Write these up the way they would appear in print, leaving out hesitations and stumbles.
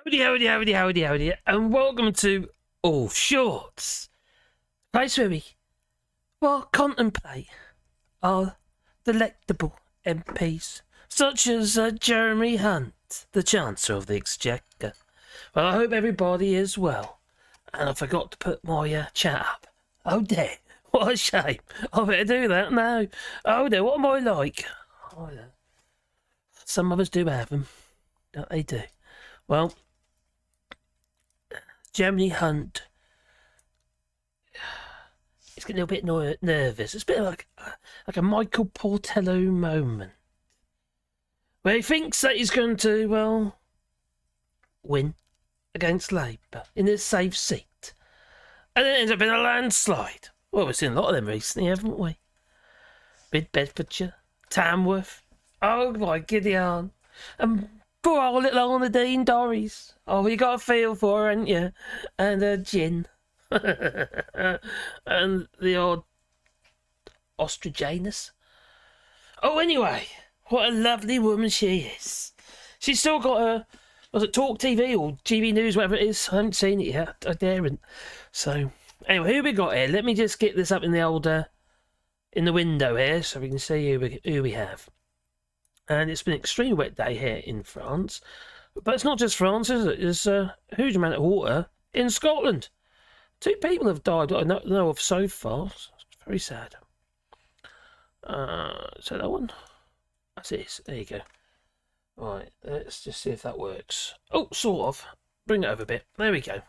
Howdy, and welcome to All Shorts, place where we contemplate our delectable MPs, such as Jeremy Hunt, the Chancellor of the Exchequer. Well, I hope everybody is well, and I forgot to put my chat up. Oh dear, what a shame. I better do that now. Oh dear, what am I like? Oh, some of us do have them, don't they do? Well, Jeremy Hunt, he's getting a little bit nervous. It's a bit like a Michael Portillo moment, where he thinks that he's going to, well, win against Labour in his safe seat. And it ends up in a landslide. Well, we've seen a lot of them recently, haven't we? Mid Bedfordshire, Tamworth, oh my Gideon, and poor old little Dean Dorries. Oh, you got a feel for her, ain't you? And Gin. And the odd Ostrijanus. Oh, anyway, what a lovely woman she is. She's still got her, was it Talk TV or GB News, whatever it is? I haven't seen it yet. I daren't. So, anyway, who we got here? Let me just get this up in the old, in the window here so we can see who we have. And it's been an extremely wet day here in France. But it's not just France, is it? There's a huge amount of water in Scotland. 2 people have died that I know of so far. It's very sad. So that one? That's it. There you go. Right, let's just see if that works. Oh, sort of. Bring it over a bit. There we go.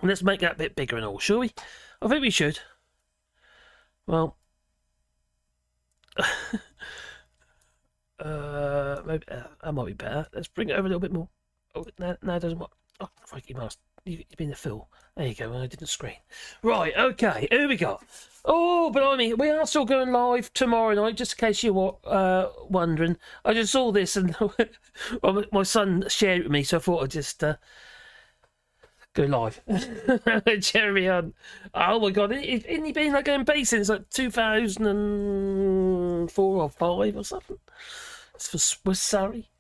Let's make that a bit bigger and all, shall we? I think we should. Well... maybe that might be better. Let's bring it over a little bit more. Oh, no, it doesn't work. Oh, crikey, Master. You've been the fool. There you go, I didn't screen. Right, okay, who we got? Oh, blimey, we are still going live tomorrow night, just in case you were wondering. I just saw this and well, my son shared it with me, so I thought I'd just go live. Jeremy Hunt. Oh my God, isn't he been like MP since like 2004 or 5 or something? It's for West Surrey.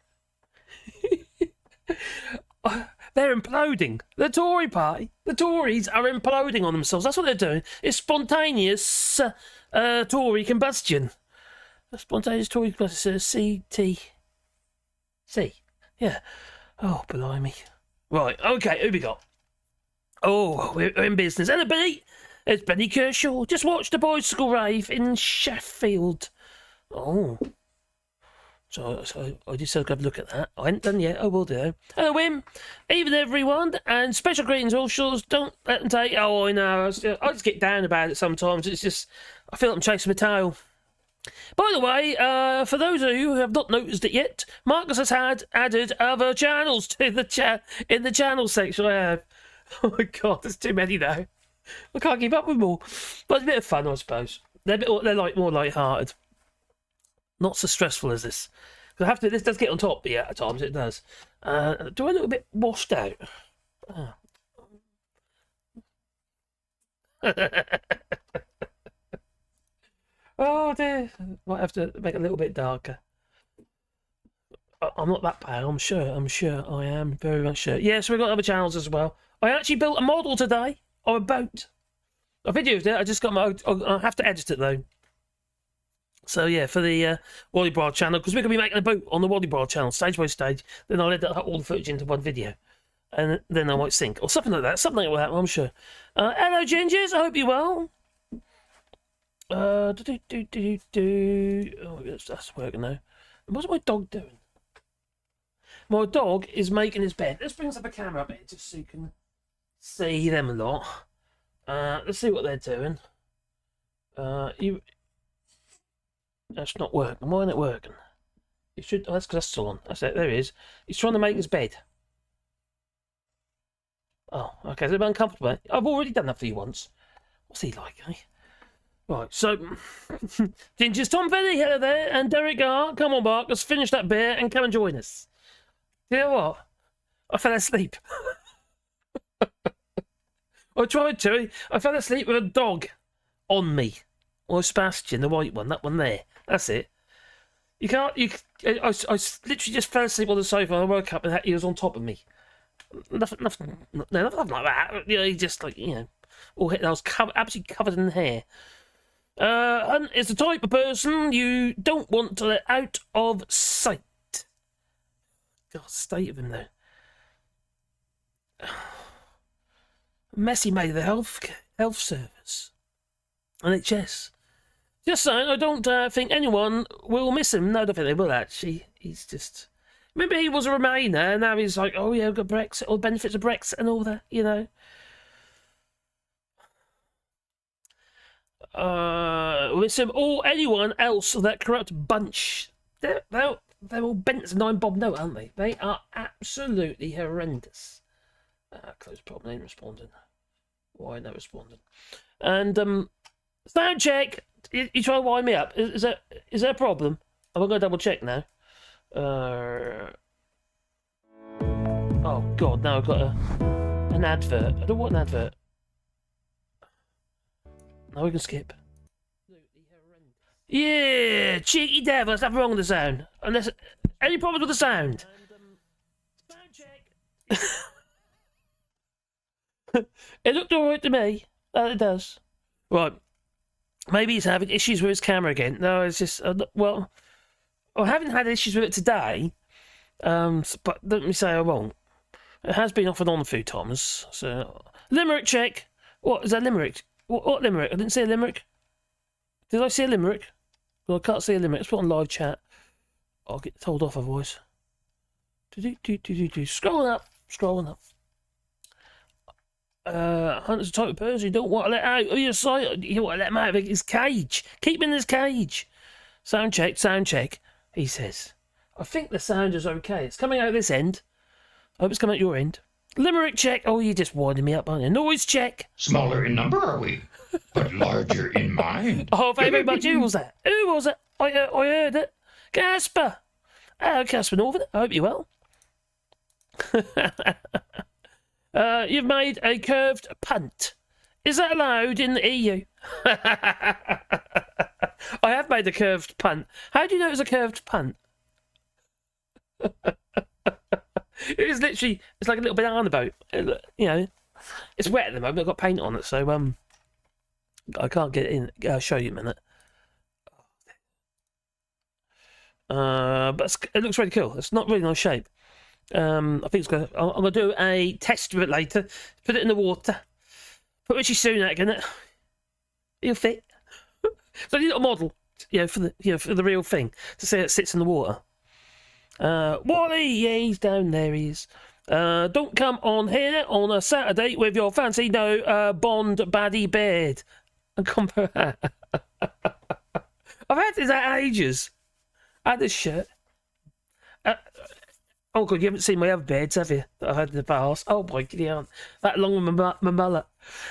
They're imploding. The Tory party. The Tories are imploding on themselves. That's what they're doing. It's spontaneous Tory combustion. Spontaneous Tory combustion. CET. Yeah. Oh, blimey. Right, okay, who we got? Oh, we're in business. And it's Benny Kershaw. Just watched the bicycle rave in Sheffield. Oh. So I just said, go have a look at that. I hadn't done yet. I will do. Hello, Wim. Even everyone. And special greetings, all shores. Don't let them take. Oh, I know. I just get down about it sometimes. It's just, I feel like I'm chasing my tail. By the way, for those of you who have not noticed it yet, Marcus has added other channels to the in the channel section. I have. Oh my God, there's too many now. I can't keep up with them all. But it's a bit of fun, I suppose. They're like more light-hearted. Not so stressful as this. This does get on top, yeah, at times it does. Do I look a bit washed out? Oh, oh dear. Might have to make it a little bit darker. I'm not that pale, I'm sure I am, very much sure. Yeah, so we've got other channels as well. I actually built a model today of a boat. I videoed it, I just got I have to edit it though. So yeah, for the Wally Broad channel, because we're going to be making a boat on the Wally Broad channel, stage by stage, then I'll edit all the footage into one video. And then I might sync, or something like that. Something like that, I'm sure. Hello, Gingers, I hope you're well. Oh, that's working now. What's my dog doing? My dog is making his bed. Let's bring up a camera up here, just so you can see them a lot. Let's see what they're doing. That's not working. Why isn't it working? It should. Oh, that's because that's still on. That's it. There he is. He's trying to make his bed. Oh, okay. It's a bit uncomfortable. Eh? I've already done that for you once. What's he like, eh? Right, so... Ginger's Tom Fenny, hello there, and Derek R. Come on, Mark, let's finish that beer and come and join us. You know what? I fell asleep. I tried to. I fell asleep with a dog on me. Or Sebastian, the white one, that one there. That's it. You can't... I literally just fell asleep on the sofa and I woke up and he was on top of me. nothing like that. You know, he just like, you know, all hit. I was absolutely covered in hair. Hunt is the type of person you don't want to let out of sight. God, state of him though. Messy made of the health service. NHS. Just saying, I don't think anyone will miss him. No, I don't think they will, actually. He's just... Remember, he was a Remainer, and now he's like, oh, yeah, we've got Brexit, all the benefits of Brexit and all that, you know. With him or anyone else, that corrupt bunch. They're all bent as a 9-bob note, aren't they? They are absolutely horrendous. Close problem, ain't responding. Why not responding? And, sound check. You try to wind me up. Is there a problem? I'm going to double check now. Oh, God, now I've got an advert. I don't want an advert. Now we can skip. Yeah, cheeky devil. There's nothing wrong with the sound. Unless any problems with the sound? Sound check. It looked alright to me. It does. Right. Maybe he's having issues with his camera again. No, it's just well, I haven't had issues with it today. But let me say I won't. It has been off and on a few times. So limerick check. What is that limerick? What limerick? I didn't see a limerick. Did I see a limerick? Well, I can't see a limerick. Let's put on live chat. I'll get told off otherwise. Scrolling up. Hunter's the type of person you don't want to let out of your sight. You want to let him out of his cage. Keep him in his cage. Sound check, he says. I think the sound is okay. It's coming out this end. I hope it's coming out your end. Limerick check. Oh, you're just winding me up, aren't you? Noise check. Smaller in number, are we? But larger in mind. Oh, very much. Who was that? I heard it. Casper. Casper Northern. I hope you're well. You've made a curved punt. Is that allowed in the EU? I have made a curved punt. How do you know it's a curved punt? It's literally, it's like a little banana boat. You know, it's wet at the moment. I've got paint on it, so I can't get it in. I'll show you in a minute. But it looks really cool. It's not really nice shape. I think it's gonna. I'm gonna do a test of it later. Put it in the water. Put Richie Sunak in it. He'll fit. So a little model, for the real thing to see it sits in the water. Wally, yeah, he's down there. He is. Don't come on here on a Saturday with your fancy Bond baddie beard. And compare. I've had this at ages. I had this shirt. Oh God, you haven't seen my other beards, have you? That I've had in the past. Oh my God, that long with my mullet.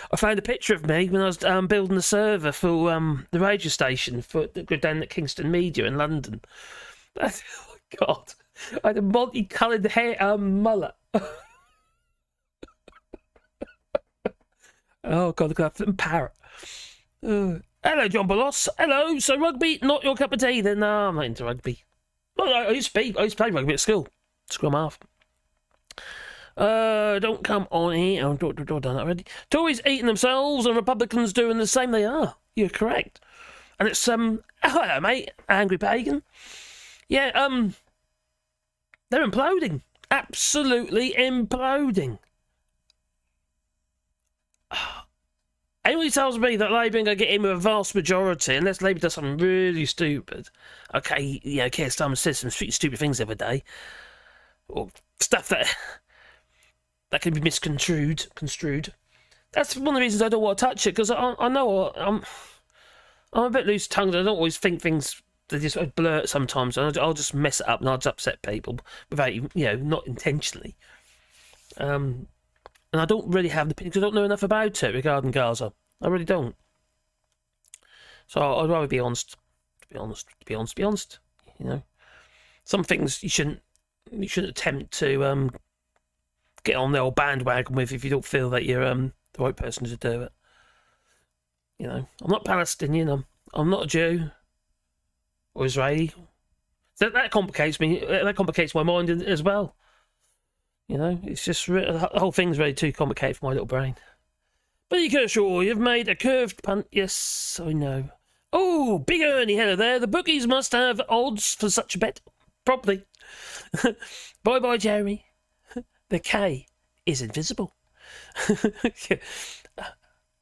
I found a picture of me when I was building a server for the radio station for go down at Kingston Media in London. Oh my God, I had a multi-coloured hair mullet. Oh God, look at that parrot. Hello, John Bolos. Hello. So rugby, not your cup of tea then? No, I'm not into rugby. Well, I used to play rugby at school. Scrum half. Don't come on here. I've done that already. Tories eating themselves and Republicans doing the same. They are. You're correct. And it's hello, mate. Angry pagan. Yeah. They're imploding. Absolutely imploding. Anyone who tells me that Labour are going to get in with a vast majority, unless Labour does something really stupid, okay, Keir Starmer says some stupid things the other day, or stuff that can be misconstrued. That's one of the reasons I don't want to touch it, because I know I'm a bit loose-tongued. I don't always think things, they just blurt sometimes, and I'll just mess it up and I'll just upset people without, not intentionally. And I don't really have the opinion because I don't know enough about it regarding Gaza. I really don't. So I'd rather be honest. To be honest. Some things you shouldn't attempt to get on the old bandwagon with if you don't feel that you're the right person to do it. I'm not Palestinian. I'm not a Jew or Israeli. That complicates me. That complicates my mind as well. You know, it's just the whole thing's really too complicated for my little brain. Billy Kershaw, you've made a curved punt. Yes, I know. Oh, Big Ernie, hello there. The bookies must have odds for such a bet. Probably. Bye-bye, Jeremy. The K is invisible.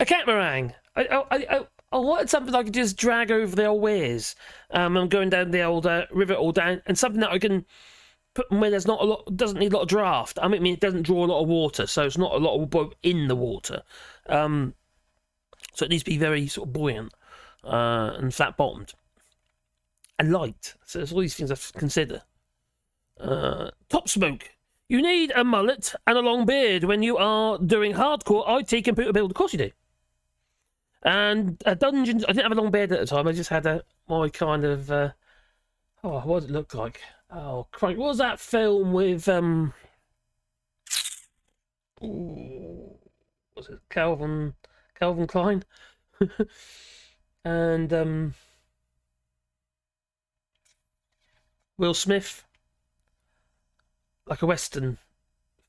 A catamaran. I wanted something I could just drag over the old weirs. I'm going down the old river all down, and something that I can put where there's not a lot, doesn't need a lot of draft. I mean, it doesn't draw a lot of water, so it's not a lot of boat in the water. So it needs to be very sort of buoyant and flat bottomed and light. So there's all these things I have to consider. Top Smoke. You need a mullet and a long beard when you are doing hardcore IT computer build. Of course you do. And Dungeons. I didn't have a long beard at the time. I just had my kind of. What did it look like? Oh, Christ. What was that film with. Was it Calvin Klein? And Will Smith. Like a Western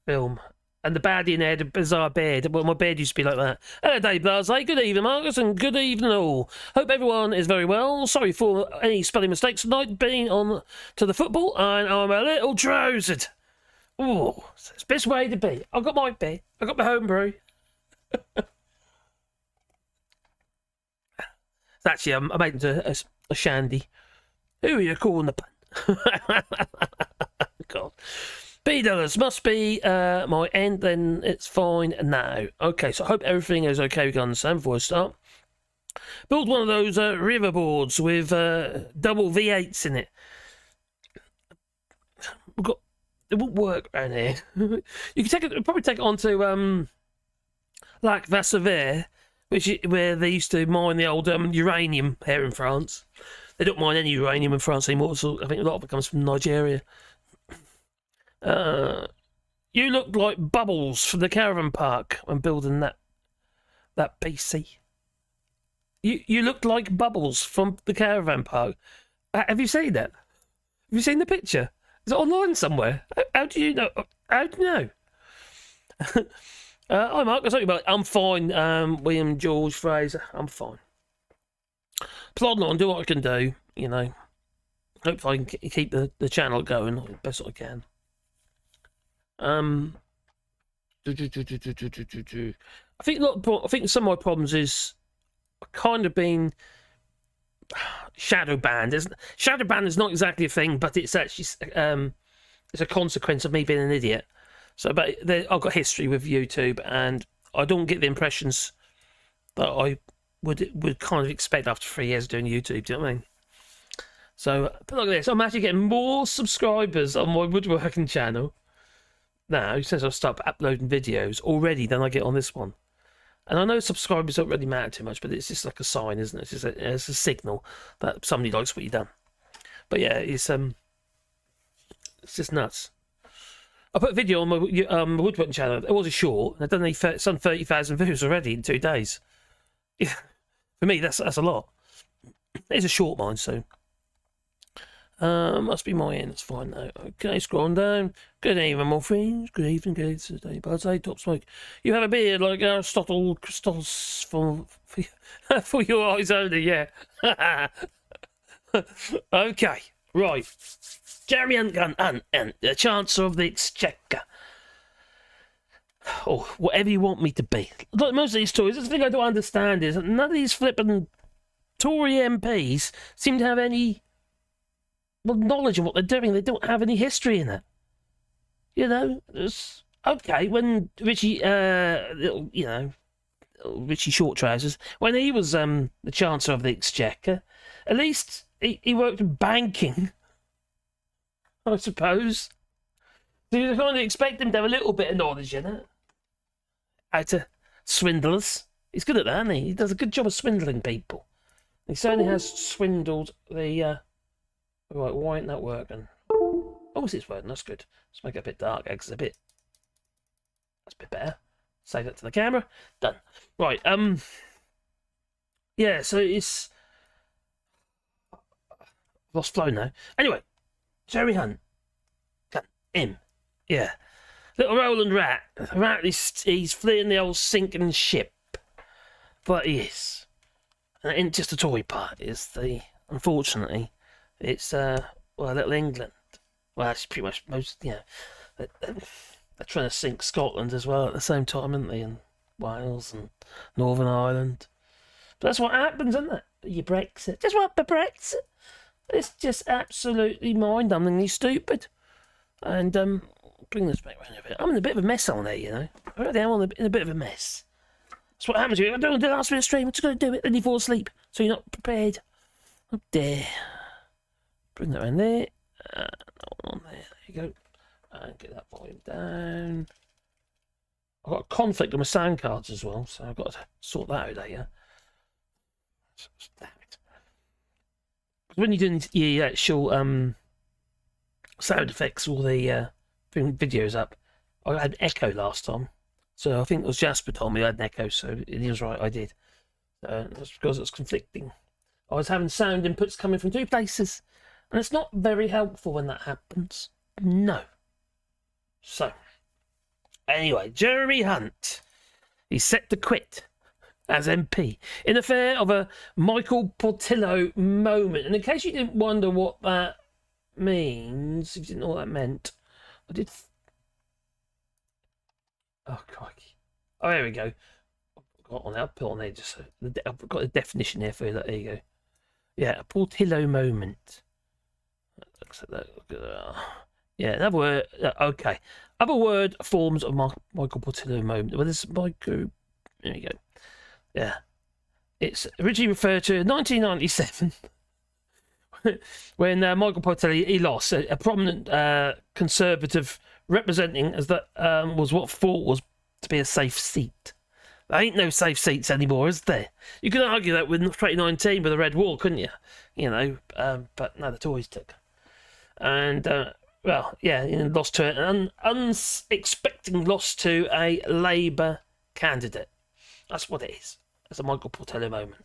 film. And the baddie in there had a bizarre beard. Well, my beard used to be like that. Hello, Dave Blase. Good evening, Marcus, and good evening all. Hope everyone is very well. Sorry for any spelling mistakes tonight. Being on to the football, and I'm a little trousered. Oh, it's the best way to be. I've got my beer. I've got my homebrew. Actually, I made into a shandy. Who are you calling the pun? God. B-Dollars must be my end, then it's fine now. Okay, so I hope everything is okay with guns before I start. Build one of those river boards with double V8s in it. It won't work around here. You can probably take it onto Lac Vassavere, where they used to mine the old uranium here in France. They don't mine any uranium in France anymore, so I think a lot of it comes from Nigeria. You looked like Bubbles from the caravan park when building that BC. You looked like Bubbles from the caravan park. Have you seen that? Have you seen the picture? Is it online somewhere? How do you know? How do you know? Hi, Mark. I'm fine. William George Fraser. I'm fine. Plodding on, do what I can do. You know. Hope I can keep the channel going as best I can. I think some of my problems is kind of being shadow banned. Shadow ban is not exactly a thing, but it's actually it's a consequence of me being an idiot. So, but I've got history with YouTube, and I don't get the impressions that I would kind of expect after 3 years doing YouTube. Do you know what I mean? So, but look at this. I'm actually getting more subscribers on my woodworking channel now, since I've started uploading videos already, than I get on this one. And I know subscribers don't really matter too much, but it's just like a sign, isn't it? It's a signal that somebody likes what you've done. But yeah, it's just nuts. I put a video on my woodworking channel. It was a short. I've done some 30,000 views already in 2 days. Yeah, for me, that's a lot. It's a short, mine, so. Must be my end. It's fine now. Okay, scrolling down. Good evening, my friends. Good evening, good today. But I'd say Top Smoke. You have a beard like Aristotle Crystals for your eyes only, yeah. Okay, right. Jeremy Hunt, the Chancellor of the Exchequer. Or whatever you want me to be. Like most of these Tories, the thing I don't understand is that none of these flipping Tory MPs seem to have any knowledge of what they're doing. They don't have any history in it. You know, it's okay when Richie Short Trousers, when he was the Chancellor of the Exchequer, at least he worked in banking, I suppose. So you kind of expect him to have a little bit of knowledge in it. How to swindlers. He's good at that, isn't he? He does a good job of swindling people. He certainly has swindled the. Right, why ain't that working? Oh, it's working. That's good. Let's make it a bit dark. That's a bit better. Save that to the camera. Done. Right. Yeah. So it's lost flow now. Anyway, Jeremy Hunt. Him. Yeah. Little Roland Rat. Rat, he's fleeing the old sinking ship. But he is. And it ain't just the Tory part, it's unfortunately, it's, little England. Well, that's pretty much most, they're trying to sink Scotland as well at the same time, aren't they? And Wales and Northern Ireland. But that's what happens, isn't it? Your Brexit. Just what the Brexit? It's just absolutely mind-numbingly stupid. And, bring this back around a bit. I'm in a bit of a mess on there, you know. I really am in a bit of a mess. That's what happens. I don't do the last minute stream. I'm just going to do it. Then you fall asleep. So you're not prepared. Oh dear. Bring that around there. On there. There you go. And get that volume down. I've got a conflict with my sound cards as well. So I've got to sort that out later. Damn it. When you're doing your actual sound effects, all the videos up, I had echo last time. So I think it was Jasper told me I had an echo, so he was right, I did. That's because it's conflicting. I was having sound inputs coming from two places, and it's not very helpful when that happens. No. So, anyway, Jeremy Hunt. He's set to quit as MP in the affair of a Michael Portillo moment. And in case you didn't wonder what that means, if you didn't know what that meant, I did... Oh, crikey. Oh, there we go. I'll put on there just so I've got a definition there for you. There you go. Yeah, a Portillo moment. Looks like that. Yeah, another word. Okay. Other word forms of Michael Portillo moment. Well, this is Michael. There you go. Yeah. It's originally referred to in 1997 when Michael Portillo, he lost a prominent Conservative representing as that was what thought was to be a safe seat. There ain't no safe seats anymore, is there? You could argue that with 2019 with the Red Wall, couldn't you? You know, but no, the Tories took. And, lost to an unexpected loss to a Labour candidate. That's what it is. It's a Michael Portillo moment.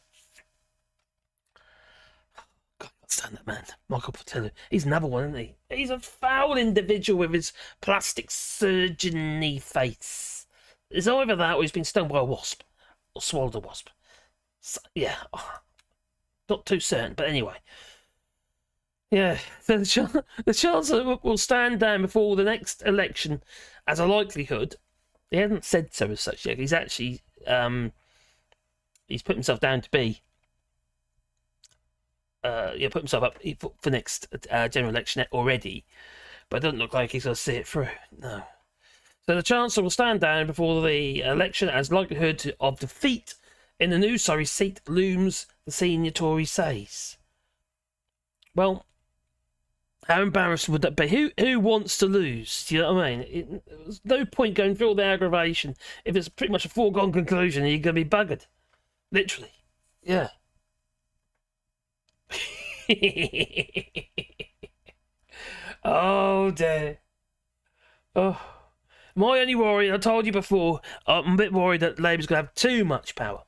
God, I can't stand that man. Michael Portillo. He's another one, isn't he? He's a foul individual with his plastic surgeon-y face. It's either that or he's been stung by a wasp. Or swallowed a wasp. So, yeah. Not too certain, but anyway. Yeah, the Chancellor will stand down before the next election as a likelihood. He hasn't said so as such yet. He's actually... he's put himself down to be... put himself up for next general election already. But it doesn't look like he's going to see it through. No. So the Chancellor will stand down before the election as likelihood of defeat in the new Surrey seat looms, the senior Tory says. Well, how embarrassing would that be? Who wants to lose? Do you know what I mean? There's no point going through all the aggravation if it's pretty much a foregone conclusion and you're going to be buggered. Literally. Yeah. Oh, dear. Oh. My only worry, I told you before, I'm a bit worried that Labour's going to have too much power.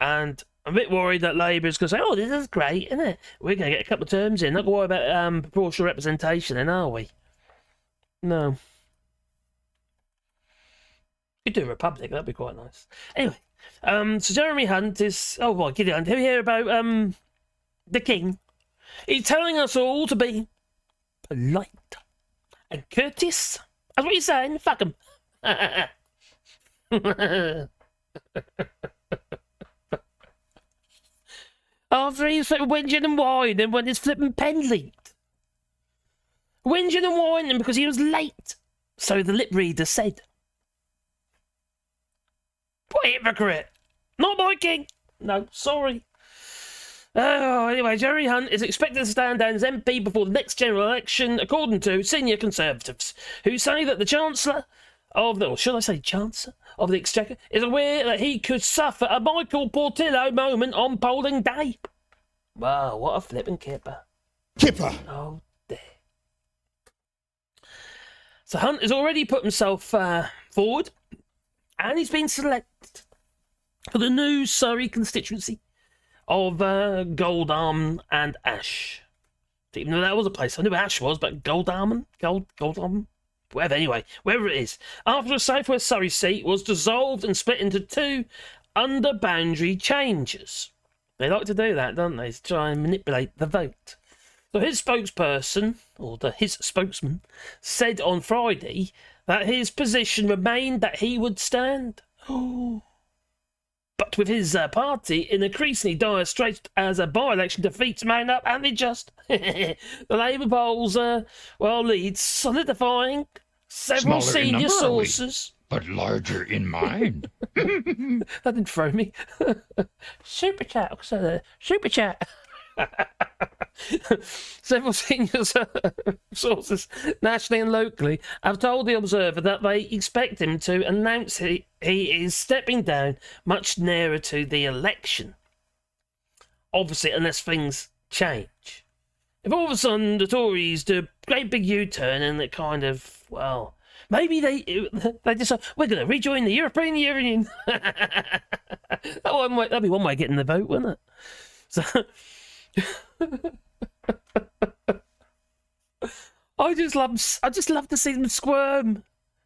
And I'm a bit worried that Labour's going to say, oh, this is great, isn't it? We're going to get a couple of terms in. Not going to worry about proportional representation then, are we? No. Could do a Republic, that'd be quite nice. Anyway, so Jeremy Hunt is... Oh, what, Gideon Hunt? Have you hear about the King? He's telling us all to be polite and courteous. That's what you're saying. Fuck him. After he's whinging and whining when his flipping pen leaked. Whinging and whining because he was late. So the lip reader said. What a hypocrite. Not my King. No, sorry. Oh, anyway, Jeremy Hunt is expected to stand down as MP before the next general election, according to senior Conservatives, who say that the Chancellor of the, or should I say Chancellor of the Exchequer, is aware that he could suffer a Michael Portillo moment on polling day. Wow, what a flippin' kipper. Kipper! Oh, dear. So Hunt has already put himself forward, and he's been selected for the new Surrey constituency of Godalming and Ash. Didn't even know that was a place. I knew where Ash was, but Godalming? Godalming? whatever, anyway, wherever it is, after the South West Surrey seat was dissolved and split into two under-boundary changes. They like to do that, don't they? To try and manipulate the vote. So his spokesperson, or his spokesman, said on Friday that his position remained that he would stand. But with his party in increasingly dire straits as a by-election defeats mount up, and they just... the Labour polls, lead solidifying. Several Smaller in senior number, are we? sources... But larger in mind. That didn't throw me. Super chat, super chat. Several senior sources, nationally and locally, have told the Observer that they expect him to announce he is stepping down much nearer to the election. Obviously, unless things change. If all of a sudden the Tories do a great big U-turn and it kind of, well, maybe they decide we're going to rejoin the European Union. That'd be one way of getting the vote, wouldn't it? So. I just love to see them squirm.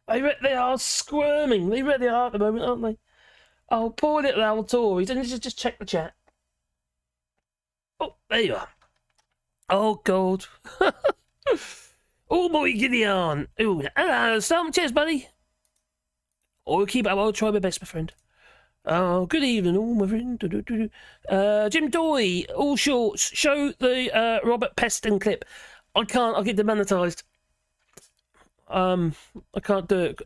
They are squirming. They really are at the moment, aren't they? Oh, poor little old Tories. And just check the chat. Oh, there you are. Oh, God. Oh, boy, Gideon. Oh, hello, Sam. Cheers, buddy. I'll try my best, my friend. Oh, good evening, all my friend. Jim Doy, all shorts. Show the Robert Peston clip. I can't. I'll get demonetised. I can't do it.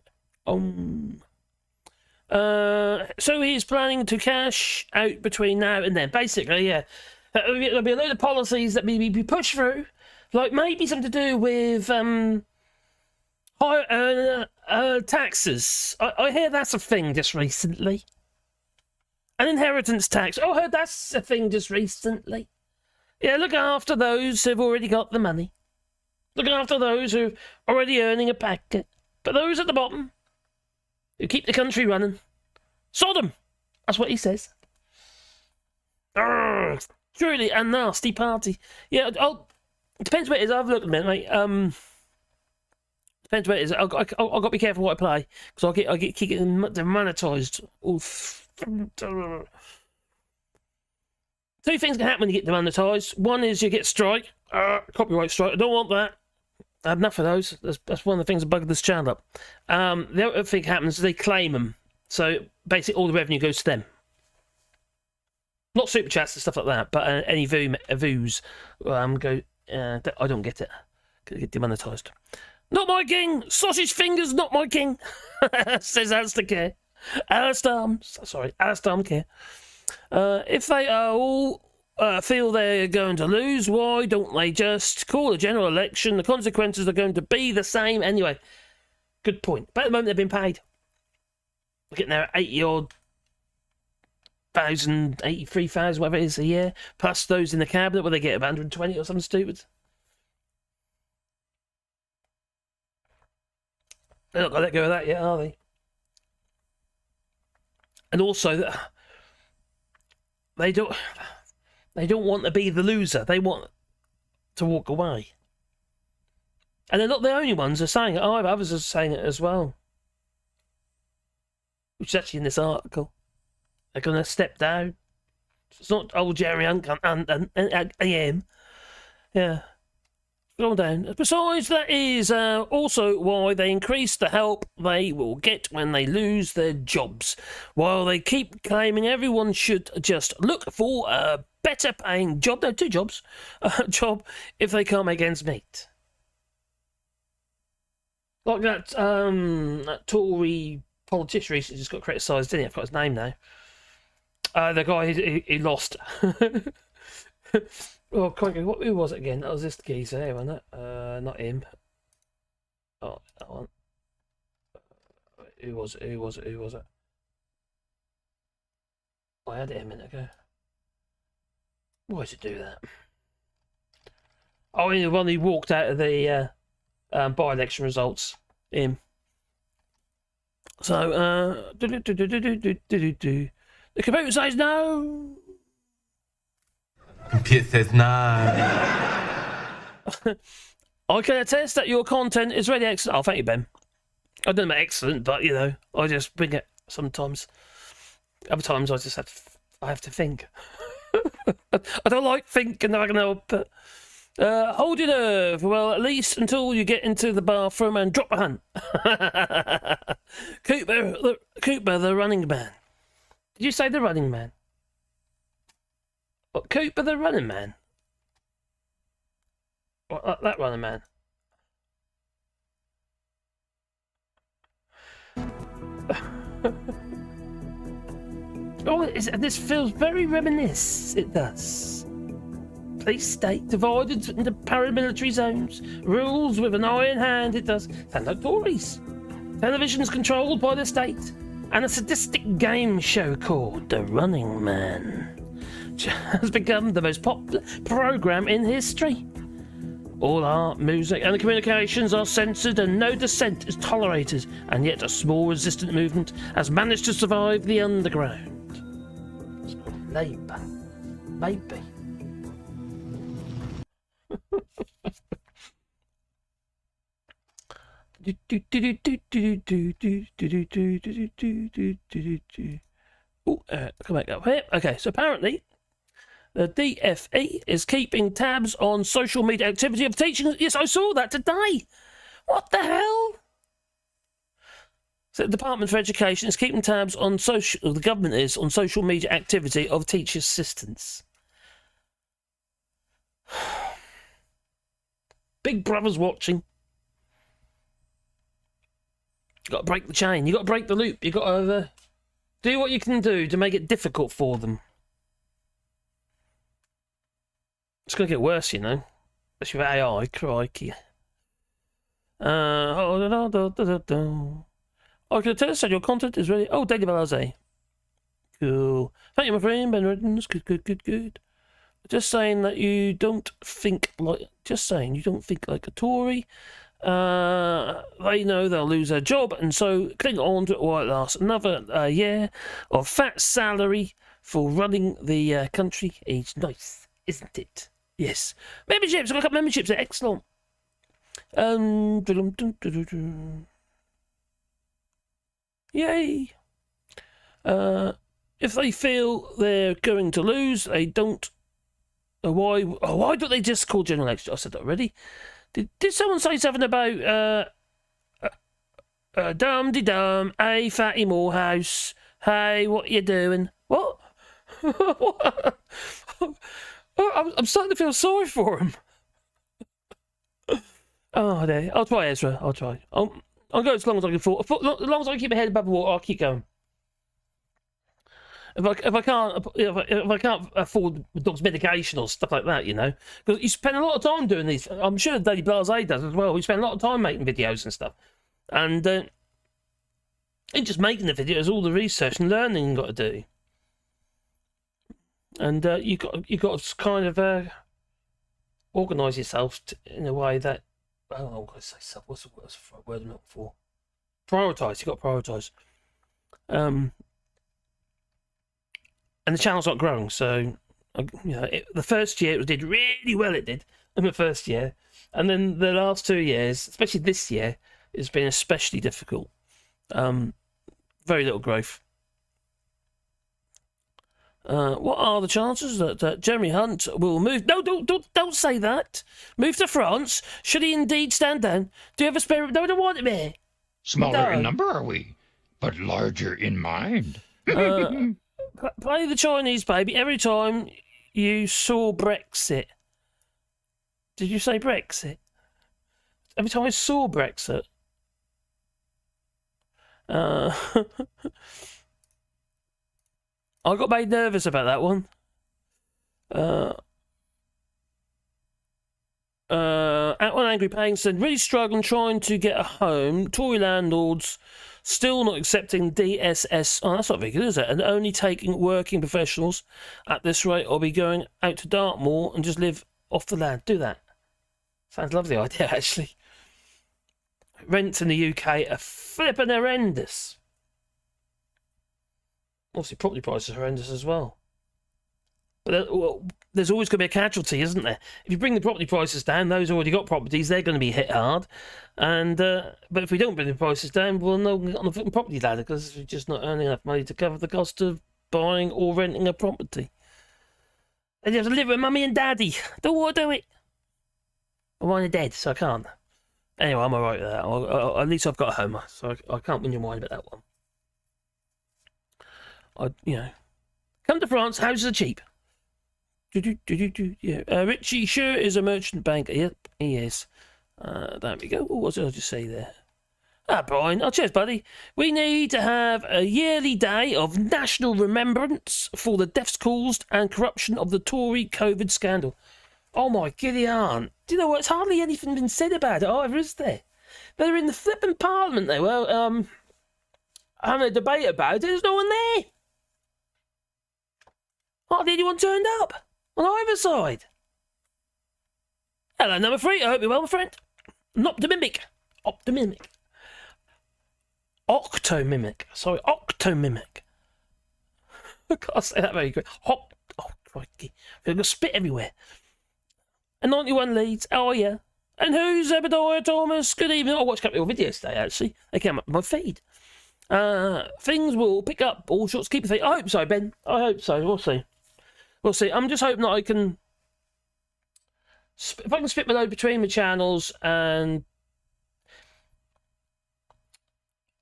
So he's planning to cash out between now and then. Basically, yeah. There'll be a load of policies that may be pushed through, like maybe something to do with higher taxes. I hear that's a thing just recently. An inheritance tax. Oh, I heard that's a thing just recently. Yeah, look after those who've already got the money. Look after those who are already earning a packet. But those at the bottom, who keep the country running, Sodom. That's what he says. Arrgh, truly a nasty party. Yeah, it depends where it is. I've looked a minute, mate. Depends where it is. I've got to be careful what I play, because I keep getting demonetised. Two things can happen when you get demonetised. One is you get strike, copyright strike. I don't want that. I have enough of those. That's one of the things that bug this channel up. The other thing happens is they claim them. So basically all the revenue goes to them. Not super chats and stuff like that, but any views go. I don't get it. Get demonetised. Not my king. Sausage fingers, not my king. Says Alistair Care. Alistair Care. If they all feel they're going to lose, why don't they just call a general election? The consequences are going to be the same anyway. Good point. But at the moment they've been paid. We're getting there 80-odd thousand, 83,000, whatever it is a year, plus those in the cabinet where they get 120 or something stupid. They're not going to let go of that yet, are they? And also, they don't want to be the loser. They want to walk away. And they're not the only ones who are saying it. Others are saying it as well. Which is actually in this article. They're going to step down. It's not old Jerry and AM. Yeah. Go down. Besides, that is also why they increase the help they will get when they lose their jobs. While they keep claiming everyone should just look for a better paying job. No, two jobs. A job if they can't make ends meet. Like that Tory politician recently just got criticised, didn't he? I forgot his name now. The guy he lost. Oh, who was it again? That was this geezer here, wasn't it? Not him. Oh, that one. Who was it? I had it a minute ago. Why did it do that? Oh, the one who walked out of the by-election results. Him. So, the computer says no. Computer says no. I can attest that your content is really excellent. Oh, thank you, Ben. I don't know about excellent, but, you know, I just bring it sometimes. Other times I just have to think. I don't like thinking, I can help it. Hold your nerve. Well, at least until you get into the bathroom and drop a hunt. Cooper, the running man. Did you say the running man? What, Cooper, the running man? What, that running man? Oh, this feels very reminiscent. It does. Police state divided into paramilitary zones. Rules with an iron hand. It does. Sound like Tories. Television's controlled by the state. And a sadistic game show called The Running Man has become the most popular programme in history. All art, music and communications are censored and no dissent is tolerated, and yet a small resistant movement has managed to survive the underground. It's called Labour. Maybe. Come back up here. Okay, so apparently the DFE is keeping tabs on social media activity of teaching. Yes, I saw that today. What the hell? So the Department for Education is keeping tabs on the government is on social media activity of teacher assistants. Big Brother's watching. You got to break the chain. You got to break the loop. You got to do what you can do to make it difficult for them. It's going to get worse, you know. Especially with AI. Crikey. I can tell that your content is really... Oh, Daily Balazé. Cool. Thank you, my friend. Ben Riddens. Good. Just saying that you don't think like... Just saying you don't think like a Tory. They know they'll lose their job, and so cling on to it while it lasts. Another year of fat salary for running the country. It's nice, isn't it? Yes. Memberships. I've got a couple of memberships. They're excellent. Yay. If they feel they're going to lose, they don't. Why don't they just call general election? I said that already. Did someone say something about dum-de-dum, hey, Fatty Morehouse, hey, what you doing? What? What? I'm starting to feel sorry for him. Oh, there. I'll try, Ezra. I'll try. I'll go as long as I can afford. As long as I keep my head above the water, I'll keep going. If I can't afford the dog's medication or stuff like that, you know, because you spend a lot of time doing these. I'm sure Daily Blasé does as well. We spend a lot of time making videos and stuff, and in just making the videos, all the research and learning you've got to do, and you got to kind of organise yourself in a way that I'm going to say stuff. What's the word I'm looking for? Prioritise. You got to prioritise. And the channel's not growing, so you know, the first year it did really well. It did in the first year, and then the last 2 years, especially this year, has been especially difficult. Very little growth. What are the chances that Jeremy Hunt will move? No, don't say that. Move to France. Should he indeed stand down? Do you have a spare? No, I don't want him here. Smaller in number, are we? But larger in mind. Play the Chinese baby every time you saw Brexit. Did you say Brexit? Every time I saw Brexit. I got made nervous about that one. At one angry paying said, really struggling trying to get a home. Tory landlords still not accepting DSS. Oh, that's not very good, is it? And only taking working professionals at this rate. I'll be going out to Dartmoor and just live off the land. Do that. Sounds lovely idea, actually. Rents in the UK are flipping horrendous. Obviously, property prices are horrendous as well. Well, there's always going to be a casualty, isn't there? If you bring the property prices down, those who already got properties, they're going to be hit hard. And but if we don't bring the prices down, we'll no get on the property ladder because we're just not earning enough money to cover the cost of buying or renting a property. And you have to live with mummy and daddy. Don't want to do it. Well, mine are dead, so I can't. Anyway, I'm alright with that. At least I've got a home, so I can't win your mind about that one. Come to France, houses are cheap. Yeah. Richie sure is a merchant banker. Yep, he is. There we go. What did I just say there? Brian. Cheers, buddy. We need to have a yearly day of national remembrance for the deaths caused and corruption of the Tory COVID scandal. Oh my giddy aunt. Do you know what? It's hardly anything been said about it either, is there? They're in the flipping parliament, they were, having a debate about it. There's no one there. Hardly anyone turned up on either side. Hello, number 3. I hope you're well, my friend. An optomimic. Octomimic. I can't say that very quick. Oh, crikey. I'm going to spit everywhere. And 91 leads. Oh, yeah. And who's Ebadiah Thomas? Good evening. I watched a couple of your videos today, actually. They came up on my feed. Things will pick up all sorts. Keep the feet. I hope so, Ben. I hope so. We'll see. I'm just hoping that I can... If I can split my load between my channels and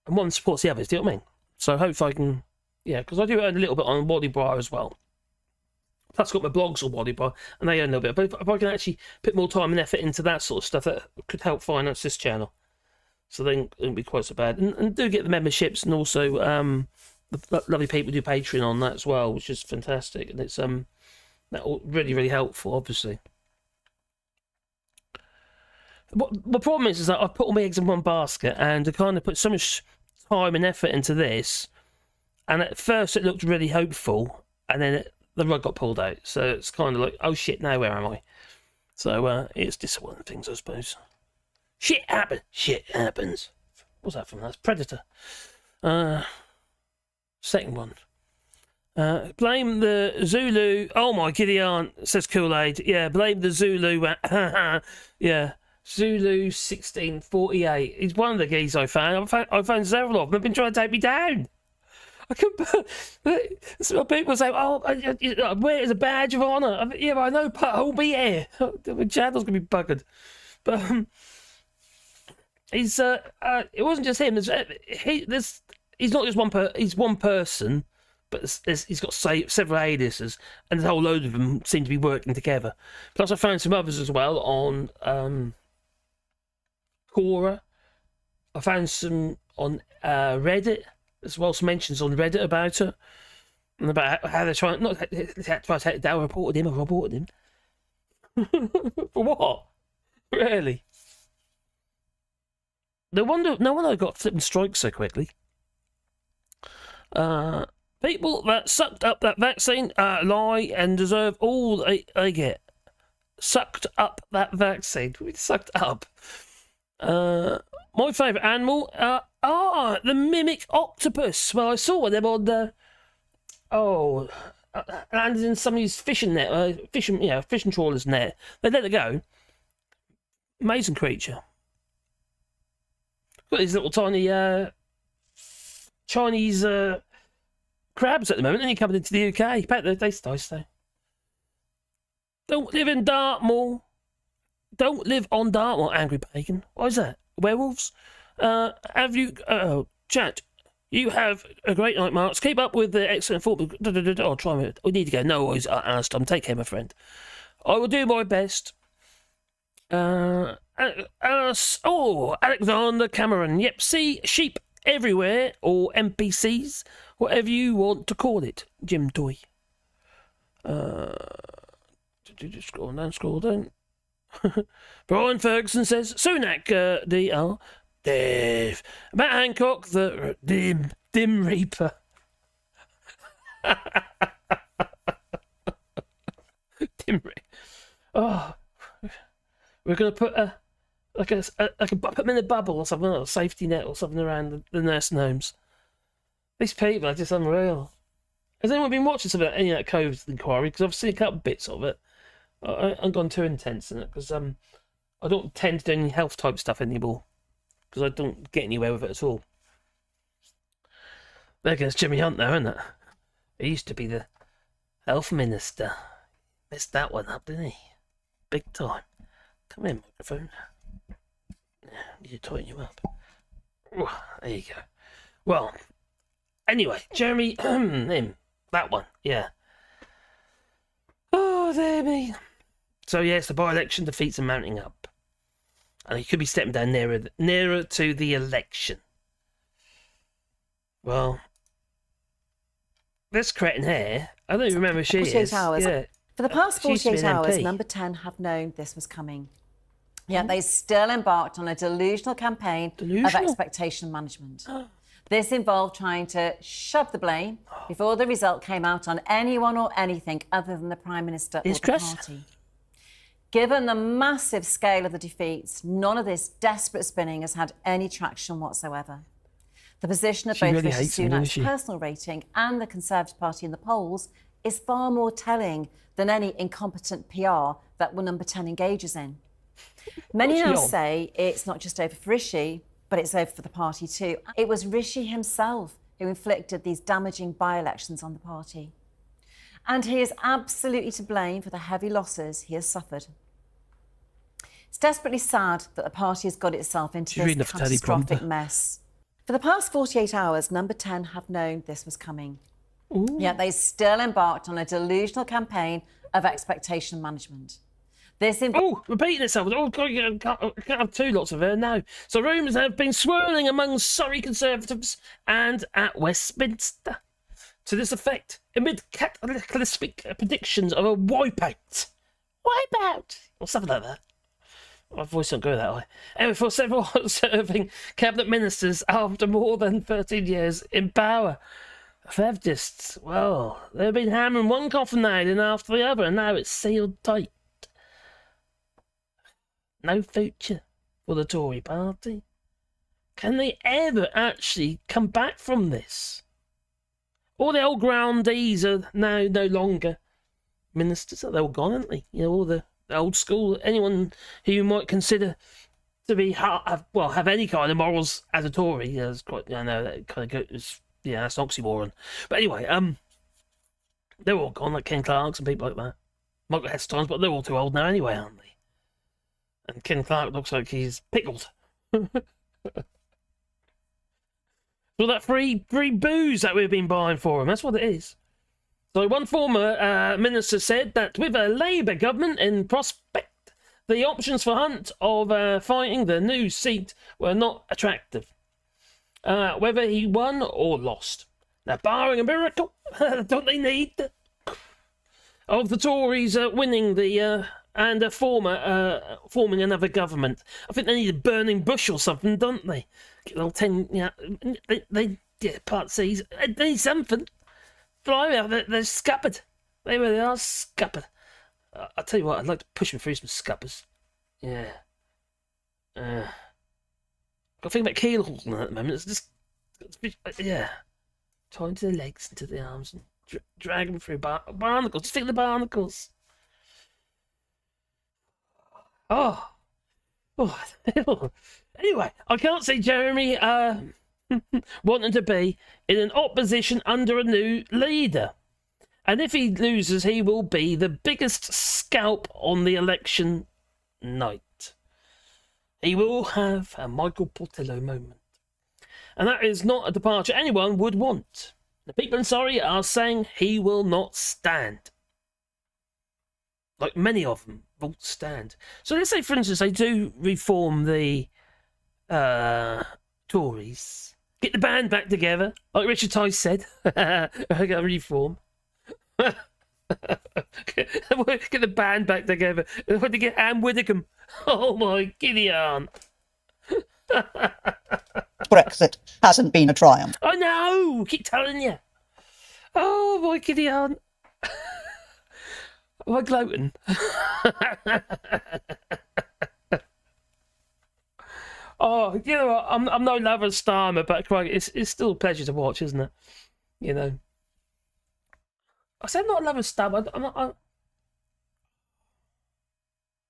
one supports the others, do you know what I mean? So hopefully I can... Yeah, because I do earn a little bit on Wadi Bra as well. Plus, I've got my blogs on Wadi Bra, and they earn a little bit. But if I can actually put more time and effort into that sort of stuff, that could help finance this channel. So then it wouldn't be quite so bad. And do get the memberships, and also the lovely people do Patreon on that as well, which is fantastic. And it's that really, really helpful, obviously. What the problem is that I've put all my eggs in one basket, and I kind of put so much time and effort into this. And at first it looked really hopeful, and then the rug got pulled out. So it's kind of like, oh shit, now where am I? So it's just one of the things, I suppose. Shit happens. What's that from? That's Predator. Second one. Blame the Zulu. Oh my giddy aunt, says Kool-Aid. Yeah, blame the Zulu. Yeah. Zulu 1648. He's one of the geese I found. I found several of them. They've been trying to take me down. I couldn't. Some people say, "Oh, I wear it as a badge of honour." Yeah, but I know, but I'll be here. The channel's gonna be buggered. But he's it wasn't just him. He's not just one he's one person, but he's got several aliases, and a whole load of them seem to be working together. Plus, I found some others as well on Quora. I found some on Reddit as well, some mentions on Reddit about it, and about how they're trying not to try to take it down. I reported him. For what? Really? No wonder I got flipping strikes so quickly. People that sucked up that vaccine lie and deserve all they get. Sucked up that vaccine. We sucked up. My favourite animal the mimic octopus. Well, I saw them on the landed in somebody's fishing net, fishing trawler's net. They let it go. Amazing creature. Got these little tiny Chinese crabs at the moment, and you're coming into the UK. Bet they taste nice though. Don't live in Dartmoor. Don't live on Dartmoor, Angry Bacon. What is that? Werewolves? Have you... chat. You have a great night, Marks. Keep up with the excellent football. I'll try it. We need to go. No worries, Aston. Take care, my friend. I will do my best. Alexander Cameron. Yep, see sheep everywhere, or NPCs, whatever you want to call it. Jim Toy. Scroll down. Brian Ferguson says, Sunak, DR. Dave. Matt Hancock, the Dim Reaper. Dim Reaper. Oh. We're going to put put them in a bubble or something, or a safety net or something around the nursing homes. These people are just unreal. Has anyone been watching some of any of that COVID inquiry? Because I've seen a couple of bits of it. I haven't gone too intense in it because I don't tend to do any health type stuff anymore because I don't get anywhere with it at all. There goes Jimmy Hunt now, isn't it? He used to be the health minister. Messed that one up, didn't he? Big time. Come in, microphone. Need to tighten you up. There you go. Well, anyway, Jeremy, him, that one, yeah. Oh, dear me. So yes, the by-election defeats are mounting up, and he could be stepping down nearer to the election. Well, this cretin here, I don't even remember who she 48 is. hours. Yeah. For the past She used to be 48 an hours, MP. Number 10 have known this was coming. Yet they still embarked on a delusional campaign of expectation management. This involved trying to shove the blame before the result came out on anyone or anything other than the Prime Minister or the Truss? party. Given the massive scale of the defeats, none of this desperate spinning has had any traction whatsoever. The position of She both really Rishi hates him, doesn't Sunak's she? personal rating and the Conservative Party in the polls is far more telling than any incompetent PR that Number 10 engages in. Many What's she now on? say it's not just over for Rishi, but it's over for the party too. It was Rishi himself who inflicted these damaging by-elections on the party. And he is absolutely to blame for the heavy losses he has suffered. It's desperately sad that the party has got itself into She's reading this off a teddy catastrophic prompter. mess. For the past 48 hours, Number 10 have known this was coming. Yet they still embarked on a delusional campaign of expectation management. This Oh, repeating itself. Oh, God, you can't have two lots of her now. So rumours have been swirling among Surrey Conservatives and at Westminster to this effect, amid cataclysmic predictions of a wipeout. Wipeout! Or something like that. My voice don't go that high. Anyway, for several serving cabinet ministers after more than 13 years in power. They've just, well, they've been hammering one coffin nail after the other, and now it's sealed tight. No future for the Tory party. Can they ever actually come back from this? All the old grandees are now no longer ministers. They're all gone, aren't they? You know, all the old school, anyone who you might consider to be, have any kind of morals as a Tory. It's quite, I know that kind of goes, yeah, that's an oxymoron. But anyway, they're all gone, like Ken Clark's and people like that. Michael Hester's, but they're all too old now anyway, aren't they? And Ken Clark looks like he's pickled. So that free booze that we've been buying for him, that's what it is. So one former minister said that with a Labour government in prospect, the options for Hunt of fighting the new seat were not attractive, whether he won or lost. Now, barring a miracle, don't they need of the Tories winning the and a forming another government? I think they need a burning bush or something, don't they? Get little 10, yeah, Part C's. They need something. Blimey, they're scuppered. They really are scuppered. I'll tell you what, I'd like to push them through some scuppers. Yeah. Got to think about keyhole at the moment. It's just, yeah. Tying to the legs and to the arms and drag them through barnacles. Just think of the barnacles. Oh. Anyway, I can't see Jeremy wanting to be in an opposition under a new leader. And if he loses, he will be the biggest scalp on the election night. He will have a Michael Portillo moment. And that is not a departure anyone would want. The people in Surrey are saying he will not stand. Like many of them won't stand. So let's say, for instance, they do reform the Tories. Get the band back together, like Richard Tice said. I got a reform. Get the band back together. I want to get Anne Widdecombe. Oh my giddy aunt. Brexit hasn't been a triumph. I know. Keep telling you. Oh my giddy aunt. Am I gloating? Oh, you know what? I'm no lover of Starmer, but it's still a pleasure to watch, isn't it? You know. I said I'm not a lover stab.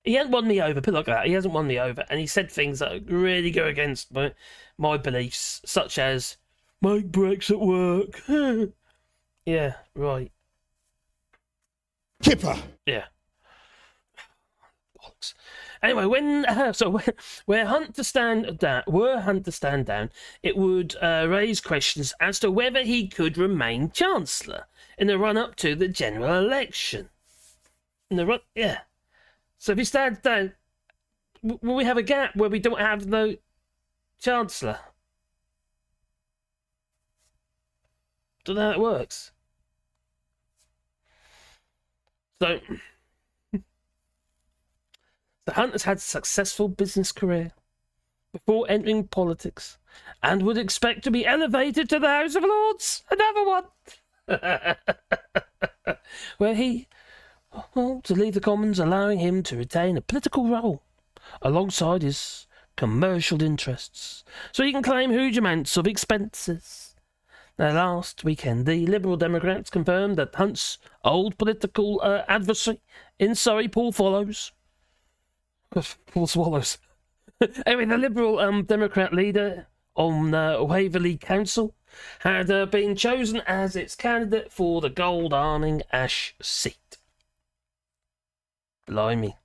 He hasn't won me over, put it like that. He hasn't won me over. And he said things that really go against my beliefs, such as, make Brexit work. Yeah, right. Kipper. Yeah. Bollocks. Anyway, were Hunt to stand down, it would raise questions as to whether he could remain Chancellor in the run-up to the general election. Yeah. So if he stands down, will we have a gap where we don't have no Chancellor? Don't know how it works. So, the Hunt has had a successful business career before entering politics and would expect to be elevated to the House of Lords. Another one. Where he... to leave the Commons, allowing him to retain a political role alongside his commercial interests, so he can claim huge amounts of expenses. Now, last weekend, the Liberal Democrats confirmed that Hunt's old political adversary in Surrey, Paul Swallows. Anyway, the Liberal Democrat leader on Waverley Council had been chosen as its candidate for the Godalming and Ash seat. Blimey.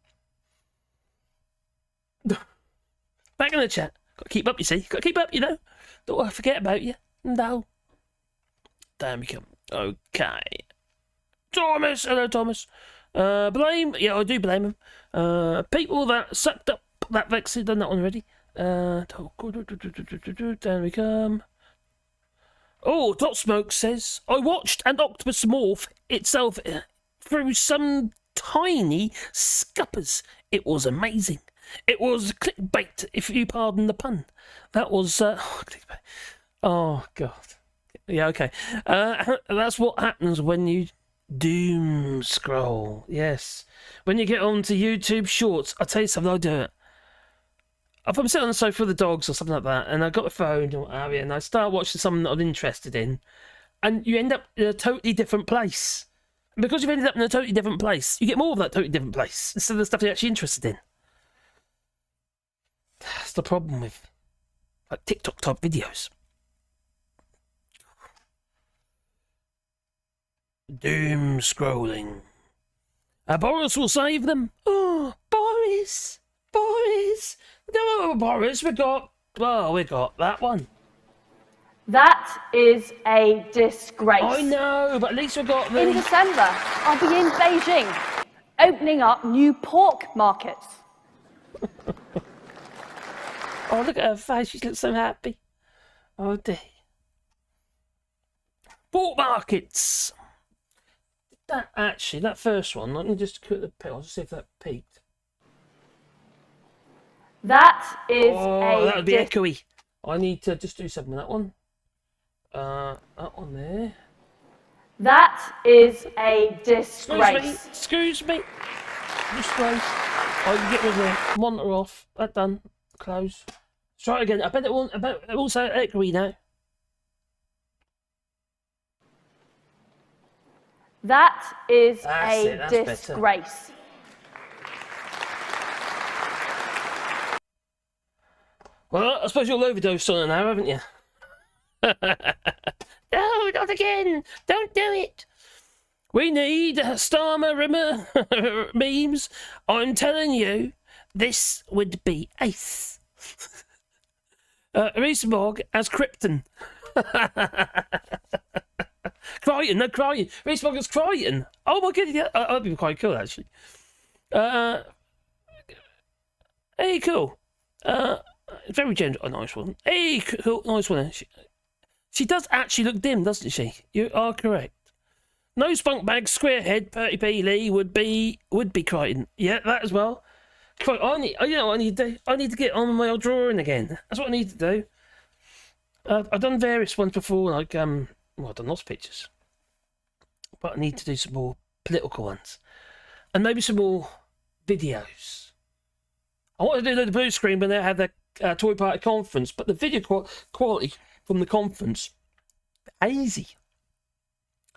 Back in the chat. Got to keep up, you see. Got to keep up, you know. Don't want to forget about you. No. There we come. Okay. Thomas. Hello, Thomas. Blame. Yeah, I do blame him. People that sucked up that Brexit. Done that one already. There we come. Oh, Dot Smoke says, I watched an octopus morph itself through some tiny scuppers. It was amazing. It was clickbait, if you pardon the pun. That was clickbait. Oh God. Yeah, okay. That's what happens when you doom scroll. Yes, when you get onto YouTube Shorts, I'll tell you something. I'll do it. If I'm sitting on the sofa with the dogs or something like that, and I got the phone or what have you, and I start watching something that I'm interested in, and you end up in a totally different place. And because you've ended up in a totally different place, you get more of that totally different place instead of the stuff you're actually interested in. That's the problem with like TikTok type videos. Doom scrolling. Boris will save them. Oh, Boris! No, Boris, we got that one. That is a disgrace. I know, but at least we got the... In December, I'll be in Beijing, opening up new pork markets. Oh, look at her face. She looks so happy. Oh, dear. Pork markets. That first one, let me just cut the pill. I'll just see if that peaked. That is that would be echoey. I need to just do something with that one. That one there. That is a disgrace. Excuse me. Disgrace. I can get rid of the monitor off. That done. Close. Let's try it again. I bet it will say echoey now. That is That's a disgrace. Well, I suppose you'll overdose on it now, haven't you? No, not again! Don't do it! We need Starmer Rimmer memes. I'm telling you, this would be ace. Rees-Mogg as Krypton. Crichton, no, Crichton. Rees-Mogg as Crichton. Oh my goodness, yeah, that'd be quite cool, actually. Hey, cool. Very gentle, a nice one. Hey, cool, nice one. She does actually look dim, doesn't she? You are correct. No spunk bag, square head, 30p Lee would be Crichton. Yeah, that as well. I need to do? I need to get on my old drawing again. That's what I need to do. I've done various ones before, like I've done lots of pictures, but I need to do some more political ones, and maybe some more videos. I want to do the blue screen when they had the Tory Party conference, but the video quality from the conference hazy.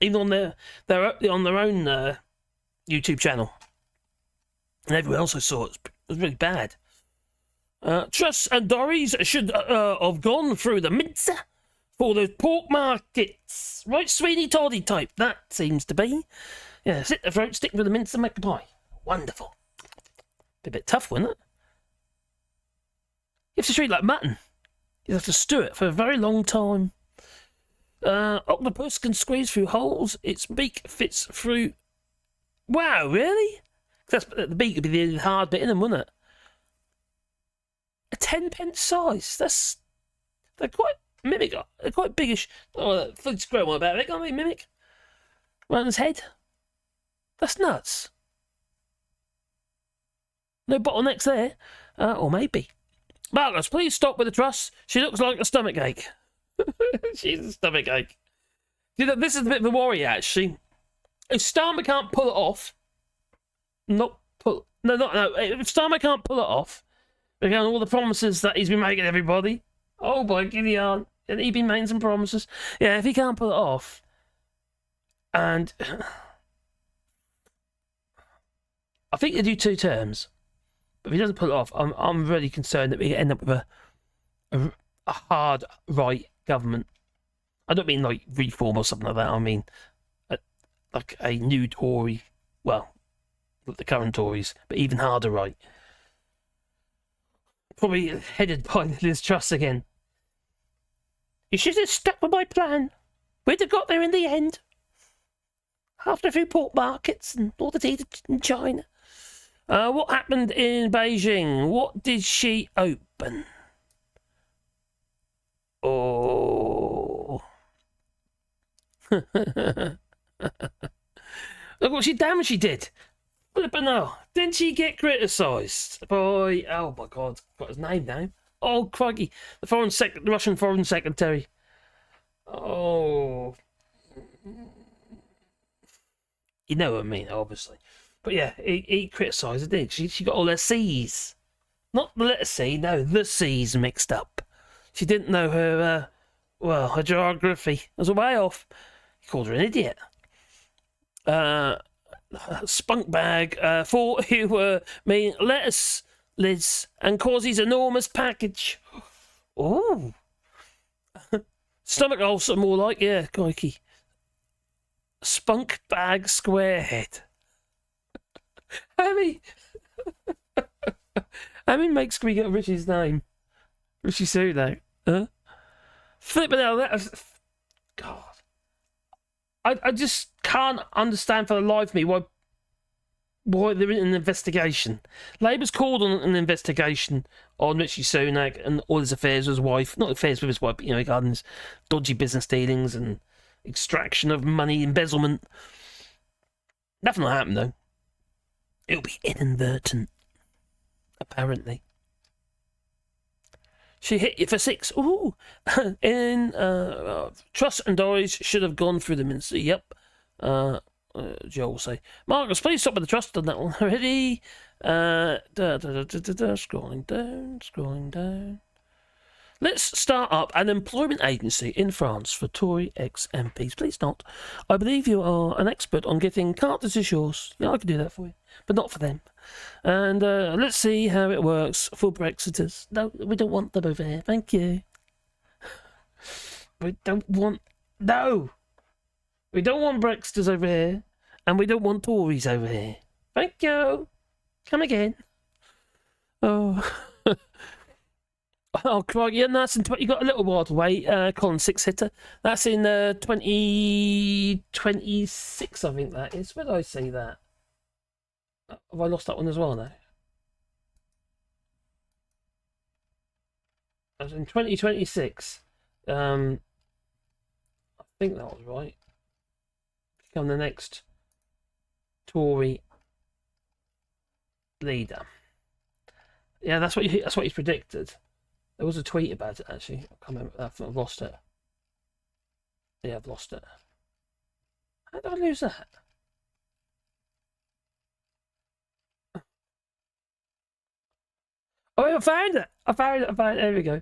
even on their own YouTube channel. And everyone else I saw it was really bad. Truss and Tories should have gone through the mincer for those pork markets. Right, Sweeney Toddy type, that seems to be. Yeah, slit the throat, stick with the mincer, make a pie. Wonderful. Be a bit tough, wouldn't it? You have to treat it like mutton. You have to stew it for a very long time. Octopus can squeeze through holes. Its beak fits through. Wow, really? The beak would be the hard bit in them, wouldn't it? A 10-pence size. They're quite mimic. They're quite biggish. Oh, that food square one about it, can't they? Mimic. Right on his head. That's nuts. No bottlenecks there. Or maybe. Marcus, please stop with the Truss. She looks like a stomachache. She's a stomachache. You know, this is a bit of a worry, actually. If Starmer can't pull it off, if Starmer can't pull it off, again, all the promises that he's been making everybody. Oh boy, Gideon, and he's been making some promises. Yeah, if he can't pull it off, and I think they do 2 terms, but if he doesn't pull it off, I'm really concerned that we end up with a hard right government. I don't mean like reform or something like that. I mean like a new Tory, well, the current Tories, but even harder right. Probably headed by Liz Truss again. You should have stuck with my plan. We'd have got there in the end. After a few pork markets and all the tea in China. What happened in Beijing? What did she open? Oh. Look what she did. But no, didn't she get criticised by, oh my God, got his name now. Oh, crikey, the Russian Foreign Secretary. Oh. You know what I mean, obviously. But yeah, he criticised her, didn't she? She got all her C's. Not the letter C, no, the C's mixed up. She didn't know her, her geography. It was way off. He called her an idiot. Spunk bag, thought you were mean lettuce, Liz, and cause his enormous package. Oh. Stomach ulcer, more like, yeah, crikey. Spunk bag squarehead. Hammy makes me get Richie's name. Richie Sunak. Huh? Flipping out, that was... God. I just can't understand for the life of me why they're in an investigation. Labour's called on an investigation on Richie Sunak and all his affairs with his wife. Not affairs with his wife, but, regarding his dodgy business dealings and extraction of money, embezzlement. Nothing will happen, though. It'll be inadvertent, apparently. She hit you for 6. Ooh. Truss and Tories should have gone through the mincer. Yep. Joe will say. Marcus, please stop with the Truss. Done that one already. Scrolling down. Let's start up an employment agency in France for Tory ex-MPs. Please not. I believe you are an expert on getting carte d'identité. Yeah, I can do that for you, but not for them. And let's see how it works for Brexiters. No, we don't want them over here. Thank you. We don't want Brexiters over here, and we don't want Tories over here. Thank you. Come again. Oh. Oh, crikey, yeah, that's in you got a little while to wait. Colin 6-hitter. That's in 2026, I think that is. Where did I see that? Have I lost that one as well now? That's in 2026. I think that was right. Become the next Tory leader. Yeah, that's what he's predicted. There was a tweet about it, actually. I can't remember. I've lost it. Yeah, I've lost it. How did I lose that? Oh, I found it. There we go.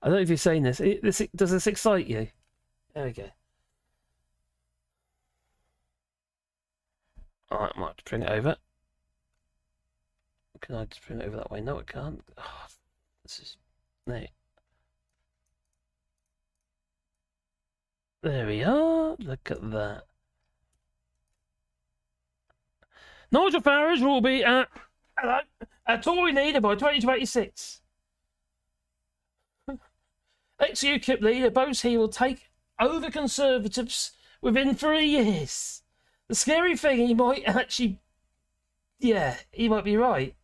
I don't know if you've seen this. Does this excite you? There we go. I might have to bring it over. Can I just bring it over that way? No, I can't. Oh, this is... No. There we are. Look at that. Nigel Farage will be a Tory leader by 2026. Ex-UKIP leader boasts he will take over Conservatives within 3 years. The scary thing, he might actually... Yeah, he might be right.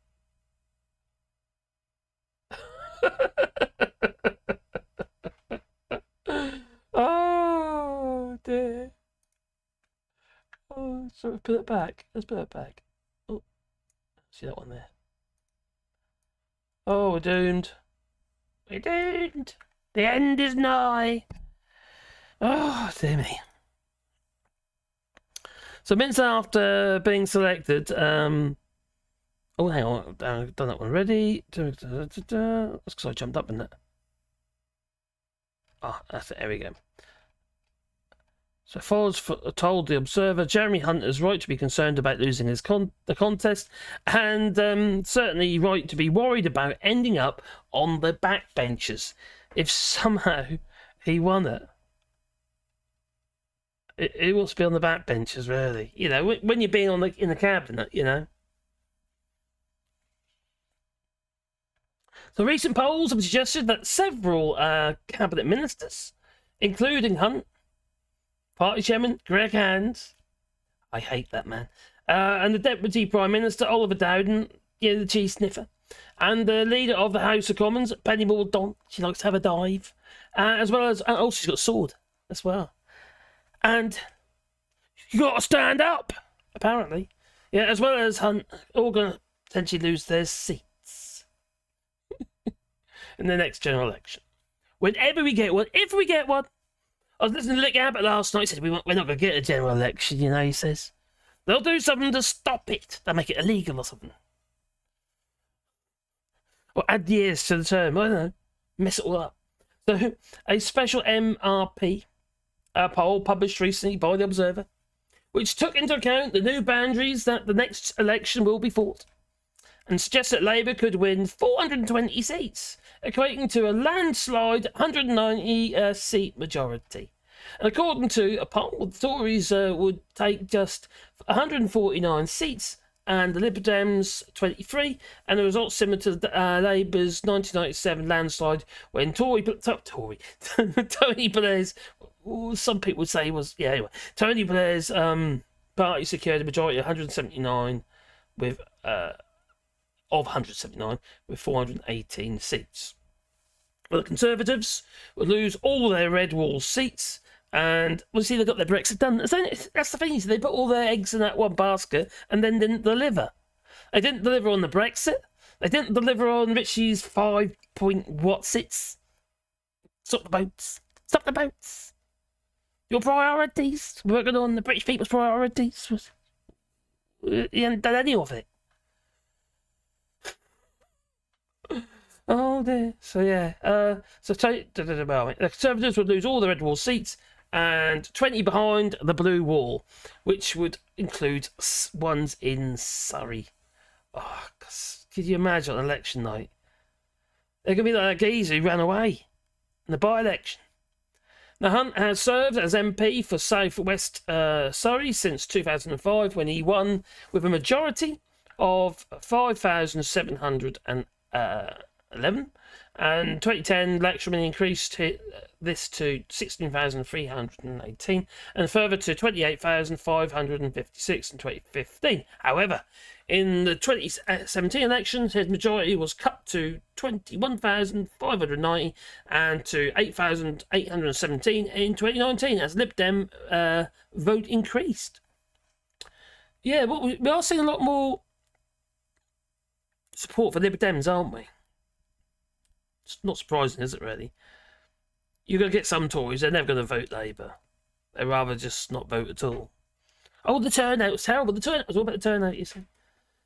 Oh, dear. Oh, so put it back. Let's put it back. Oh, see that one there. Oh, we're doomed. We're doomed. The end is nigh. Oh, dear me. So minutes after being selected, oh, hang on, I've done that one already. That's because I jumped up in that. Ah, that's it, there we go. So Forbes told the Observer Jeremy Hunt is right to be concerned about losing his the contest, and certainly right to be worried about ending up on the backbenches if somehow he won it. He wants to be on the backbenches, really. You know, when you're being in the cabinet, you know. So recent polls have suggested that several cabinet ministers, including Hunt, Party Chairman Greg Hand, I hate that man, and the Deputy Prime Minister Oliver Dowden, yeah, the cheese sniffer, and the Leader of the House of Commons, Penny Mordaunt, she likes to have a dive, as well as, oh, she's got a sword as well. And you got to stand up, apparently. Yeah, as well as Hunt, all going to potentially lose their seats in the next general election. Whenever we get one, if we get one. I was listening to Nick Abbott last night. He said, we're not going to get a general election, you know, he says. They'll do something to stop it. They'll make it illegal or something. Or add years to the term. I don't know. Mess it all up. So, a special MRP poll published recently by The Observer, which took into account the new boundaries that the next election will be fought, and suggests that Labour could win 420 seats, equating to a landslide 190 seat majority. And according to a poll, the Tories would take just 149 seats and the Lib Dems 23, and the results similar to Labour's 1997 landslide when Tony Blair's, some people would say was, yeah, anyway, Tony Blair's party secured a majority of 179 with of 179 with 418 seats. Well, the Conservatives would lose all their red wall seats, and we'll see they got their Brexit done. That's the thing, they put all their eggs in that one basket and then didn't deliver. They didn't deliver on the Brexit. They didn't deliver on Richie's 5-point seats. Stop the boats. Stop the boats. Your priorities. Working on the British people's priorities. You haven't done any of it. Oh dear. So yeah. The Conservatives would lose all the red wall seats and 20 behind the blue wall, which would include ones in Surrey. Oh, could you imagine on election night? They're going to be like that geezer who ran away in the by-election. Now, Hunt has served as MP for South West Surrey since 2005, when he won with a majority of 5,711. And 2010 election increased this to 16,318 and further to 28,556 in 2015. However, in the 2017 elections, his majority was cut to 21,590 and to 8,817 in 2019 as Lib Dem vote increased. Yeah, well, we are seeing a lot more support for Lib Dems, aren't we? It's not surprising, is it, really? You're going to get some Tories, they're never going to vote Labour. They'd rather just not vote at all. Oh, the turnout was terrible. The turnout was all about the turnout, you see.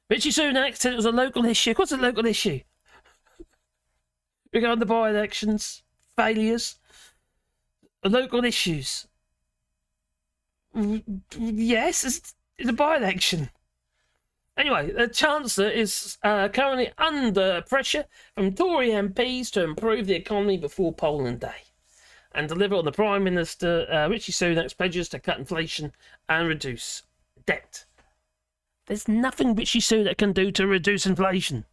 Richie Sunak said it was a local issue. Of course it's a local issue. Regarding the by-elections, failures, local issues. Yes, It's a by-election. Anyway, the Chancellor is currently under pressure from Tory MPs to improve the economy before polling day and deliver on the Prime Minister Rishi Sunak's pledges to cut inflation and reduce debt. There's nothing Rishi Sunak can do to reduce inflation.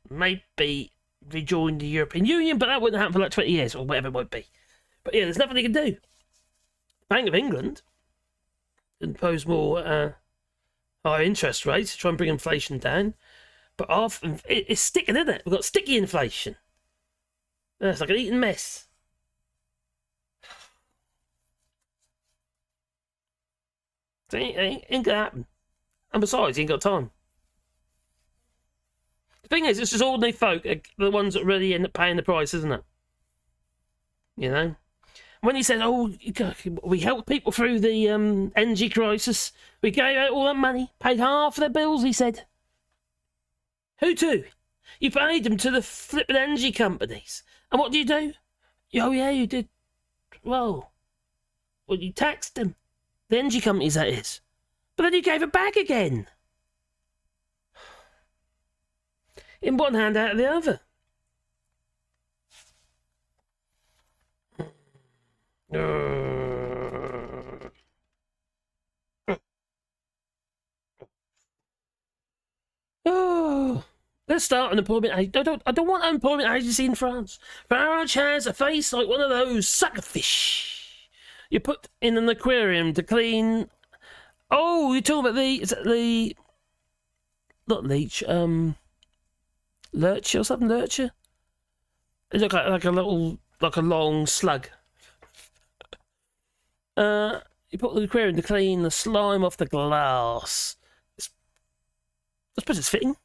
Maybe rejoin the European Union, but that wouldn't happen for like 20 years or whatever it might be. But yeah, there's nothing he can do. Bank of England impose more higher interest rates to try and bring inflation down. But it's sticking, isn't it? We've got sticky inflation. It's like an eating mess. So it ain't gonna happen. And besides, he ain't got time. The thing is, it's just ordinary folk are the ones that really end up paying the price, isn't it? You know? When he said, oh, we helped people through the energy crisis, we gave out all that money, paid half of their bills, he said. Who to? You paid them to the flipping energy companies. And what do you do? Oh, yeah, you did. Well, you taxed them. The energy companies, that is. But then you gave it back again. In one hand, out of the other. Oh, let's start an employment agency. I don't want an employment agency in France. Farage has a face like one of those suckerfish you put in an aquarium to clean. Oh, you're talking about not leech, lurcher or something, lurcher? It looks like a long slug. You put the aquarium to clean the slime off the glass. I suppose it's fitting.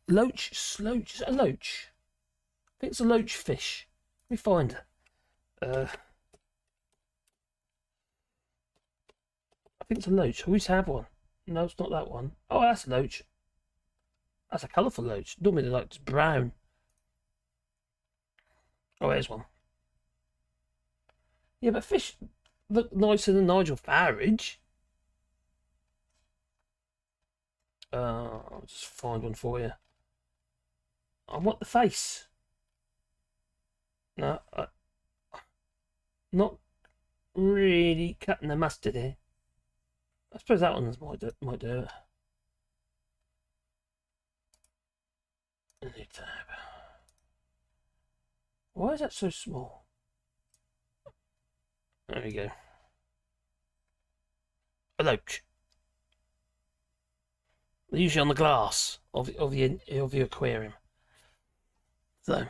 Loach, sloach, is it a loach? I think it's a loach fish. Let me find her. I think it's a loach. I used to have one. No, it's not that one. Oh, that's a loach. That's a colourful loach. Normally they're like just brown. Oh, there's one. Yeah, but fish look nicer than Nigel Farage. I'll just find one for you. I want the face. No, not really cutting the mustard here. I suppose that one might do it. A new tab. Why is that so small? There we go. A loach. They're usually on the glass of the aquarium. So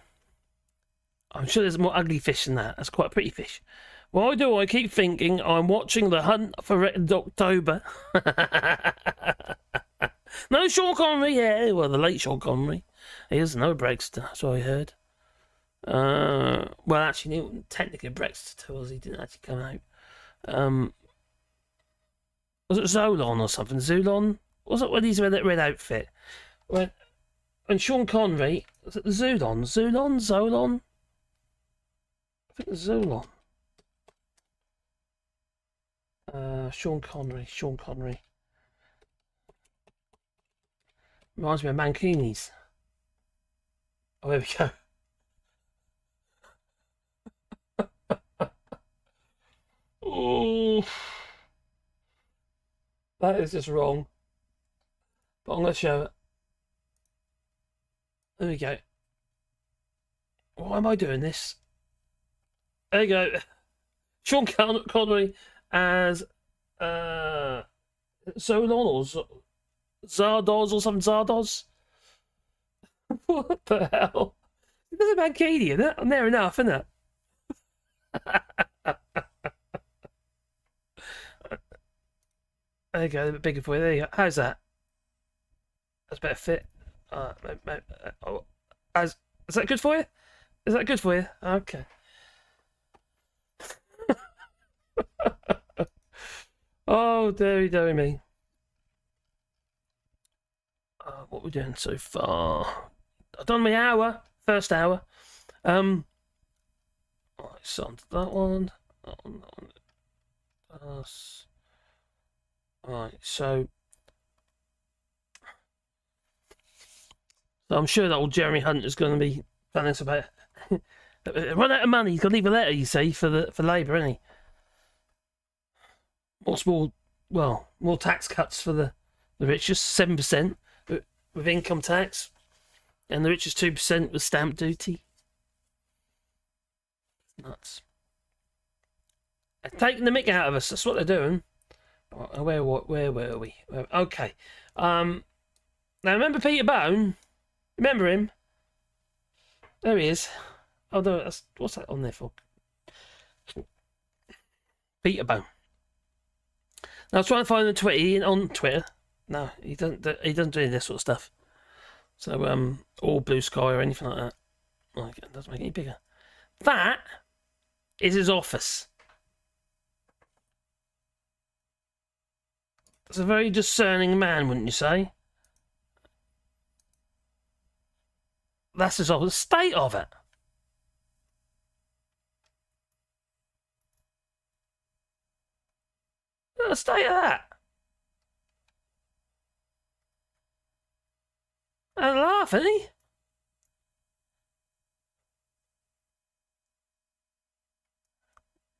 I'm sure there's more ugly fish than that. That's quite a pretty fish. Why do I keep thinking I'm watching The Hunt for Red October? No, Sean Connery, yeah, well, the late Sean Connery. He doesn't know Brexit, that's what I heard. Well, actually, he wasn't technically a Brexit, was he? Didn't actually come out. Was it Zolon or something? Zulon? Was it when he's in that red outfit? When Sean Connery, was it Zulon? Zolon? I think it's Zulon. Sean Connery. Reminds me of Mankinis. Oh, there we go. Oh, that is just wrong. But I'm going to show it. There we go. Why am I doing this? There you go. Sean Connery as Solon or Zardoz or something. Zardoz? What the hell? There's a Mancini in it. I'm there enough, isn't it? There you go, a bit bigger for you. There you go. How's that? That's better fit. Is that good for you? Is that good for you? Okay. Oh, dearie me. What are we doing so far? I've done my hour. First hour. Right, so on to that one. Right, so I'm sure that old Jeremy Hunt is going to be telling us about run out of money. He's got to leave a letter, you see, for Labour, isn't he? More tax cuts for the richest, 7% with income tax, and the richest 2% with stamp duty. Nuts. They're taking the mick out of us. That's what they're doing. Where were we? Okay. Now remember Peter Bone? Remember him? There he is. Oh no, what's that on there for? Peter Bone. Now I was trying to find on Twitter. No, he doesn't do any of this sort of stuff. So or Blue Sky or anything like that. Like, it doesn't make it any bigger. That is his office. It's a very discerning man, wouldn't you say? That's his office. The state of it. Look at the state of that. And laugh, isn't he?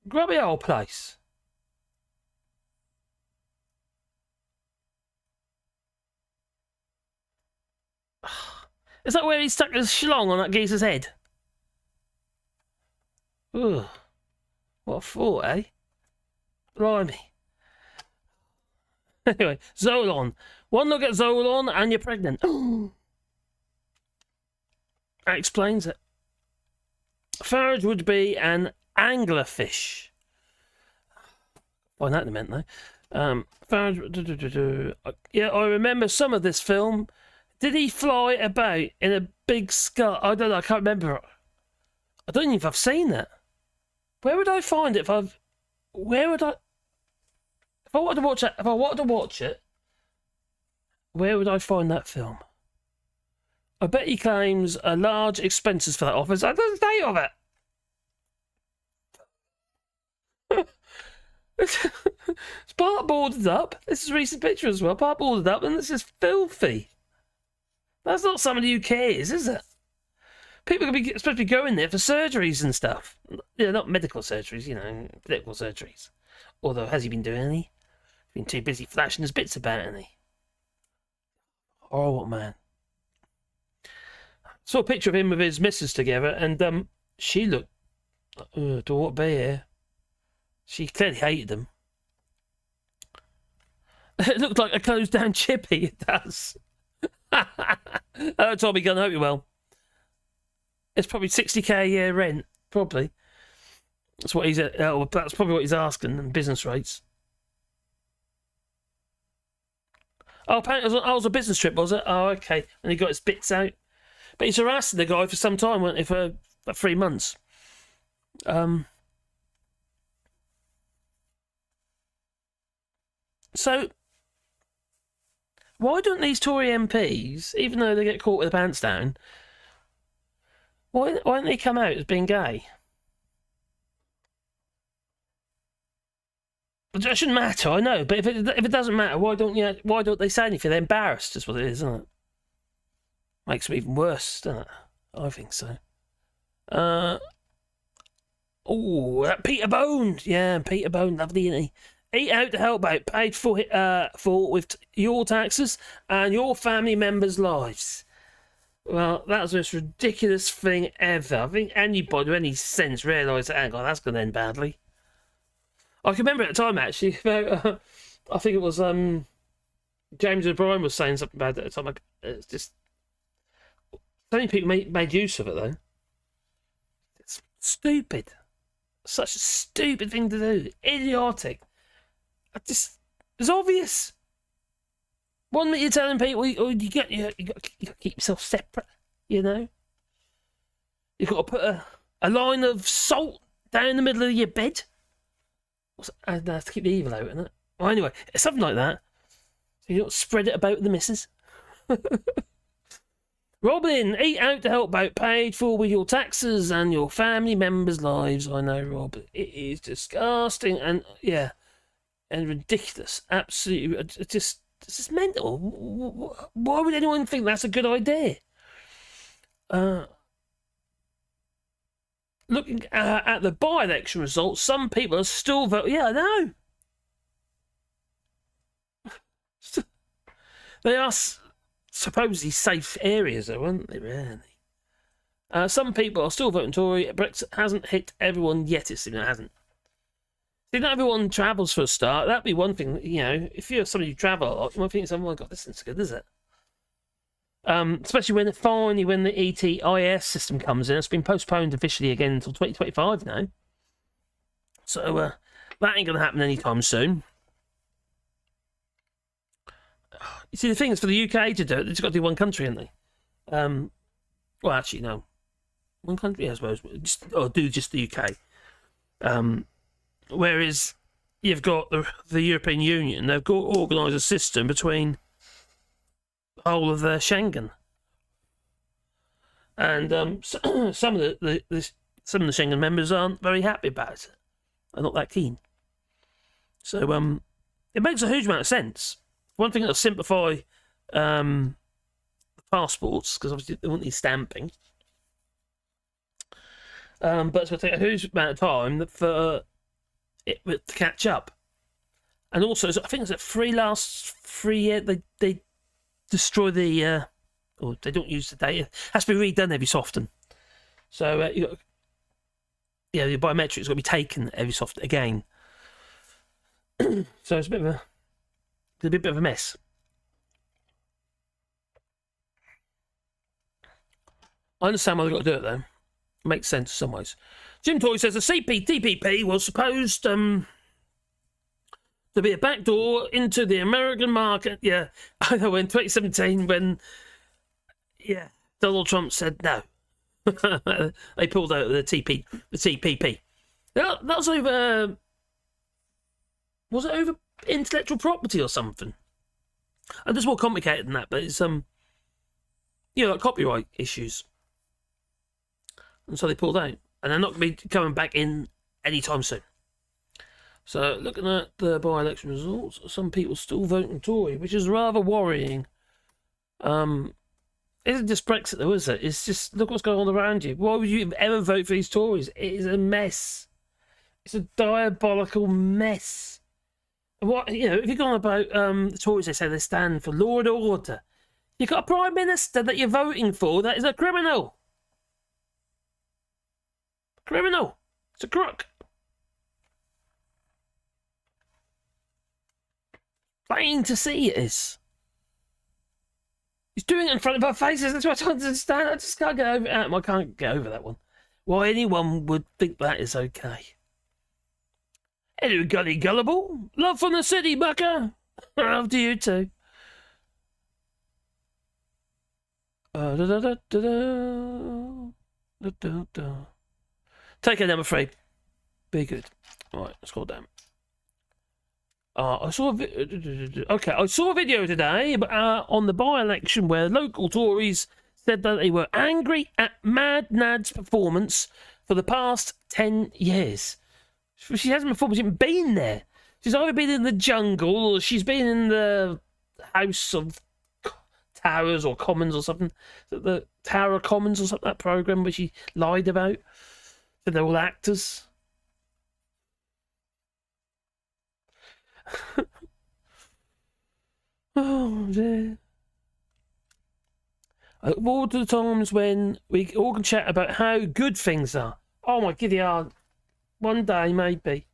Grubby old place. Is that where he stuck his schlong on that geeser's head? Ugh. What a thought, eh? Blimey. Anyway, Zolon. One look at Zolon and you're pregnant. That explains it. Farage would be an anglerfish. Find that in a minute, though. Farage... Yeah, I remember some of this film. Did he fly about in a big sky? I don't know, I can't remember. I don't even know if I've seen that. Where would I find it if I've... Where would I... If I wanted to watch it, where would I find that film? I bet he claims large expenses for that office. That doesn't say of it. It's part boarded up. This is a recent picture as well. Part boarded up, and this is filthy. That's not somebody who cares, is it? People are supposed to be going there for surgeries and stuff. Yeah, not medical surgeries, political surgeries. Although, has he been doing any? He's been too busy flashing his bits about, hasn't he? Oh, what man. Saw a picture of him with his missus together, and she looked... don't want to be here. She clearly hated them. It looked like a closed-down chippy, it does. Tommy Gunn, hope you're well. It's probably 60k a year rent, probably. That's what that's probably what he's asking, and business rates. Oh, apparently it was a business trip, was it? Oh, okay. And he got his bits out. But he's harassing the guy for some time, wasn't he? For about 3 months. So, why don't these Tory MPs, even though they get caught with their pants down, why don't they come out as being gay? It shouldn't matter, I know, but if it doesn't matter, why don't they say anything? They're embarrassed, is what it is, isn't it? Makes it even worse, doesn't it? I think so. That Peter Bone, yeah, Peter Bone, lovely, isn't he? Eat out to help out, paid for with your taxes and your family members' lives. Well, that's the most ridiculous thing ever. I think anybody with any sense realised that, hang on, that's going to end badly. I can remember at the time, actually, about, I think it was James O'Brien was saying something about it at the time. It's just... So many people made use of it, though. It's stupid. Such a stupid thing to do. Idiotic. It's obvious. One minute you're telling people, you got to keep yourself separate, You've got to put a line of salt down the middle of your bed. To keep the evil out, isn't it? Well, anyway, it's something like that. So you don't spread it about the missus. Robin, eat out to help out, paid for with your taxes and your family members' lives. I know, Rob. It is disgusting. And, yeah, and ridiculous. Absolutely, it's just mental. Why would anyone think that's a good idea? Looking at the by-election results, some people are still voting. Yeah, I know. They are supposedly safe areas, though, aren't they, really? Some people are still voting Tory. Brexit hasn't hit everyone yet, it seems. It hasn't. See, not everyone travels for a start. That'd be one thing, you know. If you're somebody who travel a lot, you might think, oh my God, this isn't good, is it? Especially when the ETIS system comes in. It's been postponed officially again until 2025 now. So that ain't going to happen anytime soon. You see, the thing is, for the UK to do it, they've got to do one country, haven't they? Well, actually, no. One country, I suppose. Do just the UK. Whereas you've got the European Union, they've got to organise a system between the whole of Schengen. And some of the Schengen members aren't very happy about it. They're not that keen. So it makes a huge amount of sense. One thing that'll simplify the passports, because obviously they won't need stamping. But it's going to take a huge amount of time for it to catch up. And also, I think it's at 3 years they destroy the or they don't use the data. It has to be redone every so often. So your biometrics got to be taken every so often again. So it's a bit of a mess. I understand why they've got to do it though. It makes sense in some ways. Jim Tory says the CPTPP was supposed to be a backdoor into the American market. Yeah, I know in 2017 when Donald Trump said no. They pulled out the TPP. That was over. Was it over intellectual property or something? And it's more complicated than that, but it's like copyright issues. And so they pulled out. And they're not going to be coming back in anytime soon. So looking at the by-election results, some people still voting Tory, which is rather worrying. Isn't just Brexit though, is it? It's just, look what's going on around you. Why would you ever vote for these Tories? It is a mess. It's a diabolical mess. What, if you're going about the Tories, they say they stand for law and order. You've got a Prime Minister that you're voting for that is a criminal. Criminal. It's a crook. Plain to see it is. He's doing it in front of our faces. That's what I don't understand. I just can't get over it. I can't get over that one. Why anyone would think that is okay. Hello, Gully Gullible. Love from the city, bucker. Love to you too. Take it, I'm afraid. Be good. Alright, let's go down. I saw a video today on the by-election where local Tories said that they were angry at Mad Nad's performance for the past 10 years. She hasn't performed, she's been there. She's either been in the jungle or she's been in the House of Towers or Commons or something. The Tower of Commons or something, that programme where she lied about. So they're all actors. Oh dear. I look forward to the times when we all can chat about how good things are. Oh my giddy aunt. One day, maybe.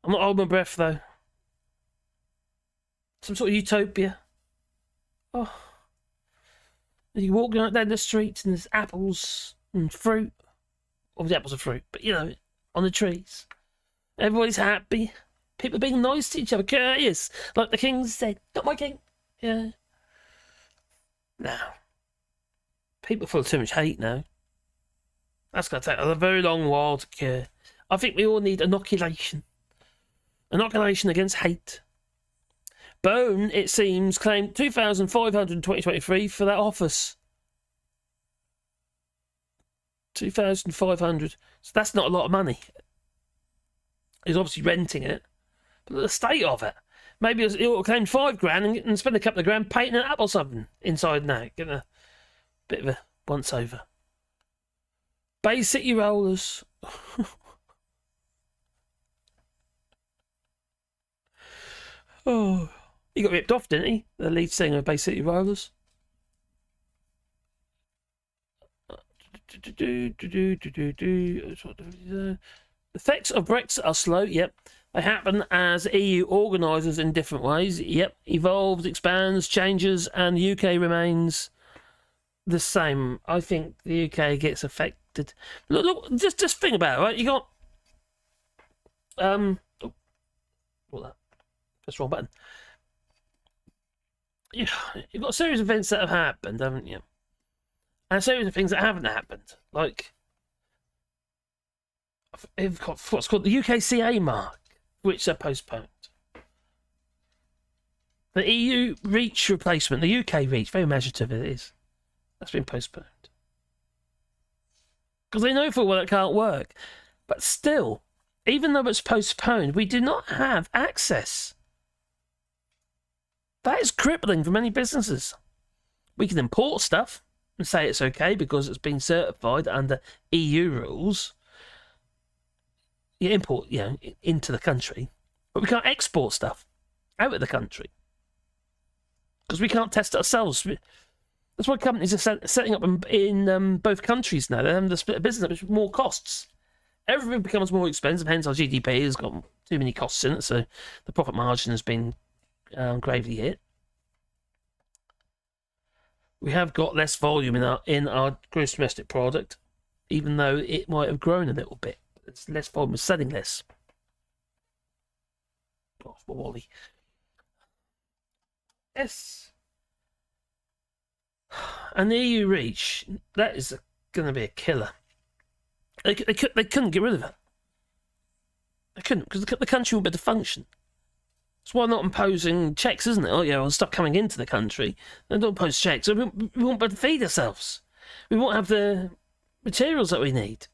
I'm not holding my breath though. Some sort of utopia. Oh. You walk down the streets and there's apples and fruit. Obviously apples are fruit, but on the trees. Everybody's happy. People being nice to each other, courteous. Like the king said, not my king. Yeah. Now. People feel too much hate now. That's going to take a very long while to cure. I think we all need inoculation. Inoculation against hate. Bone, it seems, claimed $2,500 in 2023 for that office. 2,500. So that's not a lot of money. He's obviously renting it. But the state of it. Maybe it will claim £5,000 and spend a couple of grand painting it up or something inside now. Get a bit of a once over. Bay City Rollers. Oh, he got ripped off, didn't he? The lead singer of Bay City Rollers. The effects of Brexit are slow, yep. They happen as EU organises in different ways, yep. Evolves, expands, changes, and the UK remains the same. I think the UK gets affected. Look, just think about it, right? You got what that? That's the wrong button. You've got a series of events that have happened, haven't you? And a series of things that haven't happened. Like, they've got what's called the UKCA mark, which are postponed. The EU reach replacement, the UK reach, very imaginative it is. That's been postponed. Because they know full well it can't work. But still, even though it's postponed, we do not have access. That is crippling for many businesses. We can import stuff and say it's okay because it's been certified under EU rules. You import, into the country, but we can't export stuff out of the country because we can't test it ourselves. That's why companies are setting up in both countries now. They're having to split a business up with more costs. Everything becomes more expensive, hence our GDP has got too many costs in it, so the profit margin has been gravely hit. We have got less volume in our gross domestic product, even though it might have grown a little bit. It's less volume, it's selling less. Oh, Wally. Yes. And the EU reach, that is going to be a killer. They couldn't get rid of it. They couldn't, because the country won't be able to function. That's why not imposing checks, isn't it? Oh, yeah, well, stuff coming into the country. They don't impose checks. So we won't be able to feed ourselves. We won't have the materials that we need.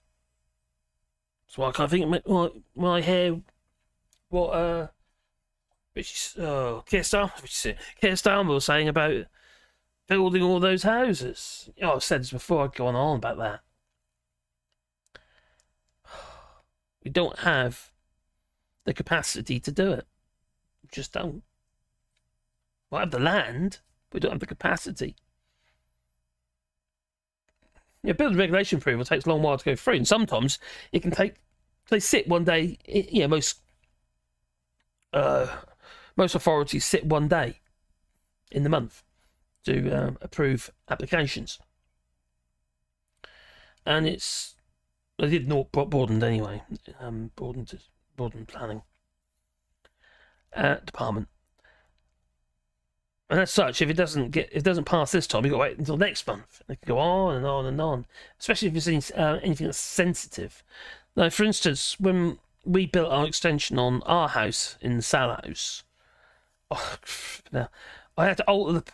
That's why I can't think when I hear what Keir Starmer was saying about building all those houses. I've said this before, I'd go on about that. We don't have the capacity to do it. We just don't. We have the land, but we don't have the capacity. Building regulation approval takes a long while to go through, and sometimes it can take. They sit one day. Most authorities sit one day in the month to approve applications, and they did not Borden anyway. Borden planning department. And as such, if it doesn't pass this time, you've got to wait until next month. It can go on and on and on, especially if it's anything that's sensitive. Now, for instance, when we built our extension on our house in the Sallows, now I had to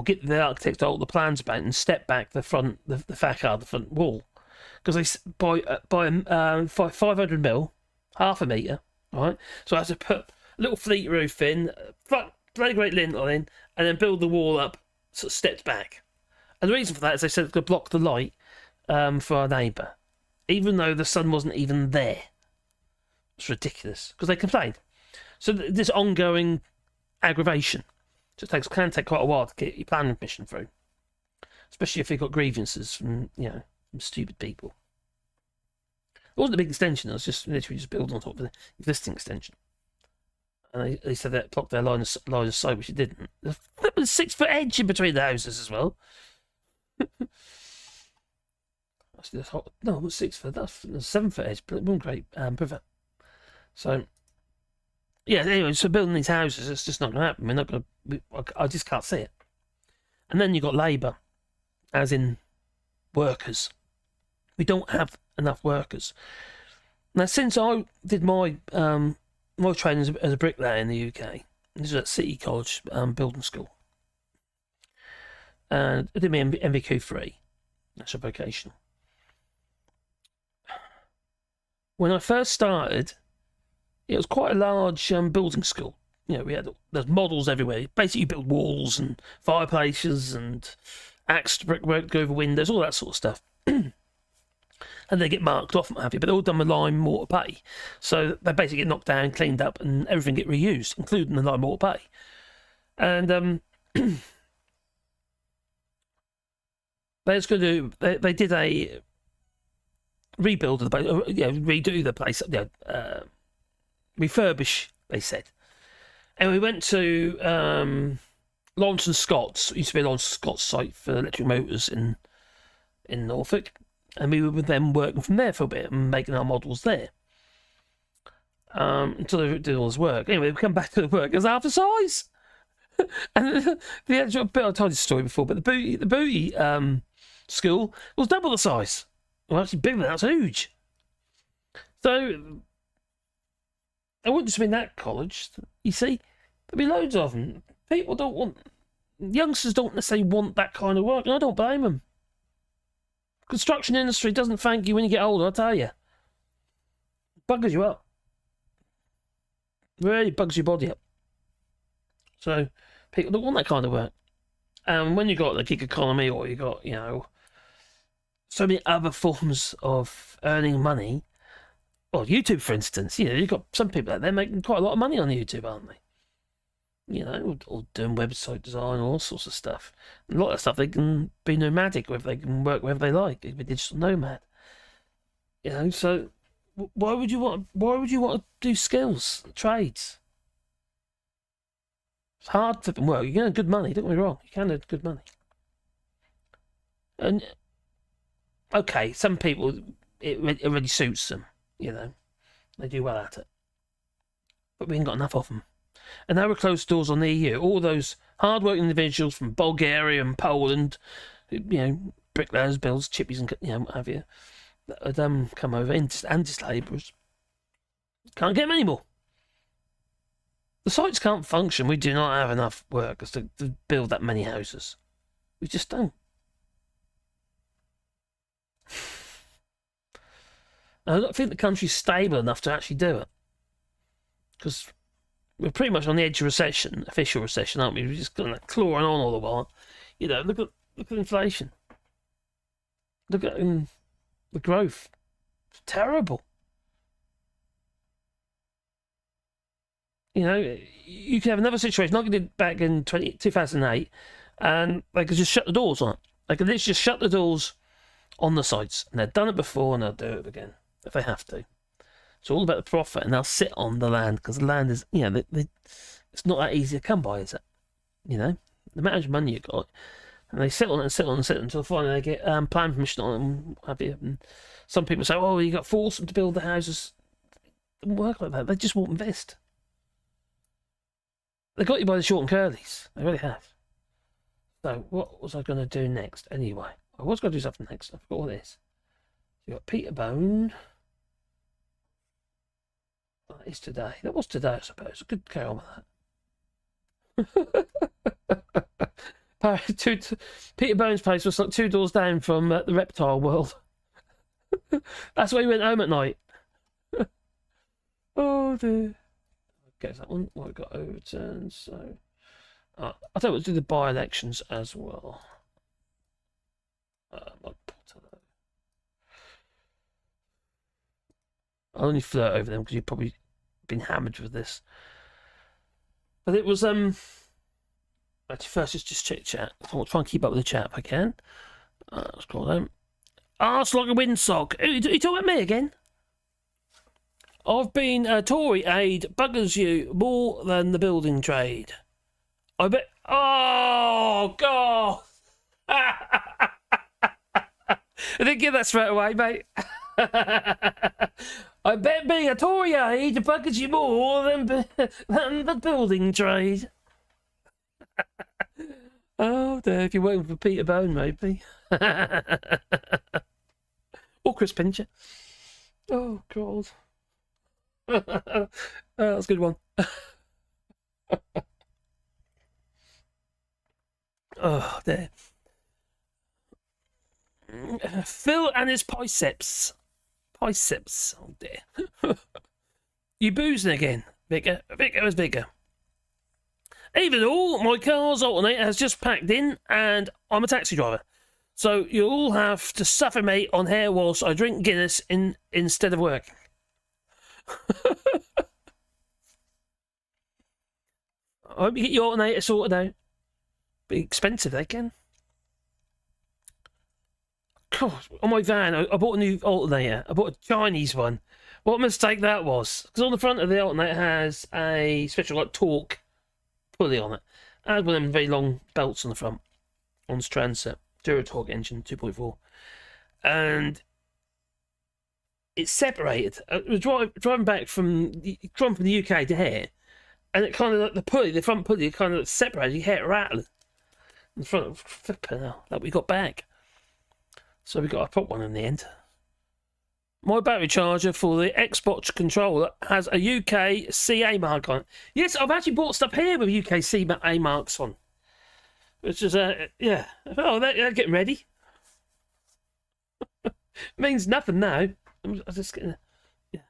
get the architect to alter the plans about and step back the facade, the front wall, because they by 500 mil, half a metre, right? So I had to put a little fleet roof in, bloody great lintel in, and then build the wall up, sort of stepped back. And the reason for that is they said it's going to block the light for our neighbour, even though the sun wasn't even there. It's ridiculous, because they complained. So this ongoing aggravation just can take quite a while to get your planning permission through, especially if you've got grievances from from stupid people. It wasn't a big extension; it was just literally just built on top of the existing extension. And they said that blocked their line of sight, which it didn't. There was a 6-foot edge in between the houses as well. No, it was 6 foot. That's a 7-foot edge, but it wasn't great pivot. So, yeah. Anyway, so building these houses, it's just not going to happen. We're not going to. I just can't see it. And then you got labour, as in workers. We don't have enough workers. Now, since I did my training as a bricklayer in the UK, this was at City College Building School, and I did my MVQ3, that's a vocational. When I first started, It was quite a large building school. You know, there's models everywhere. Basically, you build walls and fireplaces and axed brickwork go over windows, all that sort of stuff. And they get marked off and what have you, but they're all done with lime mortar putty. So they basically get knocked down, cleaned up, and everything get reused, including the lime mortar putty. And they did a rebuild of the place, redo the place, refurbish, they said. And we went to Lawrence and Scott's. It used to be Lawrence and Scott's site for electric motors in Norfolk. And we were with them working from there for a bit and making our models there. Until they did all this work. Anyway, we come back to the work. It was half the size. And the actual bit, I told you the story before, but the booty school was double the size. Well, actually bigger than that. It's huge. So, I wouldn't just mean that college. You see, there'll be loads of them. People don't want, youngsters don't necessarily want that kind of work, and I don't blame them. Construction industry doesn't thank you when you get older, I tell you. Buggers you up. Really bugs your body up. So, people don't want that kind of work. And when you've got the gig economy, or you've got, so many other forms of earning money, well, YouTube, for instance, you've got some people out there making quite a lot of money on YouTube, aren't they? Or doing website design, all sorts of stuff. And a lot of stuff they can be nomadic with, they can work wherever they like, they can be digital nomad. So why would you want to do skills, trades? It's hard flipping work. You can earn good money, don't get me wrong. You can earn good money. And okay, some people it really suits them, They do well at it. But we ain't got enough of them. And now we're closed doors on the EU. All those hard-working individuals from Bulgaria and Poland, bricklayers, builders, chippies, and what have you, that would come over, and just labourers, can't get them anymore. The sites can't function. We do not have enough workers to build that many houses. We just don't. I don't think the country's stable enough to actually do it. Because we're pretty much on the edge of recession, official recession, aren't we? We're just kind of clawing on all the while. Look at inflation. Look at the growth. It's terrible. You can have another situation like we did back in 2008, and they could just shut the doors on it. They could literally just shut the doors on the sites, and they've done it before, and they'll do it again if they have to. It's all about the profit, and they'll sit on the land because the land is, it's not that easy to come by, is it? The amount of money you got, and they sit on it and sit on it and sit until finally they get planning permission on it and have you. And some people say, "Oh, you got to force them to build the houses." It doesn't work like that. They just won't invest. They got you by the short and curlies. They really have. So what was I going to do next? Anyway, I was going to do something next. I forgot what it is. You got Peterbone. That is today. That was today, I suppose. I could carry on with that. Peterbone's place was like 2 doors down from the reptile world. That's where he went home at night. Oh dear. Okay, that one. Well, I got overturned, so I thought we'd do the by-elections as well. Portillo. I'll only flirt over them because you've probably been hammered with this. But it was actually first it's just chit chat. I'll try and keep up with the chat if I can. Let's call them. Arse like a windsock. You talking about me again? I've been a Tory aide, buggers you more than the building trade. I bet. Oh, God! I didn't get that straight away, mate. I bet being a Tory aide buggers you more than the building trade. Oh, dear, if you're working for Peterbone, maybe. Or Chris Pincher. Oh, God. That's a good one. Oh, there. Phil and his biceps. Oh, dear. You boozing again, Vicar? Vicar is Vicar. Even all, my car's alternator has just packed in, and I'm a taxi driver. So you'll all have to suffer me on here whilst I drink Guinness instead of working. I hope you get your alternator sorted out. Be expensive, they can. God, on my van, I bought a new alternator. I bought a Chinese one. What a mistake that was. Because on the front of the alternator has a special, like, torque pulley on it. It has one of them very long belts on the front. On its transit. Duratorque engine, 2.4. And it's separated. I was driving back from the UK to here. And it kind of, like, the front pulley kind of separated. You hear it rattling. In front of flipping hell, that we got back. So we got to put one in the end. My battery charger for the Xbox controller has a UK CA mark on it. Yes, I've actually bought stuff here with UK CA marks on. Which is, yeah. Oh, they're getting ready. Means nothing now. I'm just getting... Yeah.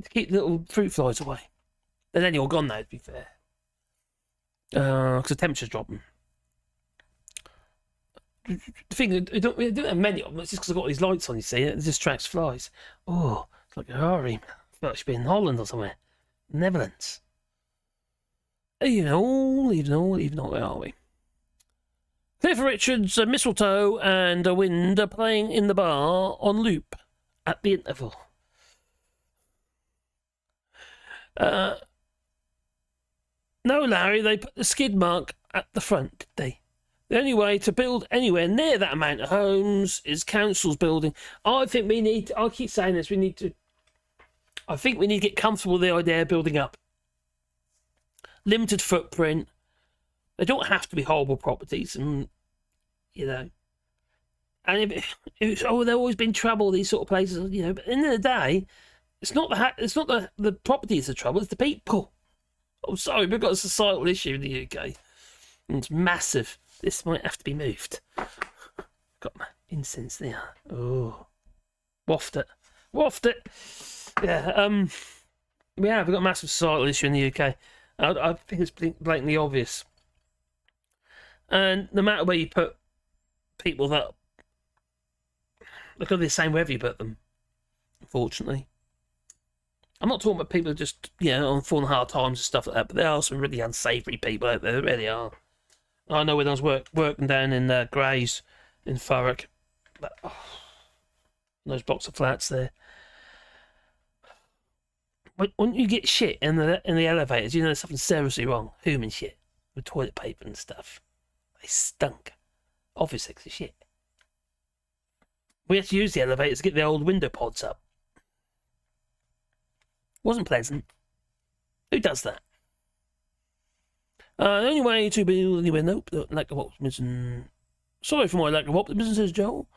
To keep the little fruit flies away. They're nearly all gone now, to be fair. Because the temperature's dropping. The thing, we don't have many of them. It's just because I've got these lights on, you see. It just attracts flies. Oh, it's like a harem. I thought it should be in Holland or somewhere. Netherlands. Even all, where are we? Cliff Richard's Mistletoe and a Wind are playing in the bar on loop at the interval. No, Larry, they put the skid mark at the front, did they? The only way to build anywhere near that amount of homes is councils building. I think we need to, I keep saying this, I think we need to get comfortable with the idea of building up. Limited footprint. They don't have to be horrible properties, and, you know. And if they've always been trouble, these sort of places, you know, but at the end of the day, it's not the properties the trouble, it's the people. I'm sorry, we've got a societal issue in the UK. And it's massive. This might have to be moved. Got my incense there. Oh. Waft it. Yeah, we've got a massive societal issue in the UK. I think it's blatantly obvious. And no matter where you put people, that they're going to be the same wherever you put them, unfortunately. I'm not talking about people who just, you know, on falling hard times and stuff like that, but there are some really unsavoury people out there. There really are. I know when I was working down in Grays in Thurrock, those blocks of flats there. When you get shit in the elevators, you know there's something seriously wrong. Human shit with toilet paper and stuff. They stunk. Obviously, it's shit. We had to use the elevators to get the old window pods up. Wasn't pleasant. Who does that? The only way to build anywhere, nope, lack of optimism. Sorry for my lack of optimism, says Joel.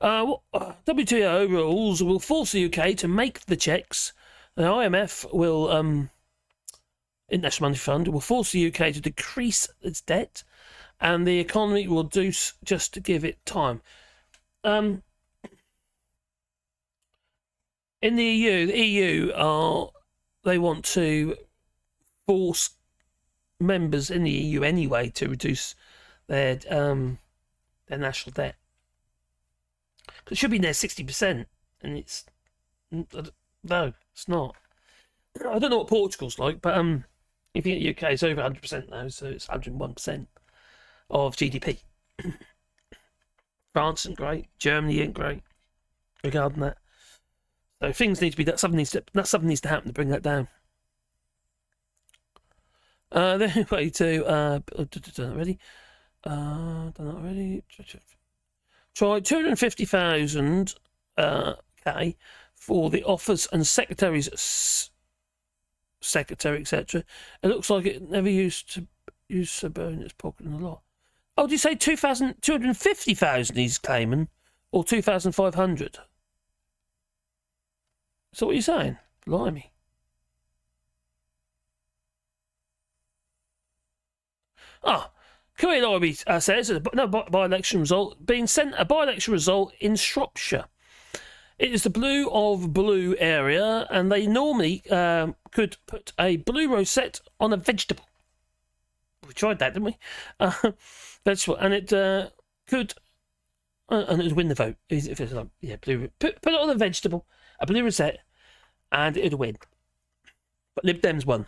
WTO rules will force the UK to make the checks. The IMF will, International Monetary Fund, will force the UK to decrease its debt, and the economy will do just to give it time. In the EU they want to force members in the EU anyway to reduce their national debt. It should be near 60%, and it's no, it's not. I don't know what Portugal's like, but if you get UK, it's over 100% now, so it's 101% of GDP. France isn't great, Germany ain't great regarding that. So things need to be something needs to happen to bring that down. The only way to done that already. Try 250,000 K for the office and secretaries, secretary, etc. It looks like it never used to use so in its pocket in a lot. Oh, do you say 250,000 he's claiming, or 2,500? Is that what you're saying? Blimey. Korean Army says no by-election result being sent a by-election result in Shropshire. It is the blue of blue area, and they normally could put a blue rosette on a vegetable. We tried that, didn't we? Vegetable, and it could, and it would win the vote. If it's like, yeah, blue, put it on a vegetable, a blue rosette, and it'd win. But Lib Dems won.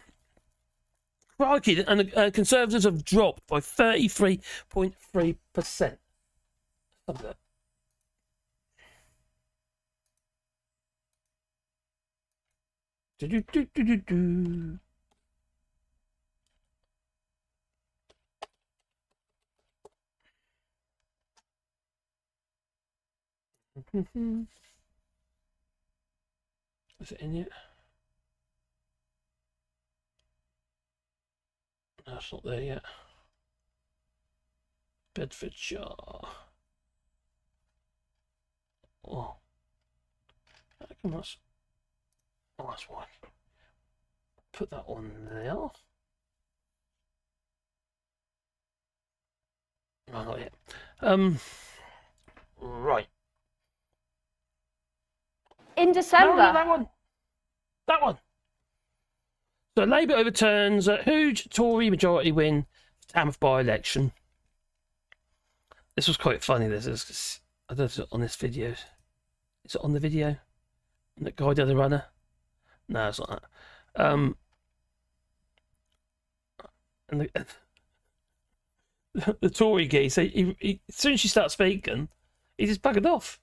Crikey, and the Conservatives have dropped by 33.3%. Love that. Do. Is it in yet? No, it's not there yet. Bedfordshire. Oh. How come that's... Oh, that's why. Put that on there. No, not yet. Right. In December. No, that one. So Labour overturns a huge Tory majority win for Tamworth by-election. This was quite funny. I don't know if it's on this video. Is it on the video? And that guy did the runner? No, it's not that. And the Tory geese, he, as soon as she starts speaking, he just buggered off.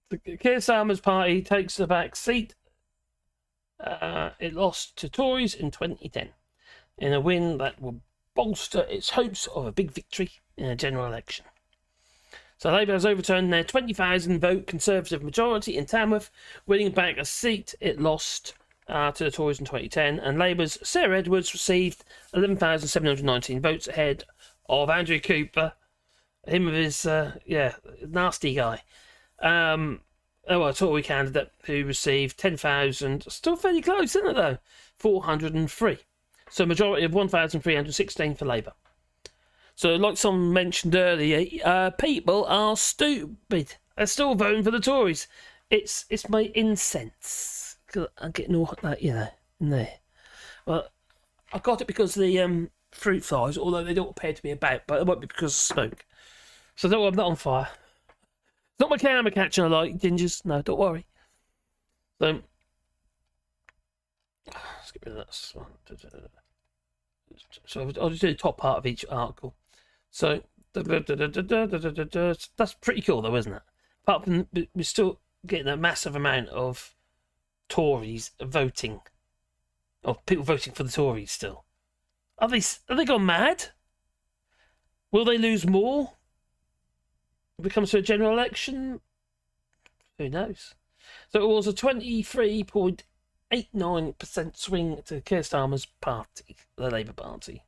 The Keir Starmer's party takes the back seat. It lost to Tories in 2010 in a win that will bolster its hopes of a big victory in a general election. So Labour has overturned their 20,000 vote Conservative majority in Tamworth, winning back a seat it lost to the Tories in 2010, and Labour's Sarah Edwards received 11,719 votes ahead of Andrew Cooper, him with his nasty guy. A Tory candidate who received 10,000, still fairly close, isn't it though? 403. So a majority of 1,316 for Labour. So like someone mentioned earlier, people are stupid. They're still voting for the Tories. It's my incense. I'm getting all that, in there. Well, I got it because of the fruit flies, although they don't appear to be about, but it might be because of smoke. So don't worry, I'm not on fire. It's not my camera catching I like, gingers. No, don't worry. So, let's get rid of that one. So I'll just do the top part of each article. So, that's pretty cool though, isn't it? Apart from, we're still getting a massive amount of Tories voting. Or people voting for the Tories still. Are they gone mad? Will they lose more? If it comes to a general election, who knows? So it was a 23.89% swing to Keir Starmer's party, the Labour Party.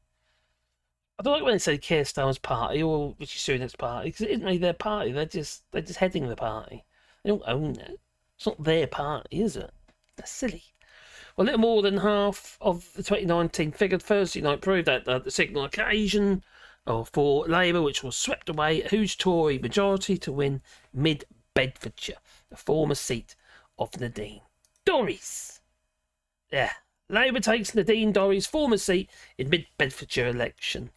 I don't like when they say Keir Starmer's party or Rishi Sunak's party, because it isn't really their party. They're just heading the party. They don't own it. It's not their party, is it? That's silly. Well, a little more than half of the 2019 figure Thursday night proved that the signal occasion for Labour, which was swept away a huge Tory majority to win Mid-Bedfordshire, the former seat of Nadine Dorries. Yeah, Labour takes Nadine Dorries' former seat in Mid-Bedfordshire election.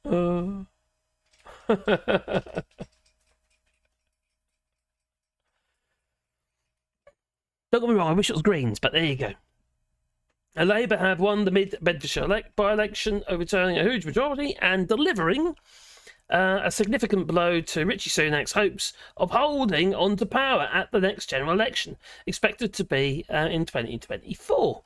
Don't get me wrong, I wish it was Greens, but there you go. Labour have won the Mid-Bedfordshire by-election, overturning a huge majority and delivering a significant blow to Rishi Sunak's hopes of holding on to power at the next general election, expected to be in 2024.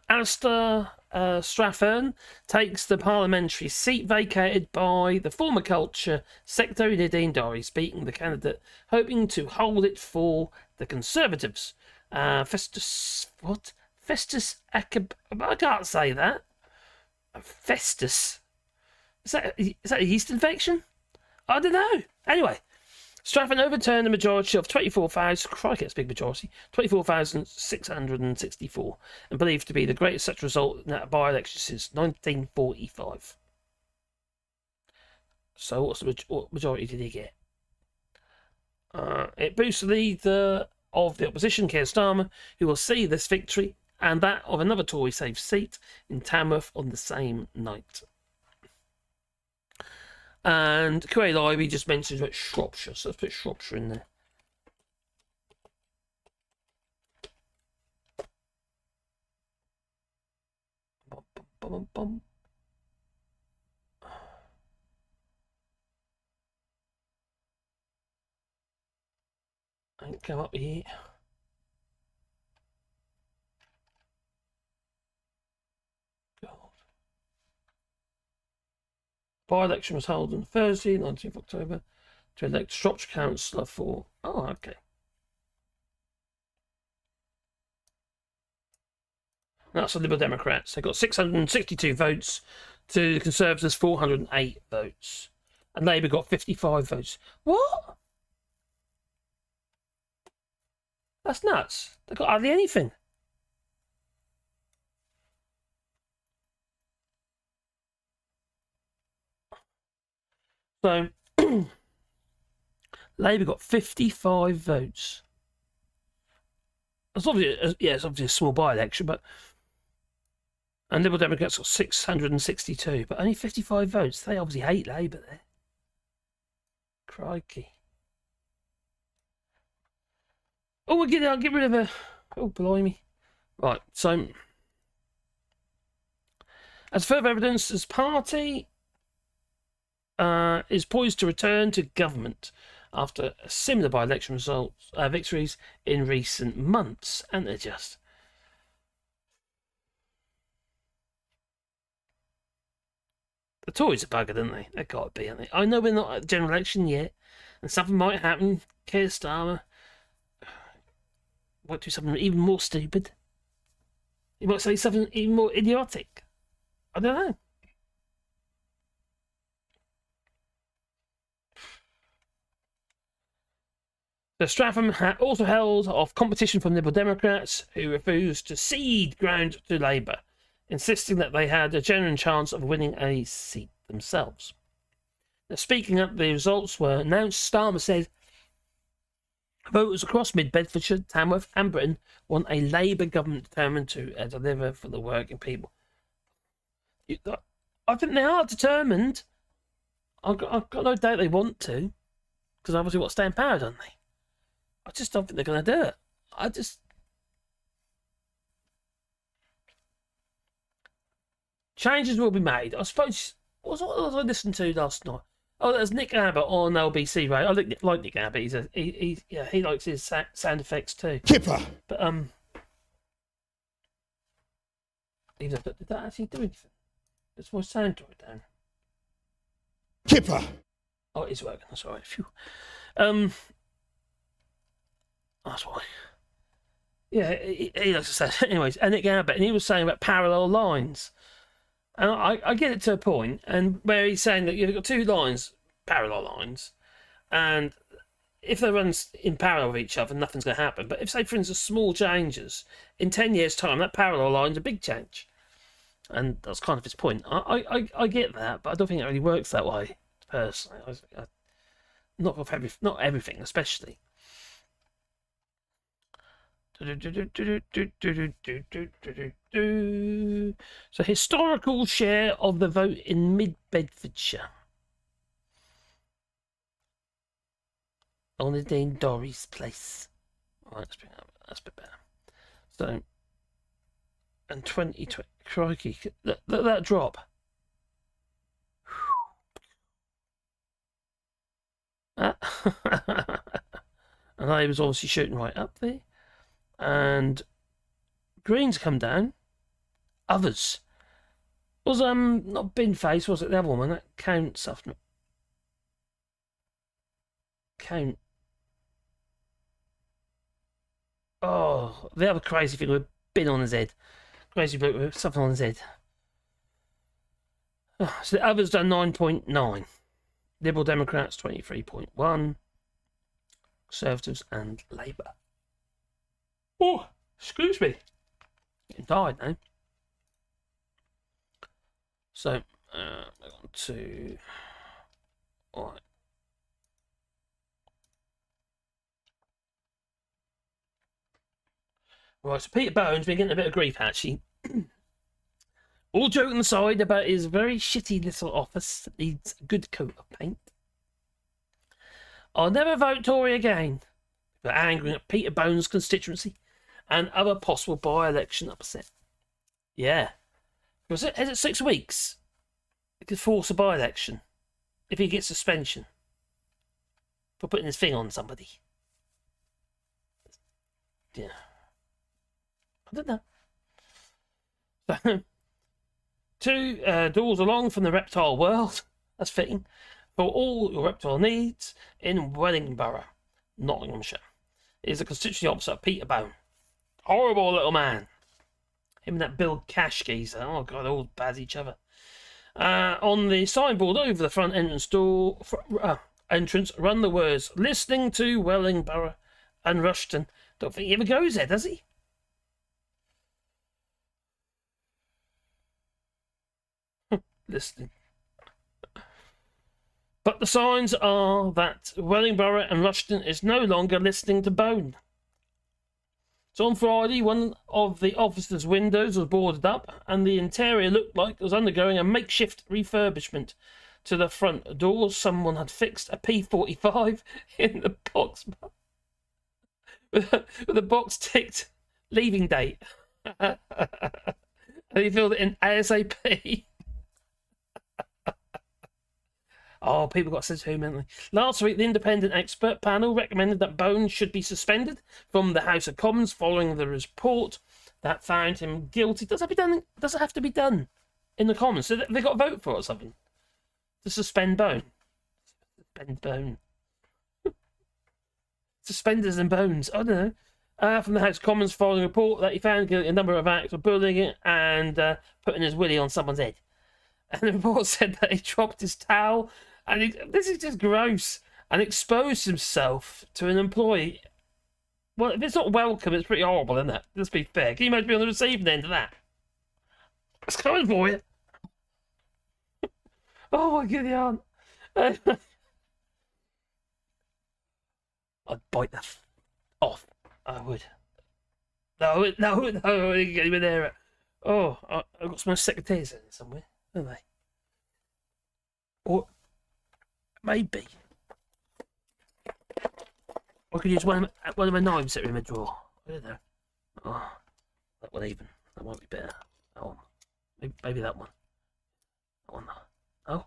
Alistair Strathern takes the parliamentary seat vacated by the former Culture Secretary Nadine Dorries, beating the candidate hoping to hold it for the Conservatives. Festus I can't say that. Festus. Is that a yeast infection? I don't know. Anyway, Strathern overturned a majority of 24,000, crikey, that's a big majority, 24,664, and believed to be the greatest such result in that by-election since 1945. So what majority did he get? It boosts the leader of the opposition, Keir Starmer, who will see this victory and that of another Tory safe seat in Tamworth on the same night. And Craig Ivy just mentioned about Shropshire, so let's put Shropshire in there. Bum, bum, bum, bum. And come up here. God. By-election was held on Thursday, 19th October, to elect Shropshire councillor for... Oh, okay. That's the Liberal Democrats. They got 662 votes to the Conservatives, 408 votes. And Labour got 55 votes. What? That's nuts. They got hardly anything. So, Labour got 55 votes. It's obviously a small by-election, but... And Liberal Democrats got 662, but only 55 votes. They obviously hate Labour there. Crikey. Oh, I'll get rid of a... Oh, blimey. Right, so... As further evidence, this party is poised to return to government after similar by-election results, victories in recent months. And they're just... The Tories are buggered, aren't they? They've got to be, aren't they? I know we're not at the general election yet, and something might happen. Keir Starmer might do something even more stupid. He might say something even more idiotic. I don't know. The Stratham also held off competition from Liberal Democrats, who refused to cede ground to Labour, insisting that they had a genuine chance of winning a seat themselves. Now, speaking up, the results were announced. Starmer said voters across mid-Bedfordshire, Tamworth and Britain want a Labour government determined to deliver for the working people. I think they are determined. I've got no doubt they want to, because obviously want to stay in power, don't they? I just don't think they're going to do it. Changes will be made. I suppose. What was I listening to last night? Oh, there's Nick Abbott on LBC Radio. I like Nick Abbott. He likes his sound effects too. Kipper. But did that actually do anything? It's my sound dropped down. Kipper. Oh, it is working. That's all right. Phew. That's why. Yeah, he likes to say. Anyways, and Nick Abbott, and he was saying about parallel lines. And I get it to a point, and where he's saying that you've got two lines, parallel lines, and if they run in parallel with each other, nothing's going to happen. But if, say, for instance, small changes, in 10 years' time, that parallel line's a big change. And that's kind of his point. I get that, but I don't think it really works that way, personally. Not everything, especially. So, historical share of the vote in mid-Bedfordshire. On the Dean Dorry's place. Right, let's bring that up. That's a bit better. So, and 2020, crikey, that drop. And I was obviously shooting right up there. And Green's come down. Others was not Bin Face, was it? The other woman, that Count something. Count. Oh, the other crazy thing with Bin on his head. Crazy bloke with something on his head. Oh, so the others done 9.9. Liberal Democrats 23.1. Conservatives and Labour. Oh, excuse me. Getting tired now. So, on to All right. Right, so Peter Bone's been getting a bit of grief, actually. All joking aside about his very shitty little office that needs a good coat of paint. I'll never vote Tory again for angering at Peter Bone's constituency and other possible by-election upset. Yeah. Was it 6 weeks? It could force a by-election if he gets suspension for putting his thing on somebody. Yeah. I don't know. So, 2 doors along from the reptile world. That's fitting. For all your reptile needs in Wellingborough, Nottinghamshire, is the constituency officer Peter Bone. Horrible little man. Him and that Bill Cash geezer. Oh god, they all bad each other. On the signboard over the front entrance door, entrance, run the words, listening to Wellingborough and Rushton. Don't think he ever goes there, does he? Listening. But the signs are that Wellingborough and Rushton is no longer listening to Bone. So on Friday, one of the officer's windows was boarded up and the interior looked like it was undergoing a makeshift refurbishment. To the front doors, someone had fixed a P45 in the box with a box ticked leaving date. And he filled it in ASAP. Oh, people got sent home, haven't they? Last week, the independent expert panel recommended that Bone should be suspended from the House of Commons following the report that found him guilty. Does it have to be done in the Commons? So they got to vote for it or something to suspend Bone. Suspend Bone. Suspenders and bones. I don't know. From the House of Commons following a report that he found guilty a number of acts of bullying and putting his willy on someone's head. And the report said that he dropped his towel. And this is just gross. And exposed himself to an employee. Well, if it's not welcome, it's pretty horrible, isn't it? Let's be fair. Can you imagine being on the receiving end of that? It's coming for you. Oh my god, I'd bite that off. I would. No, I didn't get even there. Oh, I've got some secretaries in there somewhere, haven't they? Or maybe I could use one of my knives that are in my drawer. I don't know. Oh, that one even. That might be better. That one. Maybe that one. That one. Oh,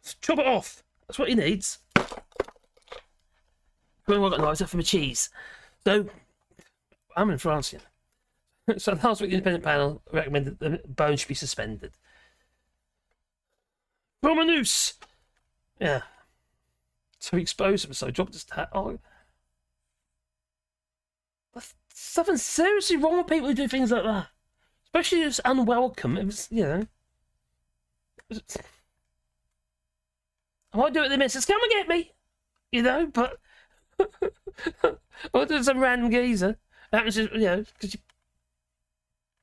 let's chop it off. That's what he needs. I've got knives up for my cheese. So I'm in France, you know. So last week the independent panel recommended that the Bone should be suspended. From a noose. Yeah. So he exposed himself, dropped his hat. Oh, there's something seriously wrong with people who do things like that. Especially if it's unwelcome. It was, you know. I might do it to the missus. Come and get me. You know, but or do some random geezer. Happens to, you know, because you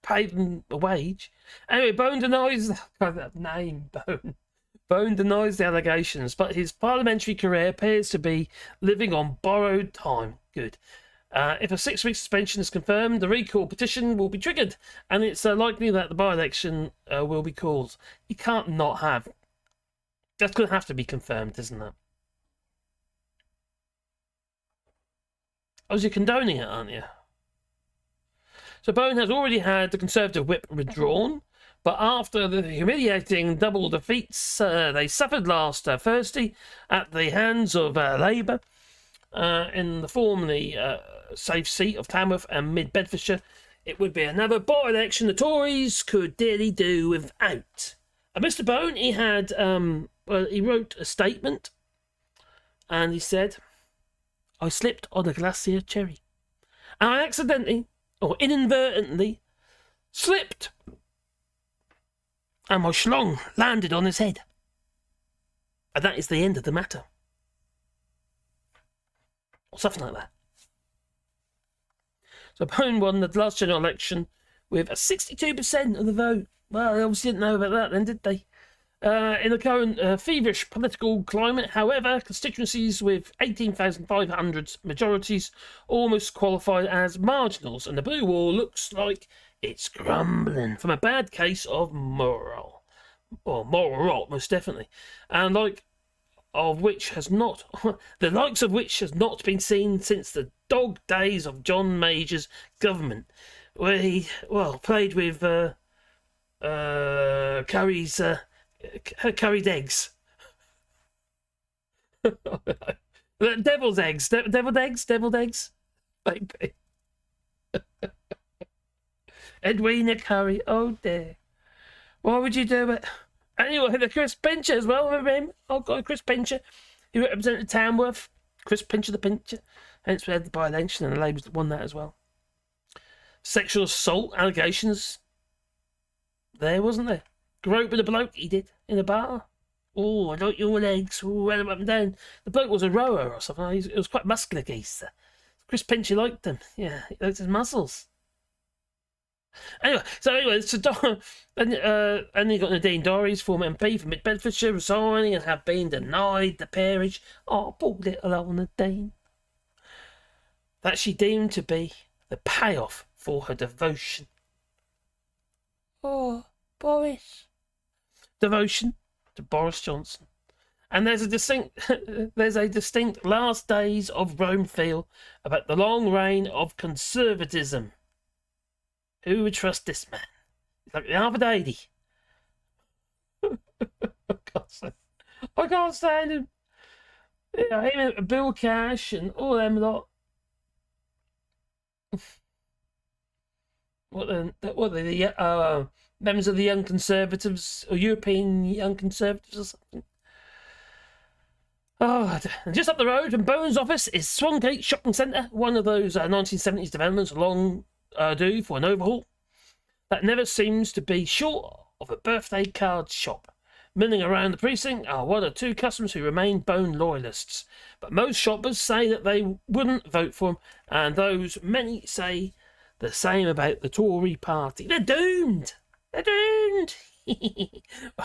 pay them a wage. Anyway, Bone denies that name, Bone. Bone denies the allegations, but his parliamentary career appears to be living on borrowed time. Good. If a 6-week suspension is confirmed, the recall petition will be triggered, and it's likely that the by-election will be called. You can't not have. That's going to have to be confirmed, isn't it? Oh, you're condoning it, aren't you? So Bone has already had the Conservative whip withdrawn, but after the humiliating double defeats they suffered last Thursday at the hands of Labour in the formerly safe seat of Tamworth and Mid Bedfordshire, it would be another by-election the Tories could dearly do without. And Mr. Bone, he had he wrote a statement, and he said, "I slipped on a glacier cherry, and I accidentally or inadvertently slipped, and my schlong landed on his head. And that is the end of the matter." Or something like that. So Bone won the last general election with 62% of the vote. Well, they obviously didn't know about that then, did they? In the current feverish political climate, however, constituencies with 18,500 majorities almost qualify as marginals, and the blue wall looks like it's crumbling from a bad case of moral rot, most definitely, and of which has not the likes of which has not been seen since the dog days of John Major's government, where he played with Curry's curried eggs. Deviled eggs, baby. Edwina Curry, oh dear. Why would you do it? Anyway, the Chris Pincher as well, remember him? Oh God, Chris Pincher. He represented Tamworth. Chris Pincher the Pincher. Hence we had the by-election and the Labour won that as well. Sexual assault allegations. There, wasn't there? Groped with a bloke he did in a bar. Oh, I like your legs. Oh, ran him up and down. The bloke was a rower or something. It was quite muscular geezer. Chris Pincher liked him. Yeah, he liked his muscles. Anyway, and you got Nadine Dorries, former MP for Mid Bedfordshire, resigning and have been denied the peerage. Oh, poor little old Nadine. That she deemed to be the payoff for her devotion. Oh, Boris. Devotion to Boris Johnson. And there's a distinct last days of Rome feel about the long reign of conservatism. Who would trust this man? He's like the Harvard 80. I can't stand him. Yeah, him and Bill Cash and all them lot. What are the members of the Young Conservatives or European Young Conservatives or something? Oh, and just up the road from Bowen's office is Swangate Shopping Centre, one of those 1970s developments long due for an overhaul that never seems to be short of a birthday card shop. Milling around the precinct are one or two customers who remain Bone loyalists, but most shoppers say that they wouldn't vote for them, and those many say the same about the Tory party. They're doomed! They're doomed!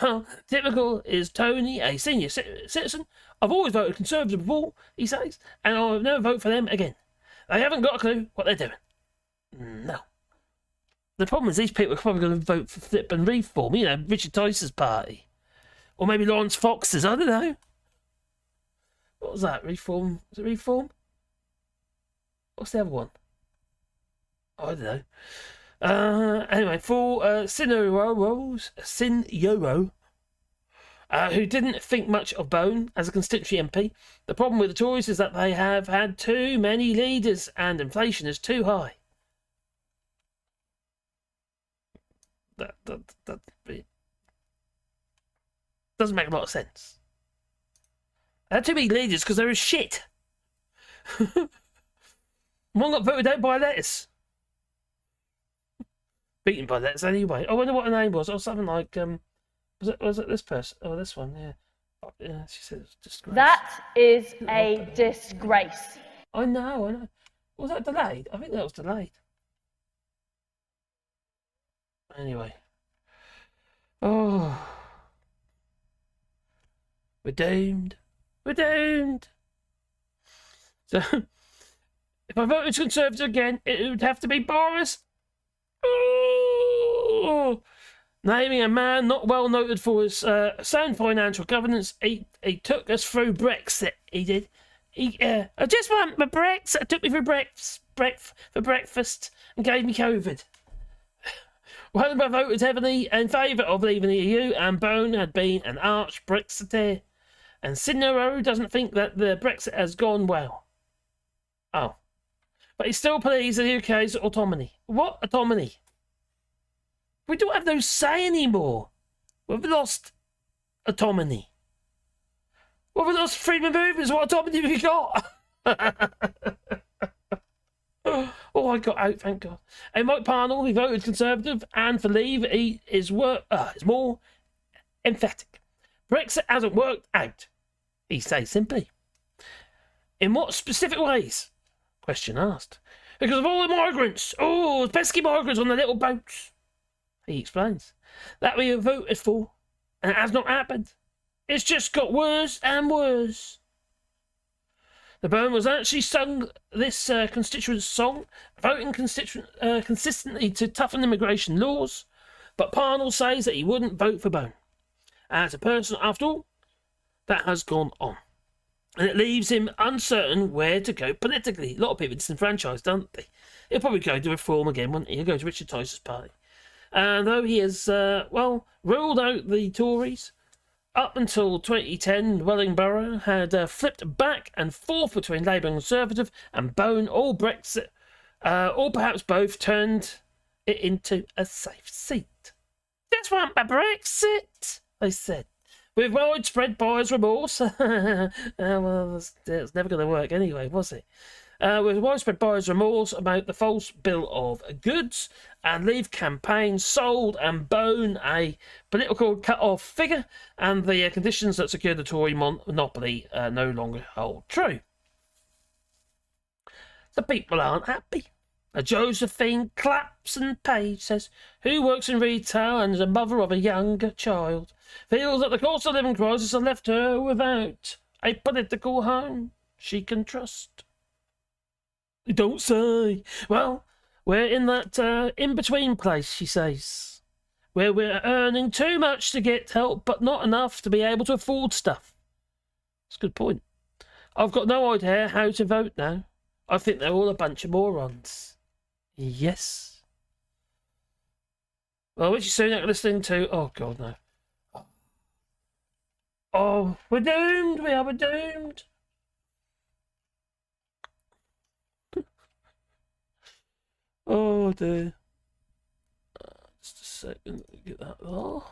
Well, typical is Tony, a senior citizen. I've always voted Conservative before, he says, and I'll never vote for them again. They haven't got a clue what they're doing. No. The problem is these people are probably going to vote for Flip and Reform, Richard Tice's party. Or maybe Lawrence Fox's, I don't know. What was that? Reform? Was it Reform? What's the other one? I don't know. Anyway, for Sinoro, who didn't think much of Bone as a constituency MP, the problem with the Tories is that they have had too many leaders and inflation is too high. That doesn't make a lot of sense. They had too many leaders because they were shit. One got voted out by letters. Beaten by letters anyway. I wonder what her name was. Or something like was it this person? Oh, this one, yeah. Oh, yeah, she said it was disgrace. That is a disgrace. I know. Was that delayed? I think that was delayed. Anyway. Oh. We're doomed. We're doomed. So, if I voted Conservative again, it would have to be Boris. Oh. Naming a man not well noted for his sound financial governance, he took us through Brexit. He did. I just want my Brexit. Took me through breakfast and gave me COVID. Wellenberg voted heavily in favour of leaving the EU, and Bone had been an arch Brexiteer. And Sidnero doesn't think that the Brexit has gone well. Oh. But he's still pleased with the UK's autonomy. What autonomy? We don't have no say anymore. We've lost autonomy. Well, we've lost freedom of movement. What autonomy have we got? Oh, I got out, thank God. And Mike Parnell, he voted Conservative, and for leave, he is more emphatic. Brexit hasn't worked out, he says simply. In what specific ways? Question asked. Because of all the migrants. Oh, pesky migrants on the little boats. He explains. That we have voted for And it has not happened. It's just got worse and worse. The Bone was actually sung this constituent song, voting consistently to toughen immigration laws, but Parnell says that he wouldn't vote for Bone. As a person, after all, that has gone on. And it leaves him uncertain where to go politically. A lot of people disenfranchised, don't they? He'll probably go to Reform again, won't he? He'll go to Richard Tice's party. And though he has, ruled out the Tories, up until 2010, Wellingborough had flipped back and forth between Labour and Conservative, and Bone or Brexit, or perhaps both, turned it into a safe seat. Just want my Brexit, they said. With widespread buyer's remorse. Well, it's never going to work anyway, was it? With widespread buyer's remorse about the false bill of goods, and Leave campaign sold and Bone a political cut-off figure, and the conditions that secured the Tory monopoly no longer hold true. The people aren't happy. Josephine Clapson-Page says, who works in retail and is a mother of a younger child, feels that the cost of living crisis has left her without a political home she can trust. You don't say. Well, we're in that in-between place, she says, where we're earning too much to get help, but not enough to be able to afford stuff. That's a good point. I've got no idea how to vote now. I think they're all a bunch of morons. Yes. Well, Richie Sunak listening to... Oh, God, no. Oh, we're doomed. We're doomed. Oh, dear. Just a second. Get that. Oh.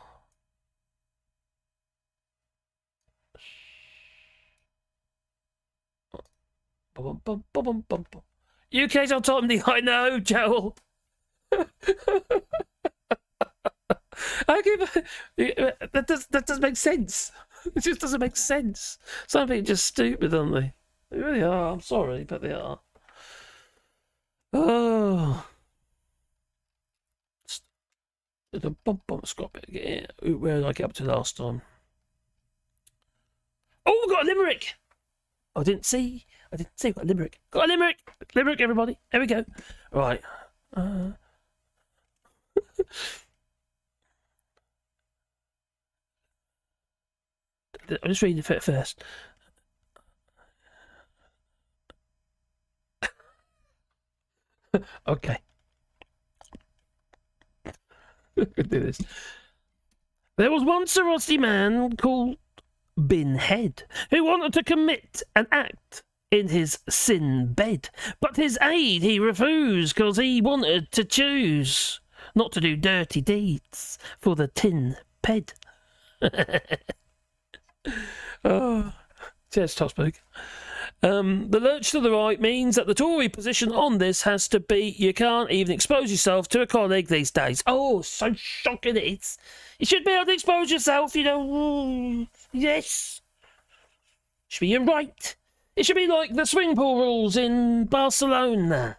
UK's on top of me. I know, Joel. That doesn't make sense. It just doesn't make sense. Some people are just stupid, aren't they? They really are. I'm sorry, but they are. Oh. The Scott bit. Where did I get up to last time? Oh, we got a limerick. I didn't see. Got a limerick. Got a limerick. Limerick, everybody. There we go. Right. I'm just reading it first. Okay. Could do this. There was once a rusty man called Bin Head who wanted to commit an act in his sin bed, but his aid he refused because he wanted to choose not to do dirty deeds for the tin ped. Oh, cheers, Tosberg. The lurch to the right means that the Tory position on this has to be you can't even expose yourself to a colleague these days. Oh, so shocking it is. You should be able to expose yourself, you know. Yes. Should be your right. It should be like the swimming pool rules in Barcelona,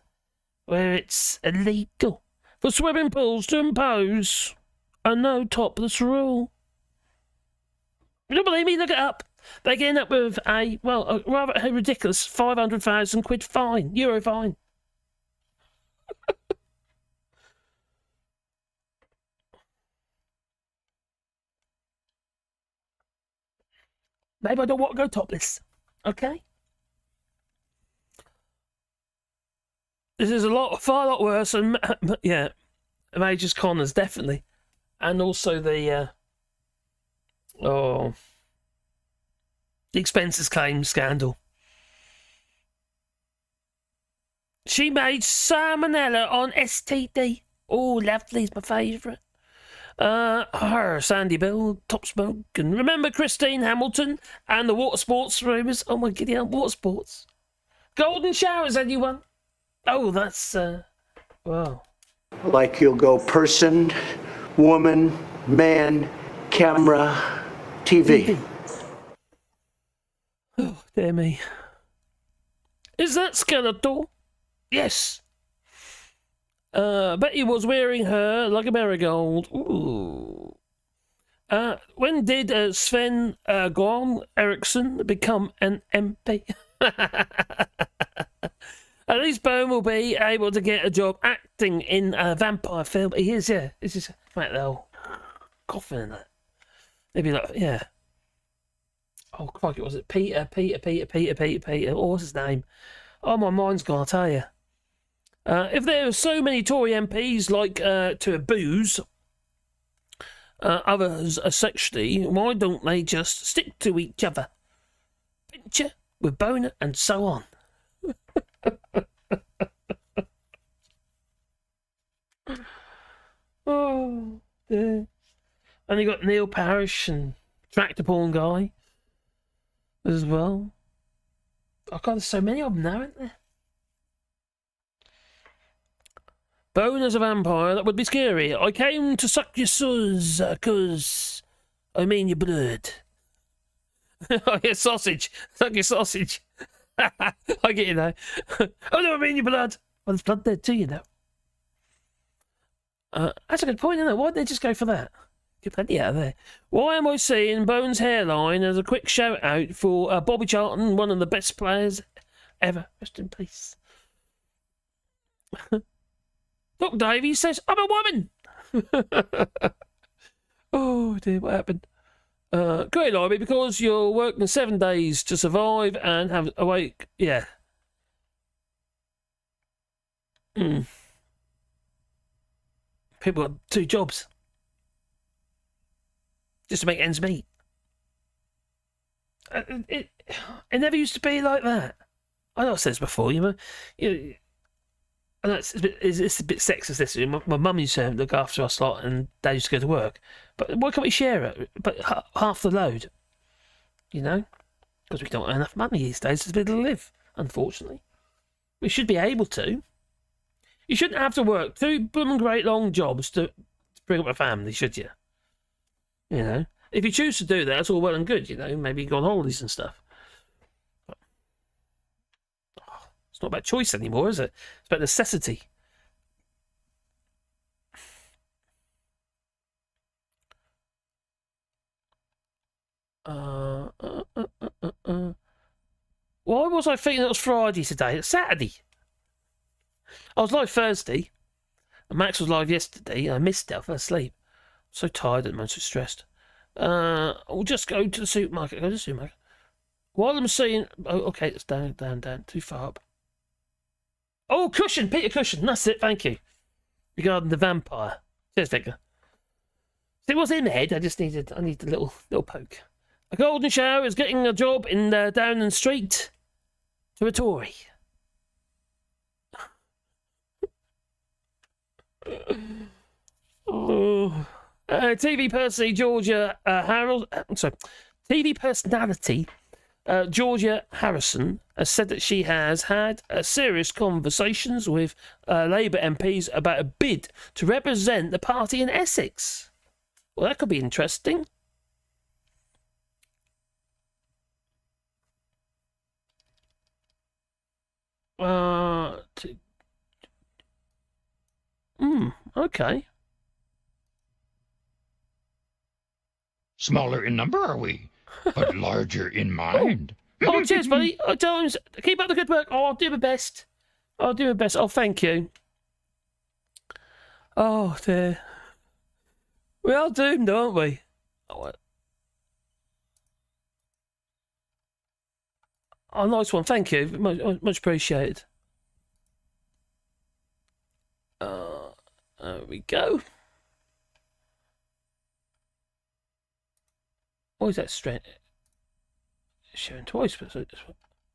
where it's illegal for swimming pools to impose a no topless rule. You don't believe me? Look it up. They end up with a rather ridiculous 500,000 quid fine, euro fine. Maybe I don't want to go topless. Okay? This is far lot worse than, Major's Connors, definitely. And also the expenses claim scandal. She made salmonella on STD. Oh, lovely, it's my favourite. Her, Sandy Bill, Top Smoke, and remember Christine Hamilton and the water sports rumours? Oh my giddy aunt, water sports. Golden showers, anyone? Oh, that's, wow. Like you'll go person, woman, man, camera, TV. Oh, dear me. Is that Skeletor? Yes. Betty was wearing her like a marigold. Ooh. When did Sven Goran Eriksson become an MP? At least Bone will be able to get a job acting in a vampire film. He is, yeah. It's just like the whole coffin and that. Maybe like, yeah. Oh, crikey, was it Peter? Oh, what's his name? Oh, my mind's gone, I tell you. If there are so many Tory MPs like to abuse others sexually, why don't they just stick to each other? Pincher with boner and so on. Oh, dear. And you got Neil Parish and Tractor Porn Guy as well. Oh, God, there's so many of them now, isn't there? Bone as a vampire, that would be scary. I came to suck your suds, cause I mean your blood. Oh, yeah, sausage. Suck your sausage. I get you now. Oh, no, I mean your blood. Well, there's blood there too, you know. That's a good point, isn't it? Why'd they just go for that? Get plenty out of there. Why am I seeing Bone's hairline as a quick shout out for Bobby Charlton, one of the best players ever? Rest in peace. Look, Davey says, I'm a woman! Oh, dear, what happened? Great, Ivy, because you're working 7 days to survive and have awake. Yeah. People got 2 jobs just to make ends meet. It never used to be like that. I know I've said this before, you know. I know it's a bit sexist, this. My mum used to look after us a lot and Dad used to go to work. But why can't we share it? But half the load, you know? Because we don't have enough money these days to be able to live, unfortunately. We should be able to. You shouldn't have to work 2 blooming great long jobs to bring up a family, should you? You know? If you choose to do that, it's all well and good, you know? Maybe go on holidays and stuff. It's not about choice anymore, is it? It's about necessity. Why was I thinking it was Friday today? It's Saturday. I was live Thursday, and Max was live yesterday, and I missed it. I fell asleep. I'm so tired at the moment, so stressed. I'll just go to the supermarket. Go to the supermarket. While I'm seeing... Oh, okay, it's down, too far up. Oh, Cushion, Peter Cushion. That's it, thank you. Regarding the vampire. Cheers, Victor. It was in the head. I need a little poke. A golden shower is getting a job in Downing Street to a Tory. Oh. TV personality Georgia TV personality Georgia Harrison has said that she has had serious conversations with Labour MPs about a bid to represent the party in Essex. Well, that could be interesting. Okay. Smaller in number, are we? But larger in mind. Oh, cheers, buddy. Keep up the good work. Oh, I'll do my best. Oh, thank you. Oh, dear. We're all doomed, aren't we? Oh, nice one. Thank you. Much appreciated. There we go. What is that straight? Showing twice, but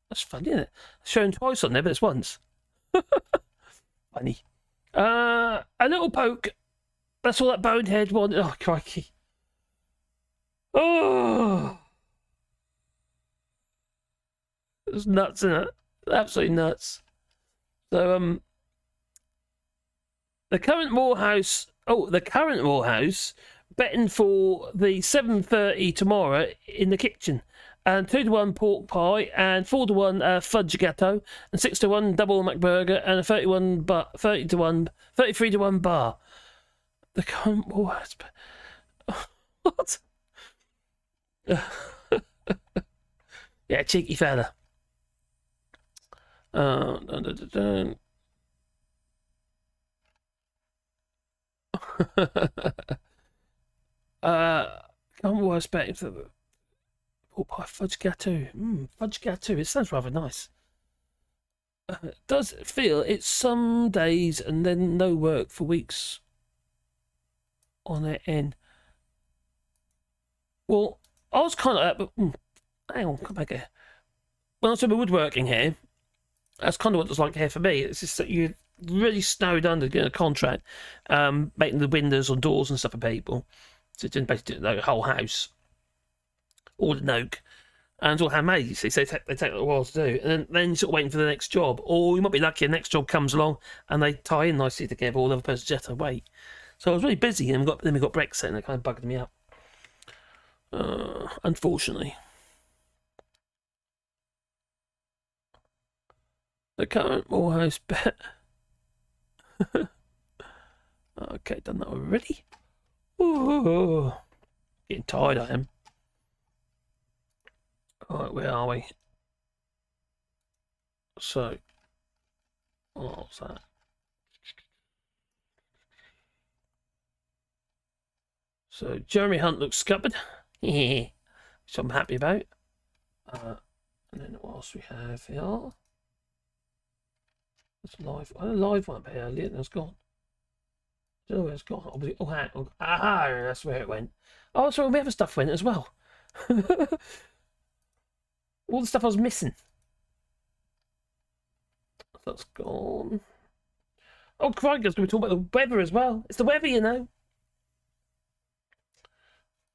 that's funny, isn't it? Showing twice on there, but it's once. Funny. A little poke. That's all that bonehead wanted. Oh, crikey. Oh. It's nuts, isn't it? Absolutely nuts. So, the current Morehouse betting for the 7:30 tomorrow in the kitchen, and 2-1 pork pie, and 4-1 fudge gâteau, and 6-1 double McBurger, and a 33-1 bar. The current Morehouse. What? Yeah, cheeky fella. Dun, dun, dun, dun. Can't worse bet if the pie fudge gâteau. Fudge gâteau. It sounds rather nice. Does feel it's some days and then no work for weeks on it end. Well, I was kind of like that, but hang on, come back here. When I was doing woodworking here, that's kind of what it's like here for me. It's just that you're really snowed under getting a contract, making the windows or doors and stuff for people. So it's basically the whole house, all in oak, and it's all handmade. You see, so they take a little while to do, and then you're sort of waiting for the next job, or you might be lucky the next job comes along and they tie in nicely together. All the other person's just to wait. So I was really busy, and then we got Brexit, and it kind of bugged me up. Unfortunately. The current Morehouse bet. Okay, done that already. Ooh, getting tired I am. Alright, where are we? So, what's that? So, Jeremy Hunt looks scuppered. Which I'm happy about. And then what else we have here? It's live. I had a live one up here earlier and it's gone. I don't know where it's gone. Oh, that's where it went. Oh, so my other stuff went as well. All the stuff I was missing. That's gone. Oh, crikey, I was going to talk about the weather as well. It's the weather, you know.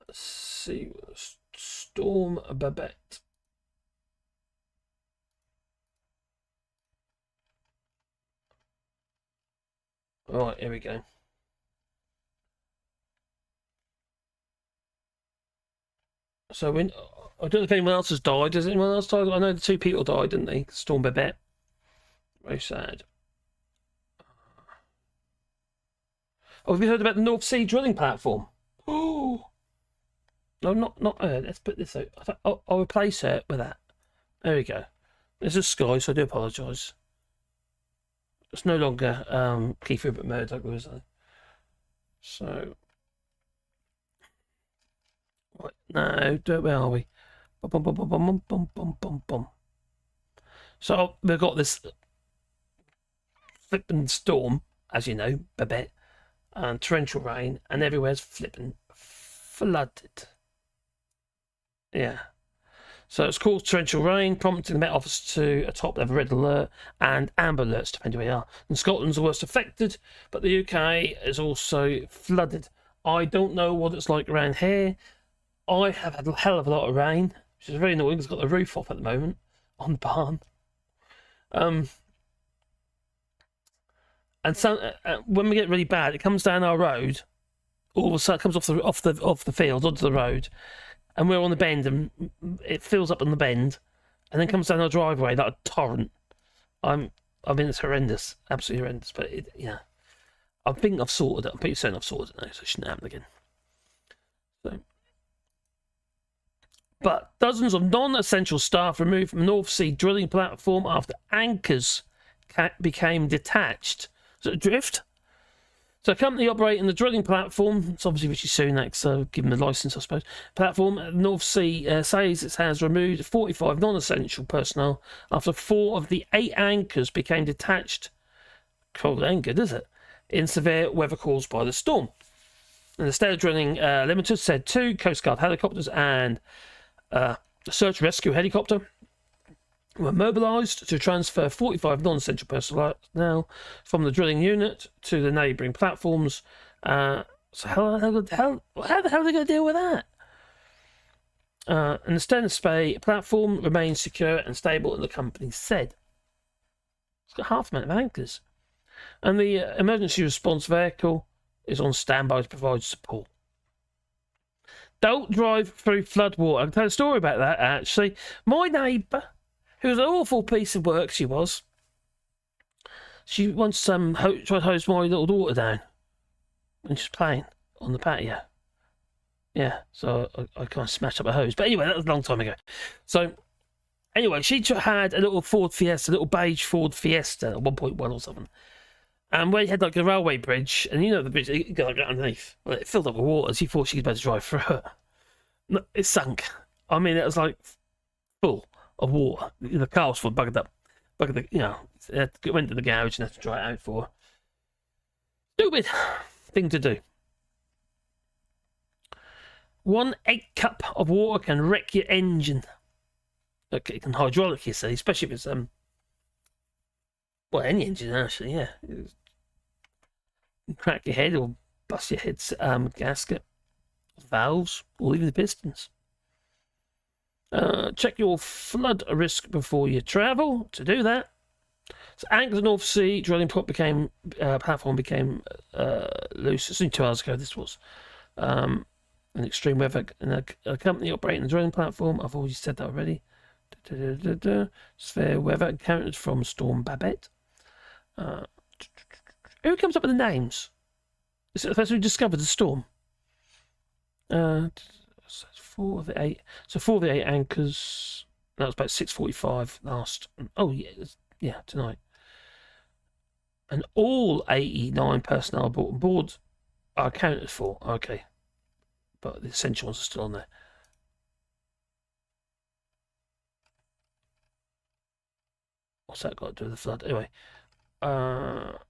Let's see. Storm Babette. Right, here we go. So when I don't know if anyone else has died. Has anyone else died? I know the two people died, didn't they? Storm Babette. Very sad. Oh, have you heard about the North Sea drilling platform? Oh, no, not heard. Let's put this out. I'll replace it with that. There we go. This is Sky, so I do apologise. It's no longer Keith Rupert Murdoch, was it? So, right, no, where are we? Bum, bum, bum, bum, bum, bum, bum, bum. So we've got this flipping storm, as you know, Babette, and torrential rain, and everywhere's flipping flooded. Yeah. So it's caused torrential rain, prompting the Met Office to a top-level red alert and amber alerts, depending where you are. And Scotland's the worst affected, but the UK is also flooded. I don't know what it's like around here. I have had a hell of a lot of rain, which is very annoying. It's got the roof off at the moment on the barn. And so when we get really bad, it comes down our road. All of a sudden, it comes off the field onto the road. And we're on the bend, and it fills up on the bend, and then comes down our driveway like a torrent. I mean, it's horrendous, absolutely horrendous. But I think I've sorted it. I'm pretty certain I've sorted it now, so it shouldn't happen again. So, but dozens of non-essential staff removed from North Sea drilling platform after anchors became detached. So drift. So a company operating the drilling platform, it's obviously Rishi Sunak, so give him the licence, I suppose. Platform North Sea says it has removed 45 non-essential personnel after 4 of the 8 anchors became detached. Cold ain't good, is it? In severe weather caused by the storm. And the State of Drilling Limited said 2 Coast Guard helicopters and a search and rescue helicopter were mobilised to transfer 45 non-essential personnel from the drilling unit to the neighbouring platforms. So how the hell are they going to deal with that? And the Stennis Bay platform remains secure and stable, and the company said. It's got half a amount of anchors. And the emergency response vehicle is on standby to provide support. Don't drive through floodwater. I can tell a story about that, actually. My neighbour, who was an awful piece of work, she once tried to hose my little daughter down when she was playing on the patio. Yeah, so I kind of smashed up a hose. But anyway, that was a long time ago. So anyway, she had a little Ford Fiesta, a little beige Ford Fiesta, 1.1 or something. And where you had like a railway bridge, and you know the bridge, you go like underneath. Well, it filled up with water. She thought she was about to drive through it. No, it sunk. I mean, it was like full of water. The car was full, buggered up. It went to the garage and had to dry it out for her. Stupid thing to do. 1 egg cup of water can wreck your engine. Okay, it can hydraulic, you see, especially if it's any engine actually, yeah. You can crack your head or bust your head's gasket, valves, or even the pistons. Check your flood risk before you travel. To do that, so Anglian North Sea drilling platform became loose. It's only 2 hours ago. This was an extreme weather and a company operating the drilling platform. I've already said that already. Severe weather encountered from Storm Babette. Who comes up with the names? Is it the person who discovered the storm? 4 of the 8. So 4 of the 8 anchors. That was about 6:45 last. Oh yeah, tonight. And all 89 personnel aboard board are accounted for. Okay, but the essential ones are still on there. What's that got to do with the flood? Anyway, okay.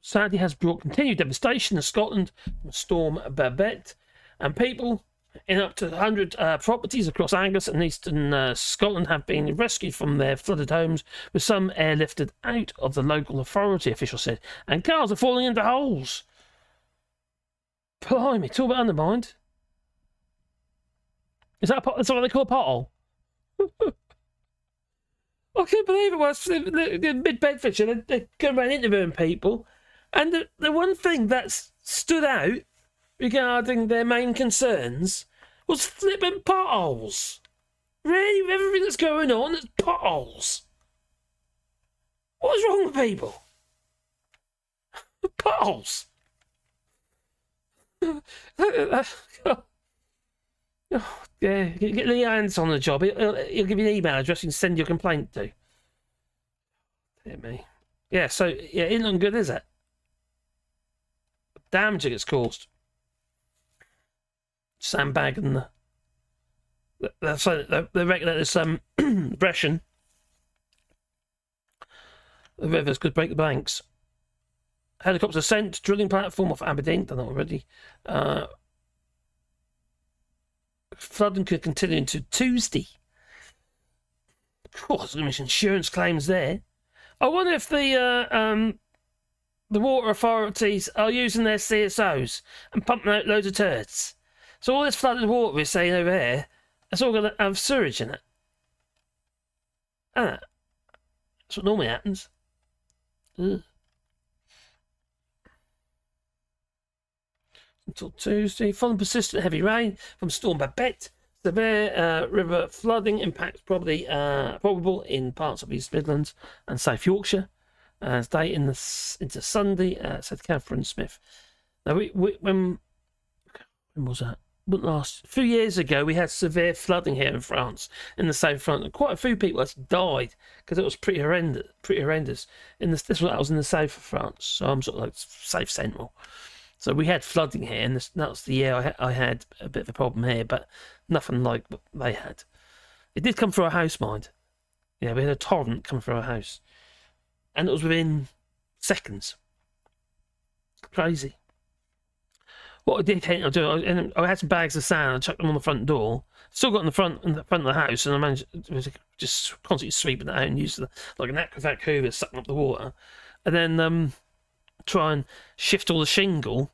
Saturday has brought continued devastation to Scotland from Storm Babette, and people in up to 100 properties across Angus and eastern Scotland have been rescued from their flooded homes, with some airlifted out of the local authority, officials said, and cars are falling into holes. Blimey, talk about undermined. Is that that's what they call a pothole? I can't believe it was mid-Bedfordshire. They're going around interviewing people, and the one thing that stood out regarding their main concerns was flipping potholes. Really, everything that's going on is potholes. What's wrong with people? Potholes. Oh, yeah, get Lee Hands on the job. He'll give you an email address you can send your complaint to. Dear me. Yeah, so yeah, it ain't looking good, is it? Damaging it's caused. Sandbag and they reckon that there's some depression. The rivers could break the banks. Helicopter sent, drilling platform off Aberdeen, done that already. Flooding could continue into Tuesday. Of course, there's insurance claims there. I wonder if the water authorities are using their CSOs and pumping out loads of turds. So all this flooded water we're saying over here, it's all going to have sewage in it. That's what normally happens. Ugh. Until Tuesday, following persistent heavy rain from Storm Babette, severe river flooding impacts probable in parts of East Midlands and South Yorkshire. Stay into Sunday, said Catherine Smith. Now, when was that? A few years ago, we had severe flooding here in France, in the south front, and quite a few people actually died because it was pretty horrendous. That was in the south of France, so I'm sort of like south central. So we had flooding here, and that was the year I had a bit of a problem here, but nothing like what they had. It did come through our house, mind. Yeah, we had a torrent come through our house, and it was within seconds. Crazy. What I did do, I had some bags of sand. I chucked them on the front door. Still got in the front of the house, and I managed to just constantly sweeping it out and use like an aquavac hoover sucking up the water, and then try and shift all the shingle,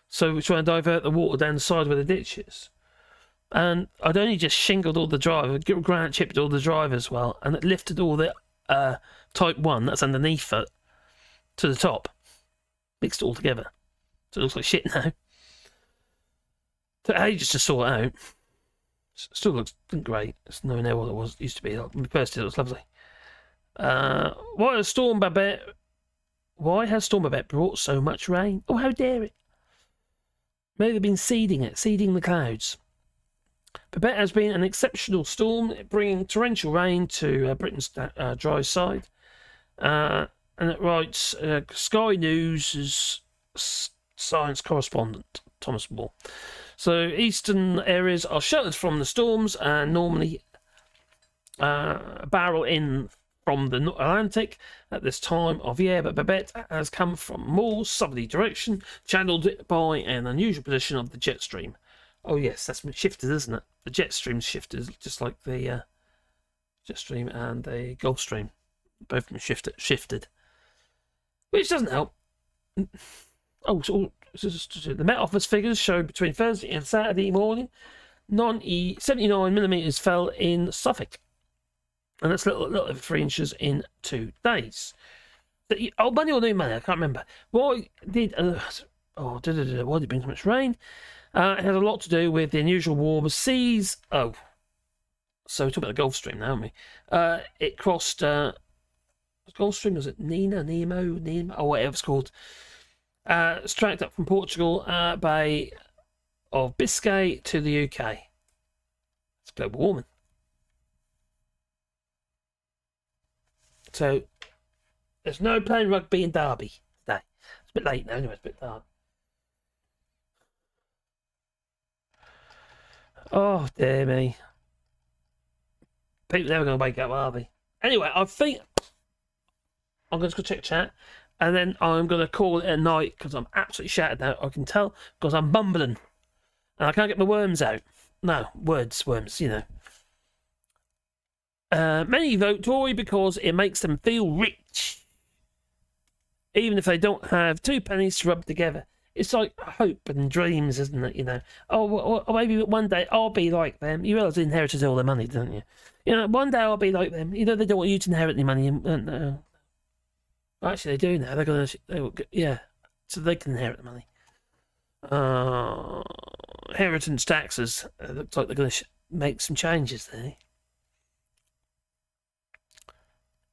so we try and divert the water down the side where the ditch is. And I'd only just shingled all the drive, granite chipped all the drive as well, and it lifted all the type 1 that's underneath it to the top, mixed it all together, so it looks like shit now. Took ages to sort it out. Still looks great. It's nowhere near what it was used to be. First, it was lovely. Why has Storm Babette brought so much rain? Oh, how dare it! Maybe they've been seeding the clouds. Babette has been an exceptional storm, bringing torrential rain to Britain's dry side. And it writes, Sky News' science correspondent, Thomas Moore. So eastern areas are sheltered from the storms and normally barrel in from the Atlantic at this time of year, but Babette has come from more southerly direction, channeled by an unusual position of the jet stream. Oh yes, that's been shifted, isn't it? The jet stream's shifted, just like the jet stream and the Gulf Stream. Both been shifted. Which doesn't help. Oh, so the Met Office figures show between Thursday and Saturday morning, 79 millimetres fell in Suffolk. And that's a little over 3 inches in 2 days. Old money or new money? I can't remember. Why did it bring so much rain? It has a lot to do with the unusual warm seas. Oh, so we're talking about the Gulf Stream now, aren't we? It crossed Gulf Stream, was it Nemo, or whatever it's called. It's tracked up from Portugal, Bay of Biscay to the UK. It's global warming. So there's no playing rugby in Derby today. It's a bit late now, anyway. It's a bit dark. Oh dear me. People never going to wake up, are they? Anyway, I think I'm going to go check chat, and then I'm going to call it a night because I'm absolutely shattered now. I can tell because I'm bumbling and I can't get my worms out. No, worms, you know. Many vote Tory because it makes them feel rich, even if they don't have 2 pennies to rub together. It's like hope and dreams, isn't it? You know, oh, maybe one day I'll be like them. You realise they inherited all their money, don't you? You know, one day I'll be like them. You know, they don't want you to inherit any money. Actually, they do now. They're gonna, so they can inherit the money. Inheritance taxes. Looks like they're going to make some changes there.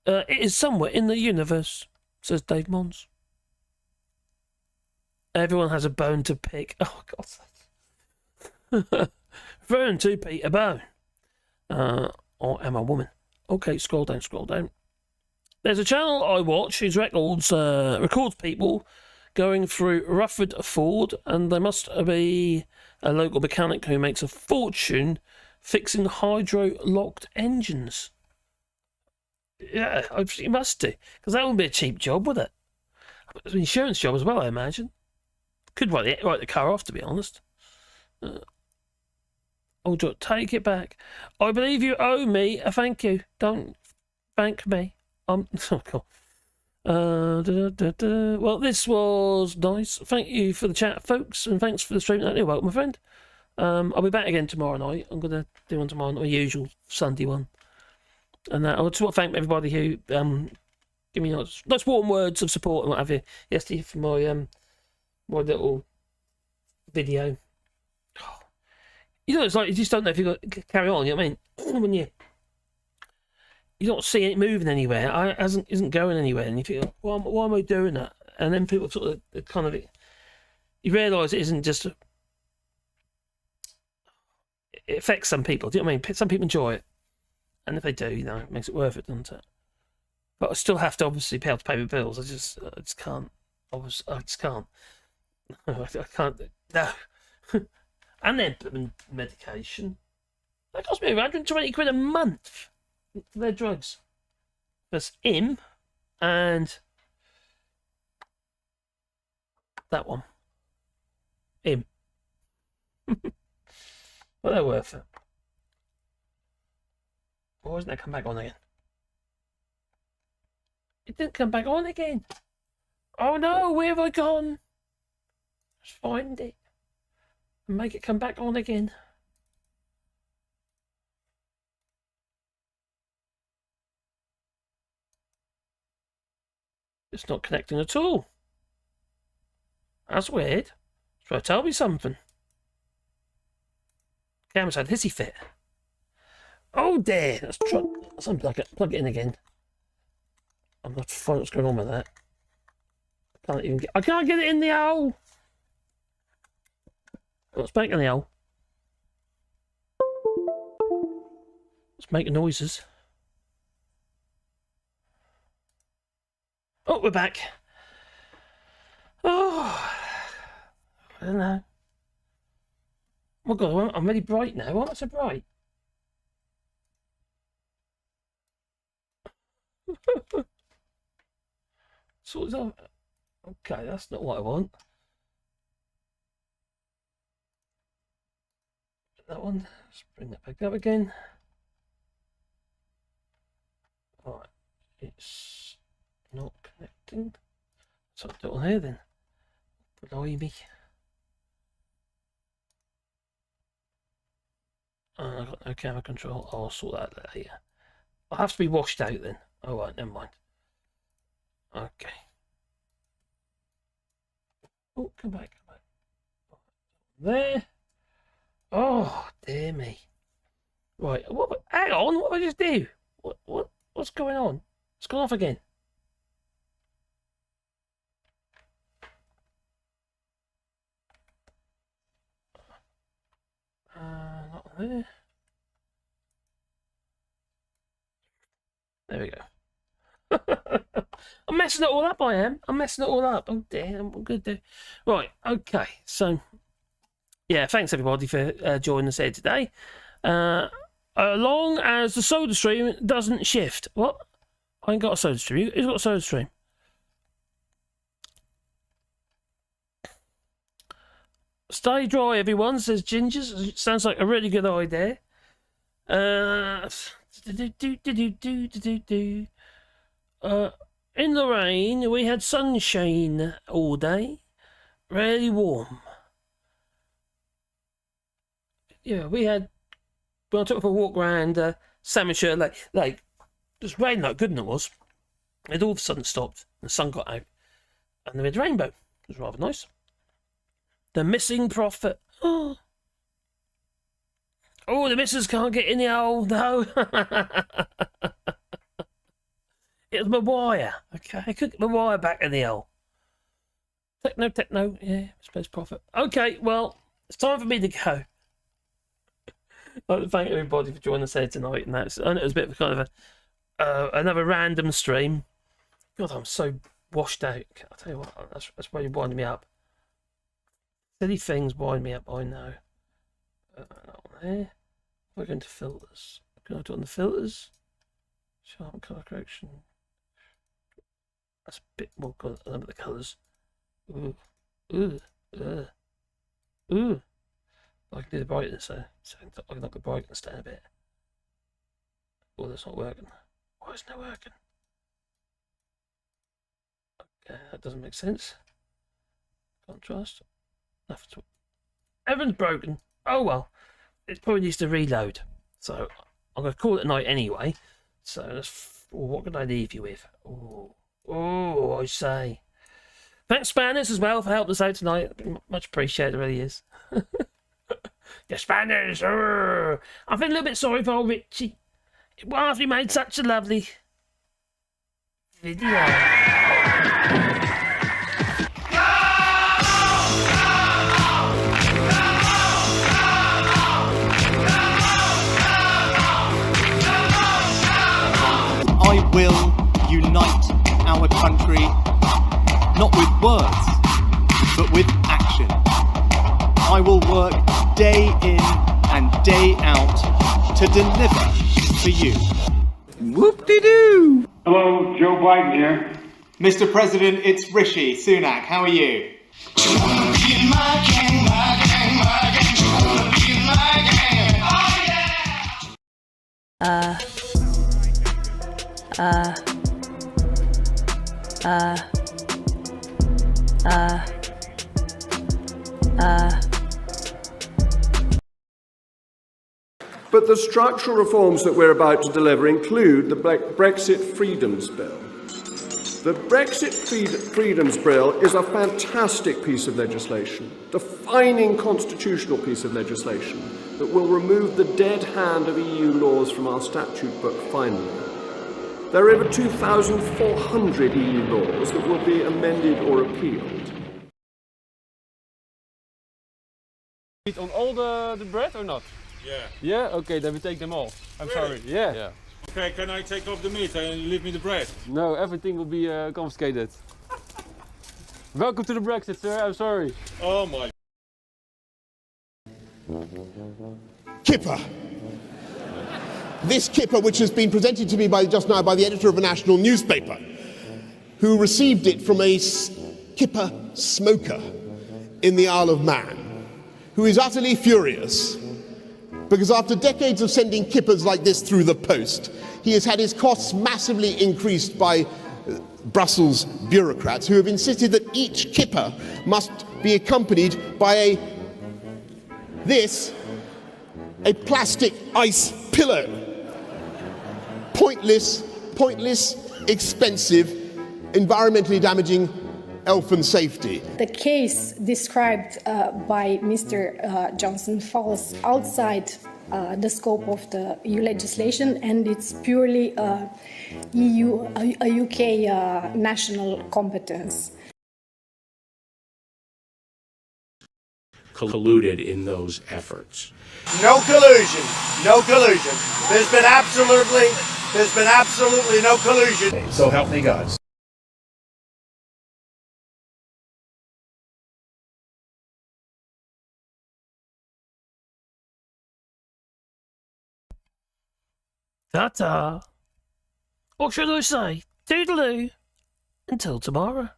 It is somewhere in the universe, says Dave Mons. Everyone has a bone to pick. Oh, God's sake. Bone to pick a bone. Or am I a woman? Okay, scroll down. There's a channel I watch whose records people going through Rufford Ford, and there must be a local mechanic who makes a fortune fixing hydro-locked engines. Yeah, he must do, because that wouldn't be a cheap job, would it? It's an insurance job as well, I imagine. Could write the car off, to be honest. Take it back. I believe you owe me a thank you. Don't thank me. Oh, cool. Well, this was nice. Thank you for the chat, folks, and thanks for the stream. You're welcome, my friend. I'll be back again tomorrow night. I'm going to do one tomorrow night, my usual Sunday one. And I just want to thank everybody who give me nice warm words of support and what have you yesterday for my my little video. You know, it's like you just don't know if you've got to carry on. You know what I mean? When you don't see it moving anywhere, isn't going anywhere, and you think, why am I doing that? And then people sort of kind of, you realise it isn't just. It affects some people. Do you know what I mean? Some people enjoy it, and if they do, you know, it makes it worth it, doesn't it? But I still have to obviously be able to pay my bills. I just can't. Obviously, I just can't. I can't. No. And then medication. That cost me £120 a month for their drugs. That's him and that one. Him. But they're worth it. Why doesn't that come back on again? It didn't come back on again. Oh no, where have I gone? Let's find it. And make it come back on again. It's not connecting at all. That's weird. Try to tell me something. Camera's had a hissy fit. Oh dear. Let's try. Let's unplug it. Plug it in again. I'm not find what's going on with that. I can't get it in the hole. Let's make in the hole. It's making noises. Oh, we're back. Oh, I don't know. Oh God, I'm really bright now. Why am I so bright? Sort of. Okay, that's not what I want. That one. Let's bring that back up again. Alright, it's not connecting. So I'll do it on here then. Blimey. I've got no camera control. I'll sort that out later. I'll have to be washed out then. Alright, never mind. Okay. Oh, come back. There. Oh, dear me. Right, hang on, what did I just do? What's going on? It's gone off again. Not there. There we go. I'm messing it all up, I am. I'm messing it all up. Oh dear, I'm good to do. Right, okay, so yeah, thanks everybody for joining us here today. Long as the soda stream doesn't shift. What? I ain't got a soda stream. Who's got a soda stream? Stay dry, everyone, says Gingers. Sounds like a really good idea. In Lorraine, we had sunshine all day. Really warm. Yeah, we had... When I took for a walk around Samuelshire Lake, just rained like good, and it was. It all of a sudden stopped, and the sun got out, and we had a rainbow. It was rather nice. The missing prophet. Oh, the missus can't get in the hole. No. It was my wire. Okay, I couldn't get my wire back in the hole. Techno. Yeah, space prophet. Okay, well, it's time for me to go. I'd like to thank everybody for joining us here tonight, and it was a bit of kind of another random stream. God, I'm so washed out. I'll tell you what, that's really winding me up. Silly things wind me up, I know. There. We're going to filters. Can I do it on the filters? Sharp colour correction. That's a bit more good than the colours. Ooh. I can do the brightness, so I can knock the brightness down a bit. Oh, that's not working. Why isn't it working? Okay, that doesn't make sense. Contrast. Everything's broken. Oh well. It probably needs to reload. So I'm going to call it a night anyway. So what can I leave you with? Oh, I say. Thanks, Spanners, as well, for helping us out tonight. Much appreciated, it really is. The Spanners. I feel a little bit sorry for old Richie. After he made such a lovely video. I will unite our country, not with words, but with action. I will work day in and day out to deliver for you. Whoop-de-doo! Hello, Joe Biden here. Mr. President, it's Rishi Sunak. How are you? But the structural reforms that we're about to deliver include the Brexit Freedoms Bill. The Brexit Freedoms Bill is a fantastic piece of legislation, defining constitutional piece of legislation, that will remove the dead hand of EU laws from our statute book finally. There are over 2,400 EU laws that will be amended or appealed. Eat on all the bread or not? Yeah. Yeah? Okay, then we take them off. I'm sorry. Yeah. Okay, can I take off the meat and leave me the bread? No, everything will be confiscated. Welcome to the Brexit, sir. I'm sorry. Oh my. Kipper. This kipper, which has been presented to me just now by the editor of a national newspaper, who received it from a kipper smoker in the Isle of Man, who is utterly furious because after decades of sending kippers like this through the post, he has had his costs massively increased by Brussels bureaucrats who have insisted that each kipper must be accompanied by a plastic ice pillow. Pointless, expensive, environmentally damaging health and safety. The case described by Mr. Johnson falls outside the scope of the EU legislation, and it's purely a UK national competence. Colluded in those efforts. No collusion. No collusion. There's been absolutely no collusion. So help me God. Ta-ta. What should I say? Toodaloo. Until tomorrow.